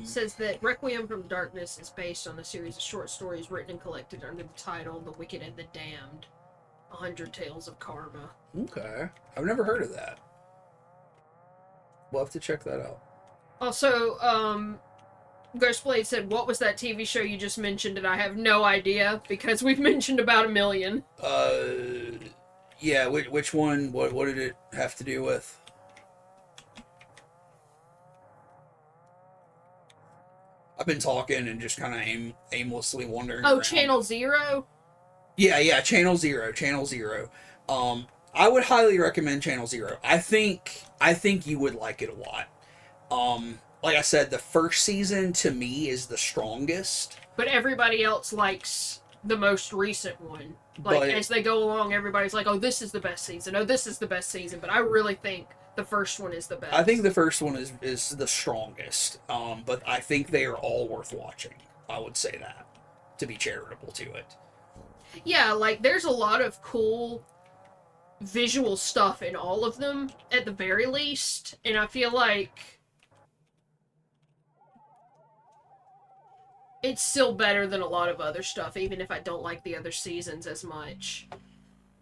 Says that Requiem from Darkness is based on a series of short stories written and collected under the title The Wicked and the Damned, 100 Tales of Karma. Okay. I've never heard of that. We'll have to check that out. Also, Ghostblade said, what was that TV show you just mentioned? And I have no idea, because we've mentioned about 1 million. Yeah, which one? What did it have to do with? I've been talking and just kind of aimlessly wandering Oh, around. Channel Zero? Yeah, Channel Zero. I would highly recommend Channel Zero. I think you would like it a lot. Like I said, the first season to me is the strongest. But everybody else likes the most recent one. Like, But- as they go along, everybody's like, oh, this is the best season. Oh, this is the best season. But I really think the first one is the best. I think the first one is the strongest. But I think they are all worth watching. I would say that, to be charitable to it. Yeah, like, there's a lot of cool visual stuff in all of them, at the very least. And I feel like it's still better than a lot of other stuff, even if I don't like the other seasons as much.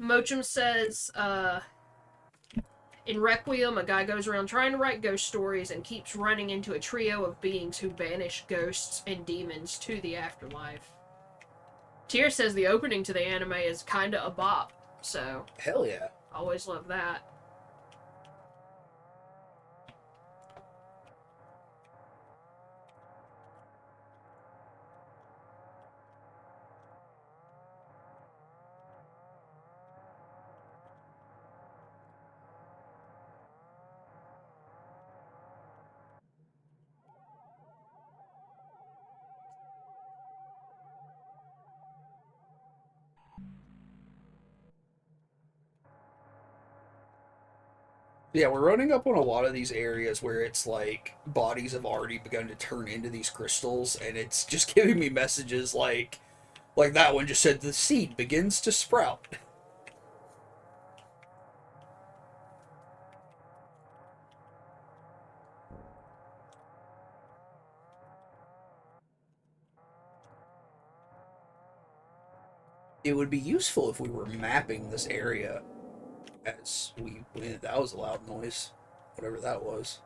Mochum says, in Requiem, a guy goes around trying to write ghost stories and keeps running into a trio of beings who banish ghosts and demons to the afterlife. Tier says the opening to the anime is kinda a bop, so Hell yeah. always love that. Yeah, we're running up on a lot of these areas where it's like bodies have already begun to turn into these crystals, and it's just giving me messages like that one just said the seed begins to sprout. It would be useful if we were mapping this area as we went. That was a loud noise, whatever that was.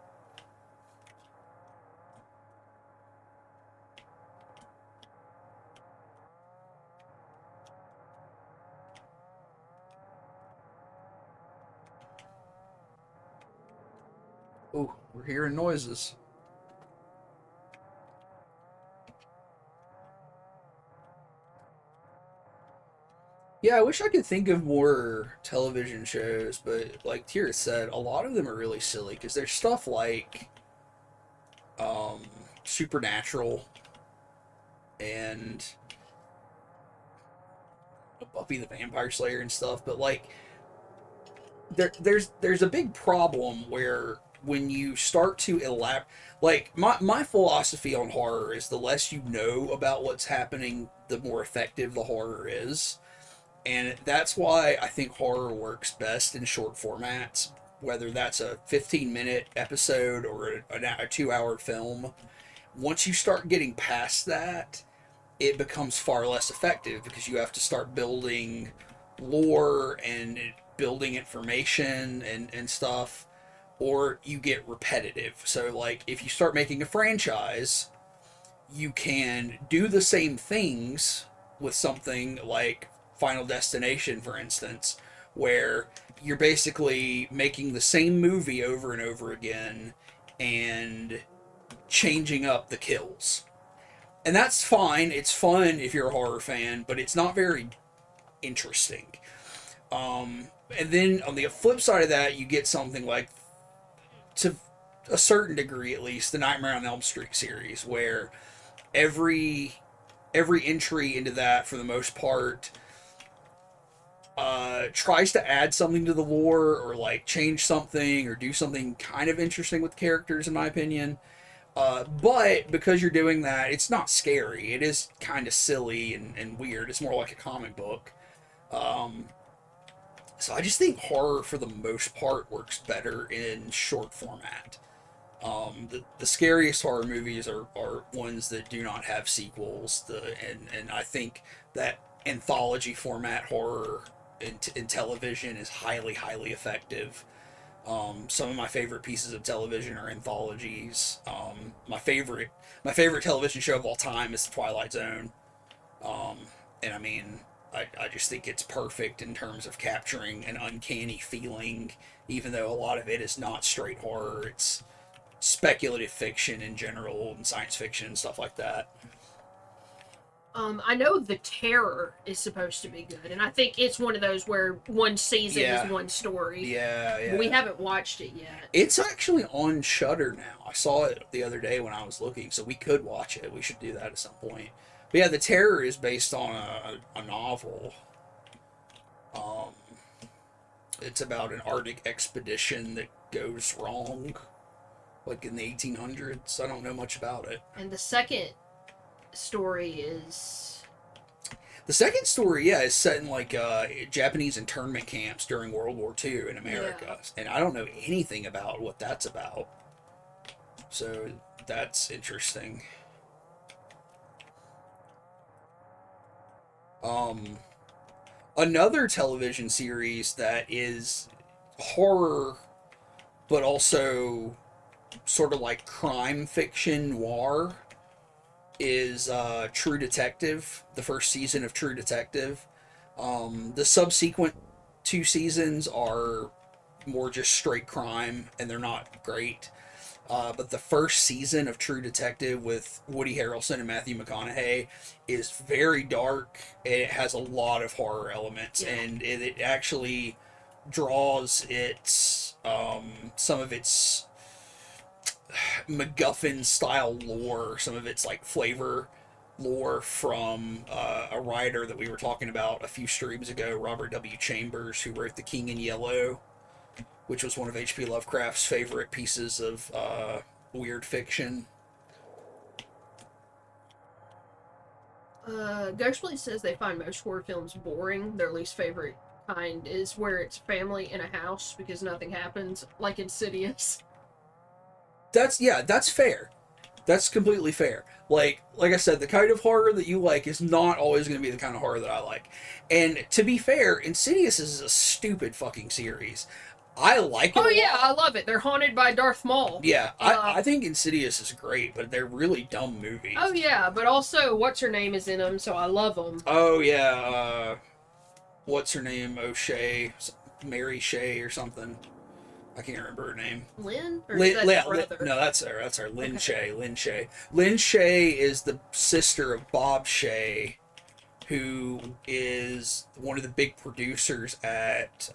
Oh, we're hearing noises. Yeah, I wish I could think of more television shows, but like Tira said, a lot of them are really silly because there's stuff like um, Supernatural and Buffy the Vampire Slayer and stuff, but like there's a big problem where when you start to like my philosophy on horror is the less you know about what's happening, the more effective the horror is. And that's why I think horror works best in short formats, whether that's a 15-minute episode or a 2-hour film. Once you start getting past that, it becomes far less effective because you have to start building lore and building information and stuff, or you get repetitive. So, like, if you start making a franchise, you can do the same things with something like Final Destination, for instance, where you're basically making the same movie over and over again and changing up the kills. And that's fine. It's fun if you're a horror fan, but it's not very interesting. And then on the flip side of that, you get something like, to a certain degree at least, the Nightmare on Elm Street series, where every entry into that, for the most part, tries to add something to the lore or like change something or do something kind of interesting with characters, in my opinion. But because you're doing that, it's not scary. It is kind of silly and weird. It's more like a comic book. So I just think horror, for the most part, works better in short format. The scariest horror movies are ones that do not have sequels. And I think that anthology format horror in television is highly effective. Some of my favorite pieces of television are anthologies. My favorite television show of all time is The Twilight Zone. Um, and I mean, I just think it's perfect in terms of capturing an uncanny feeling, even though a lot of it is not straight horror. It's speculative fiction in general and science fiction and stuff like that. I know The Terror is supposed to be good, and I think it's one of those where one season Yeah. is one story. Yeah. We haven't watched it yet. It's actually on Shudder now. I saw it the other day when I was looking, so we could watch it. We should do that at some point. But yeah, The Terror is based on a novel. Um, it's about an Arctic expedition that goes wrong, like in the 1800s. I don't know much about it. And the second story is The second story, yeah, is set in like Japanese internment camps during World War II in America, and I don't know anything about what that's about. So that's interesting. Another television series that is horror, but also sort of like crime fiction noir, is True Detective, the first season of True Detective. The subsequent two seasons are more just straight crime, and they're not great. But the first season of True Detective with Woody Harrelson and Matthew McConaughey is very dark. It has a lot of horror elements, Yeah. and it actually draws some of its MacGuffin style lore, some of its like flavor lore from a writer that we were talking about a few streams ago, Robert W. Chambers, who wrote The King in Yellow, which was one of H.P. Lovecraft's favorite pieces of weird fiction. Ghostly says they find most horror films boring. Their least favorite kind is where it's family in a house because nothing happens, like Insidious. That's fair. That's completely fair. Like I said, the kind of horror that you like is not always going to be the kind of horror that I like. And to be fair, Insidious is a stupid fucking series. I like it. Oh yeah, I love it. They're haunted by Darth Maul. Yeah, I think Insidious is great, but they're really dumb movies. Oh yeah, but also what's her name is in them, so I love them. Oh yeah, what's her name? O'Shea, Mary Shea or something. I can't remember her name. Lynn? Or is that brother? No, that's her. That's her. Lynn Okay. Shay. Lynn Shay. Lynn Shay is the sister of Bob Shay, who is one of the big producers at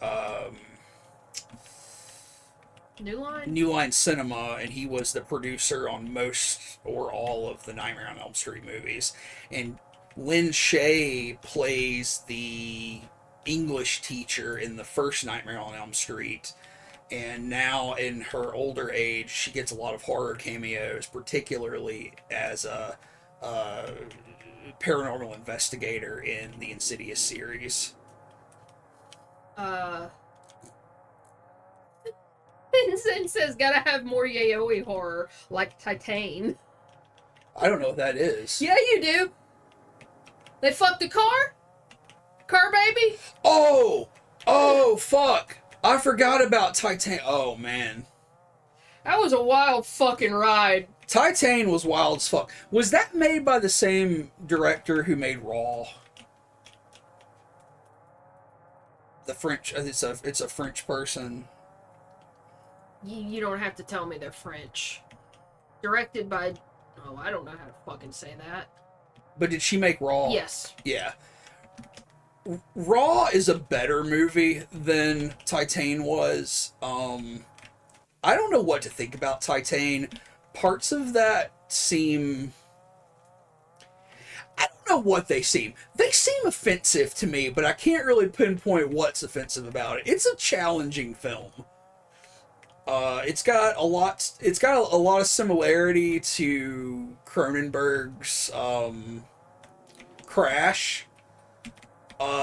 New Line Cinema, and he was the producer on most or all of the Nightmare on Elm Street movies. And Lynn Shay plays the English teacher in the first Nightmare on Elm Street. And now in her older age, she gets a lot of horror cameos, particularly as a paranormal investigator in the Insidious series. Vincent says gotta have more yaoi horror, like Titan. I don't know what that is. Yeah, you do. They fucked the car? Car baby? Oh, fuck. I forgot about Titan. Oh, man. That was a wild fucking ride. Titan was wild as fuck. Was that made by the same director who made Raw? The French. It's a French person. You don't have to tell me they're French. Directed by... Oh, I don't know how to fucking say that. But did she make Raw? Yes. Yeah. Raw is a better movie than Titan was. I don't know what to think about Titan. Parts of that seem... I don't know what they seem. They seem offensive to me, but I can't really pinpoint what's offensive about it. It's a challenging film. It's got a lot of similarity to Cronenberg's Crash.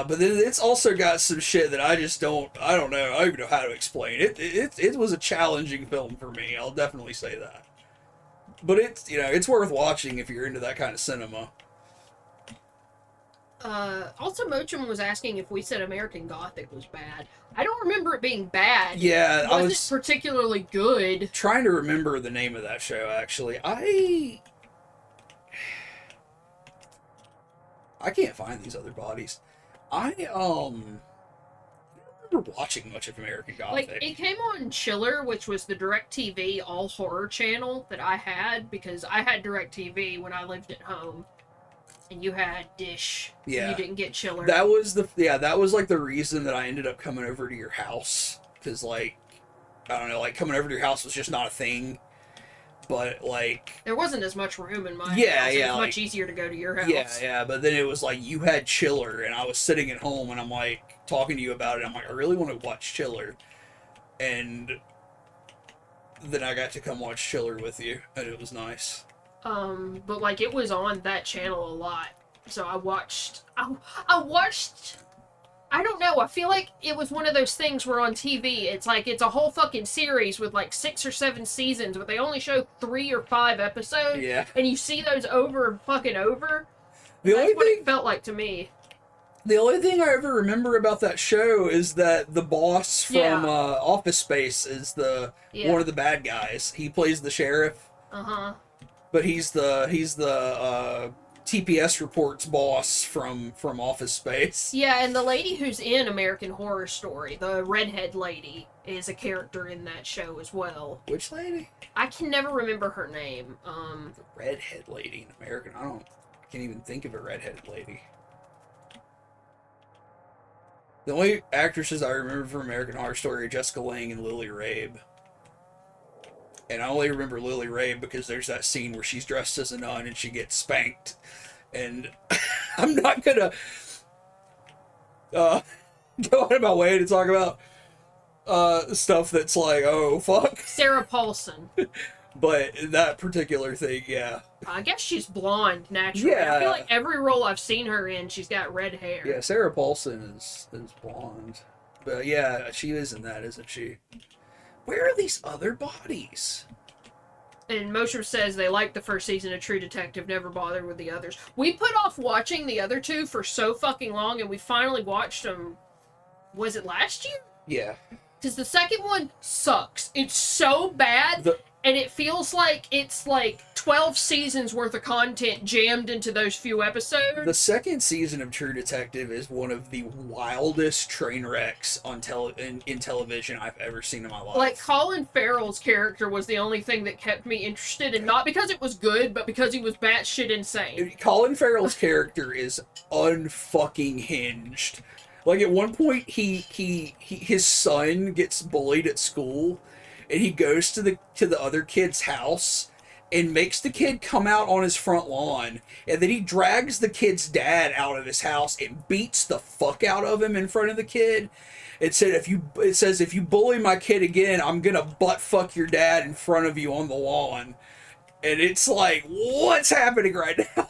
But then it's also got some shit that I don't know. I don't even know how to explain it. It was a challenging film for me. I'll definitely say that. But it's, it's worth watching if you're into that kind of cinema. Also, Mochum was asking if we said American Gothic was bad. I don't remember it being bad. Yeah, It I wasn't was particularly good. trying to remember the name of that show, actually. I can't find these other bodies. I don't remember watching much of American Gothic. Like, it came on Chiller, which was the DirecTV all horror channel that I had, because I had DirecTV when I lived at home. And you had Dish. Yeah. You didn't get Chiller. That was like the reason that I ended up coming over to your house. Because, like, I don't know, like, coming over to your house was just not a thing. But, like... There wasn't as much room in my house. It was much easier to go to your house. Yeah, but then it was like, you had Chiller, and I was sitting at home, and I'm, like, talking to you about it. I'm like, I really want to watch Chiller. And then I got to come watch Chiller with you, and it was nice. But like it was on that channel a lot, so I watched. I don't know. I feel like it was one of those things where on TV, it's like it's a whole fucking series with like 6 or 7 seasons, but they only show 3 or 5 episodes. Yeah. And you see those over and fucking over. That's what it felt like to me. The only thing I ever remember about that show is that the boss from Office Space is one of the bad guys. He plays the sheriff. But he's the TPS reports boss from Office Space. Yeah, and the lady who's in American Horror Story, the redhead lady, is a character in that show as well. Which lady? I can never remember her name. The redhead lady in American. I can't even think of a redheaded lady. The only actresses I remember from American Horror Story are Jessica Lange and Lily Rabe. And I only remember Lily Rabe because there's that scene where she's dressed as a nun and she gets spanked. And I'm not gonna go out of my way to talk about stuff that's like, oh, fuck. Sarah Paulson. But that particular thing, yeah. I guess she's blonde, naturally. Yeah. I feel like every role I've seen her in, she's got red hair. Yeah, Sarah Paulson is blonde. But yeah, she is in that, isn't she? Where are these other bodies? And Mosher says they liked the first season of True Detective, never bothered with the others. We put off watching the other 2 for so fucking long, and we finally watched them, was it last year? Yeah. Because the second one sucks. It's so bad, and it feels like it's like 12 seasons worth of content jammed into those few episodes. The second season of True Detective is one of the wildest train wrecks on in television I've ever seen in my life. Like, Colin Farrell's character was the only thing that kept me interested, and not because it was good, but because he was batshit insane. Colin Farrell's character is unfucking hinged. Like, at one point, his son gets bullied at school, and he goes to the other kid's house and makes the kid come out on his front lawn, and then he drags the kid's dad out of his house and beats the fuck out of him in front of the kid. It says if you bully my kid again, I'm gonna butt fuck your dad in front of you on the lawn. And it's like, what's happening right now?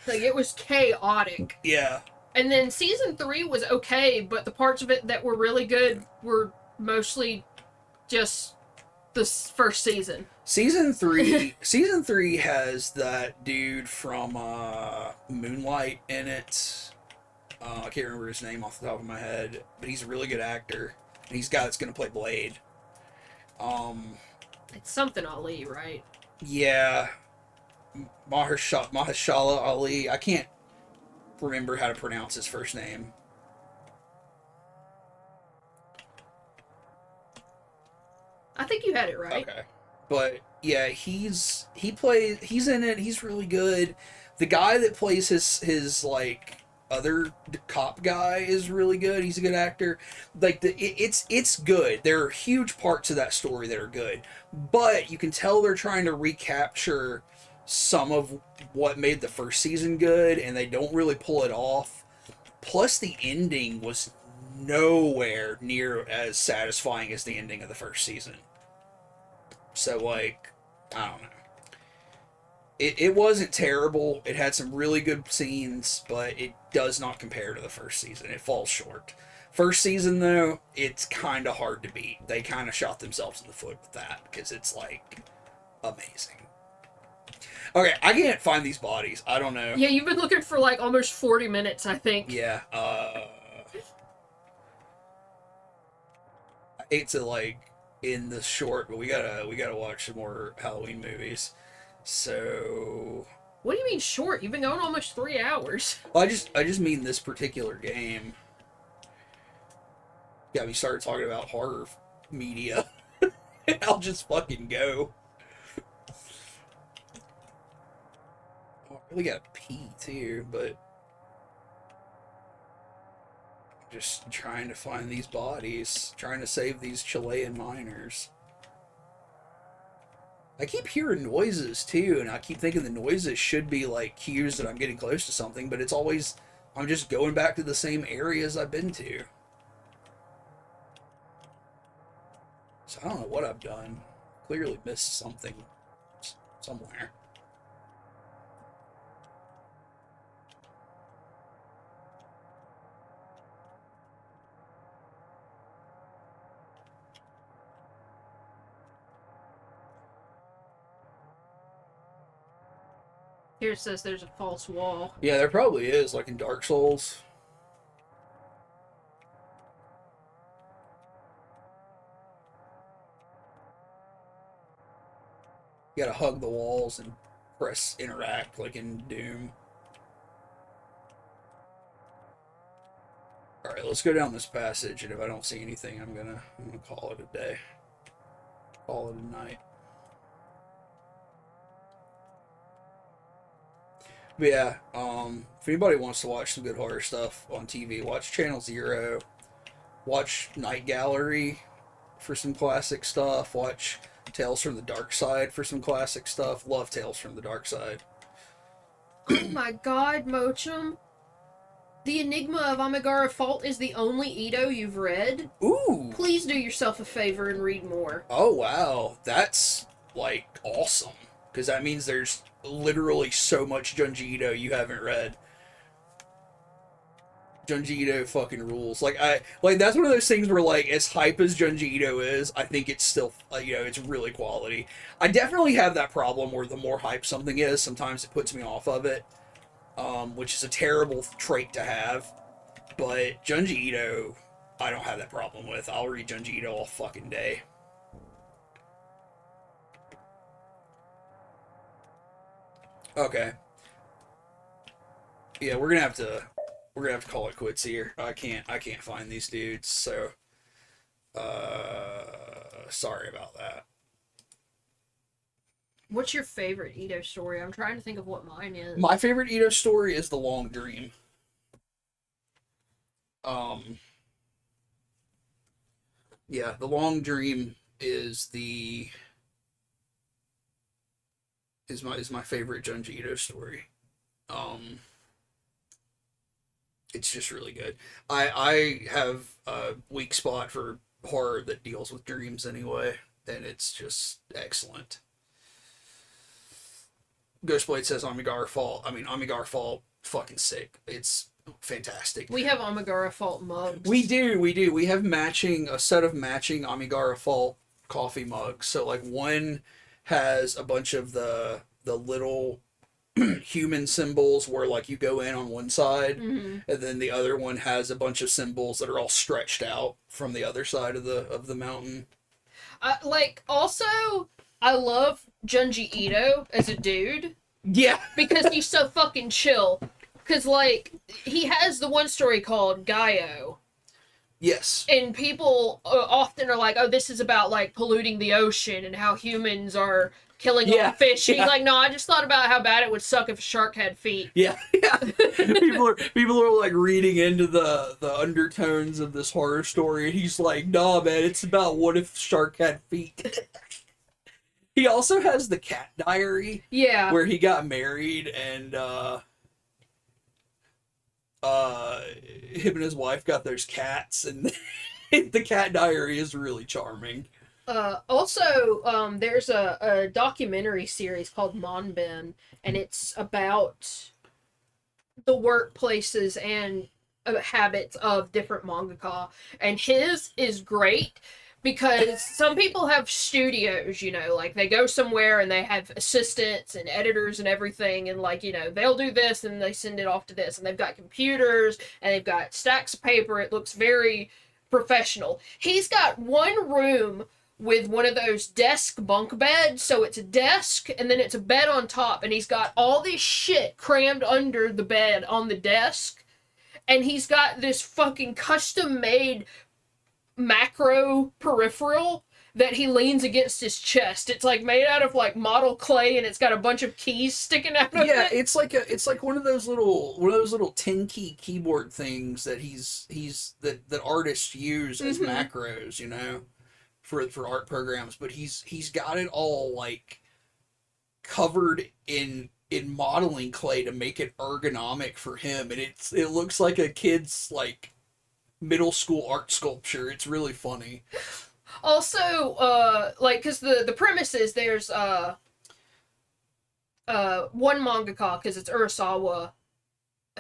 Like, it was chaotic. Yeah. And then season 3 was okay, but the parts of it that were really good were mostly just the first season. Season 3 has that dude from Moonlight in it. I can't remember his name off the top of my head, but he's a really good actor. And he's the guy that's going to play Blade. It's something Ali, right? Yeah. Mahershala Ali. I can't remember how to pronounce his first name. I think you had it right. Okay. But yeah, he's in it. He's really good. The guy that plays his like other cop guy is really good. He's a good actor. Like it's good. There are huge parts of that story that are good, but you can tell they're trying to recapture some of what made the first season good, and they don't really pull it off. Plus, the ending was nowhere near as satisfying as the ending of the first season. So, like, I don't know. it wasn't terrible. It had some really good scenes, but it does not compare to the first season. It falls short. First season, though, it's kind of hard to beat. They kind of shot themselves in the foot with that because it's like amazing. Okay, I can't find these bodies. I don't know. Yeah, you've been looking for like almost 40 minutes, I think. Yeah, I hate to like end this short, but we gotta watch some more Halloween movies. So, What do you mean short? You've been going almost 3 hours. well, I just mean this particular game. Got me started talking about horror media. I'll just fucking go. Oh, I really gotta pee too, but just trying to find these bodies, trying to save these Chilean miners. I keep hearing noises too, and I keep thinking the noises should be like cues that I'm getting close to something, but it's always I'm just going back to the same areas I've been to. So I don't know what I've done. Clearly missed something somewhere. Here it says there's a false wall. Yeah, there probably is, like in Dark Souls. You gotta hug the walls and press interact like in Doom. Alright, let's go down this passage, and if I don't see anything, I'm gonna call it a day. Call it a night. But yeah, if anybody wants to watch some good horror stuff on TV, watch Channel Zero. Watch Night Gallery for some classic stuff. Watch Tales from the Dark Side for some classic stuff. Love Tales from the Dark Side. Oh my god, Mochum. The Enigma of Amigara Fault is the only Edo you've read? Ooh! Please do yourself a favor and read more. Oh wow, that's like awesome. Because that means there's literally so much Junji Ito you haven't read. Junji Ito fucking rules. Like that's one of those things where like as hype as Junji Ito is, I think it's still it's really quality. I definitely have that problem where the more hype something is, sometimes it puts me off of it, which is a terrible trait to have. But Junji Ito, I don't have that problem with. I'll read Junji Ito all fucking day. Okay. Yeah, we're gonna have to call it quits here. I can't find these dudes, so sorry about that. What's your favorite Edo story? I'm trying to think of what mine is. My favorite Edo story is The Long Dream. Yeah, The Long Dream is my favorite Junji Ito story. It's just really good. I have a weak spot for horror that deals with dreams anyway, and it's just excellent. Ghostblade says Amigara Fault. I mean, Amigara Fault, fucking sick. It's fantastic. We have Amigara Fault mugs. We do. We have a set of matching Amigara Fault coffee mugs. So like one has a bunch of the little human symbols where like you go in on one side, and then the other one has a bunch of symbols that are all stretched out from the other side of the mountain. Also, I love Junji Ito as a dude. Yeah. Because he's so fucking chill. Because, like, he has the one story called Gaio. Yes. And people often are like, oh, this is about, like, polluting the ocean and how humans are killing all the fish. Yeah. He's like, no, I just thought about how bad it would suck if a shark had feet. Yeah. people are like reading into the undertones of this horror story, and he's like, nah, man, it's about what if shark had feet. He also has the cat diary. Yeah. Where he got married, and him and his wife got those cats, and the cat diary is really charming. There's a documentary series called Monben, and it's about the workplaces and habits of different mangaka. And his is great because some people have studios, like they go somewhere and they have assistants and editors and everything, and like, they'll do this and they send it off to this, and they've got computers and they've got stacks of paper. It looks very professional. He's got one room with one of those desk bunk beds, so it's a desk and then it's a bed on top, and he's got all this shit crammed under the bed on the desk, and he's got this fucking custom made macro peripheral that he leans against his chest. It's like made out of like model clay, and it's got a bunch of keys sticking out of it. Yeah, it's like one of those little 10 key keyboard things that that artists use as macros, for art programs, but he's got it all like covered in modeling clay to make it ergonomic for him, and it looks like a kid's like middle school art sculpture. It's really funny. Also, because the premise is there's one mangaka, because it's Urasawa,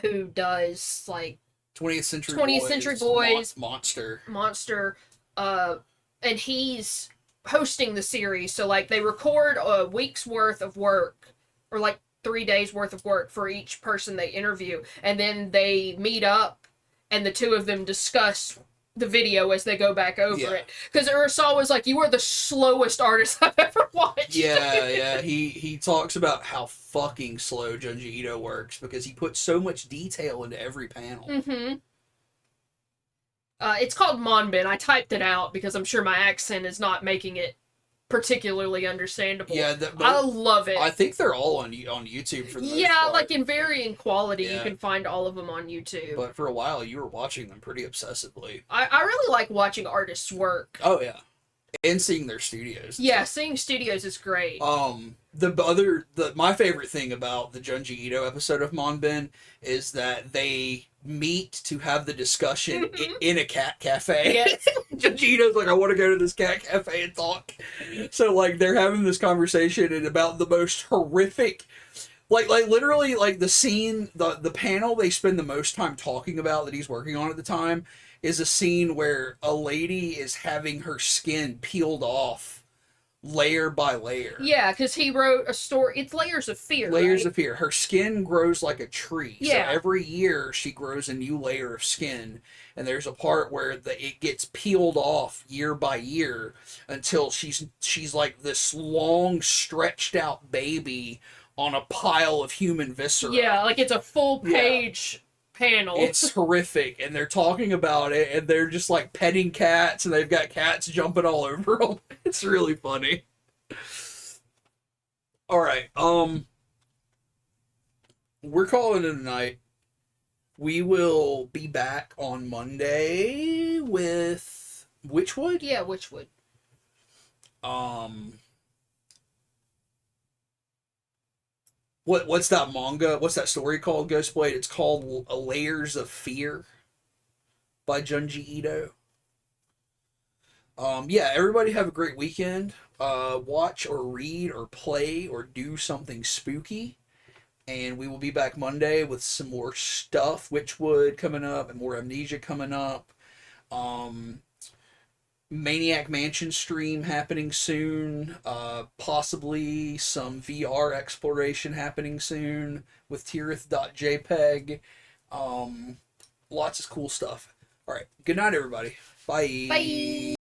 who does like 20th Century Boys, Monster, and he's hosting the series. So like they record a week's worth of work, or like 3 days worth of work for each person they interview, and then they meet up and the two of them discuss the video as they go back over it. Because Urasawa was like, "You are the slowest artist I've ever watched." Yeah. He talks about how fucking slow Junji Ito works because he puts so much detail into every panel. Mm-hmm. It's called Monben. I typed it out because I'm sure my accent is not making it particularly understandable. Yeah, I love it. I think they're all on YouTube for the most Yeah, part. like in varying quality. Yeah. You can find all of them on YouTube. But for a while, you were watching them pretty obsessively. I really like watching artists work. Oh yeah, and seeing their studios. Yeah, seeing studios is great. My favorite thing about the Junji Ito episode of Monben is that they meet to have the discussion in a cat cafe. Yes. Junji Ito's like, I want to go to this cat cafe and talk. So like they're having this conversation and about the most horrific, like literally like the scene, the panel they spend the most time talking about that he's working on at the time is a scene where a lady is having her skin peeled off layer by layer. Yeah, because he wrote a story. It's Layers of Fear. Layers of Fear. Her skin grows like a tree. Yeah. So every year she grows a new layer of skin. And there's a part where it gets peeled off year by year until she's like this long stretched out baby on a pile of human viscera. Yeah, like it's a full page panel. It's horrific, and they're talking about it, and they're just like petting cats, and they've got cats jumping all over them. It's really funny. All right, we're calling it a night. We will be back on Monday with Witchwood. Yeah, Witchwood. What's that manga? What's that story called, Ghostblade? It's called Layers of Fear by Junji Ito. Yeah, everybody have a great weekend. Watch or read or play or do something spooky. And we will be back Monday with some more stuff. Witchwood coming up and more Amnesia coming up. Maniac Mansion stream happening soon. Possibly some VR exploration happening soon with Tirith.jpg. Lots of cool stuff. Alright, good night everybody. Bye. Bye.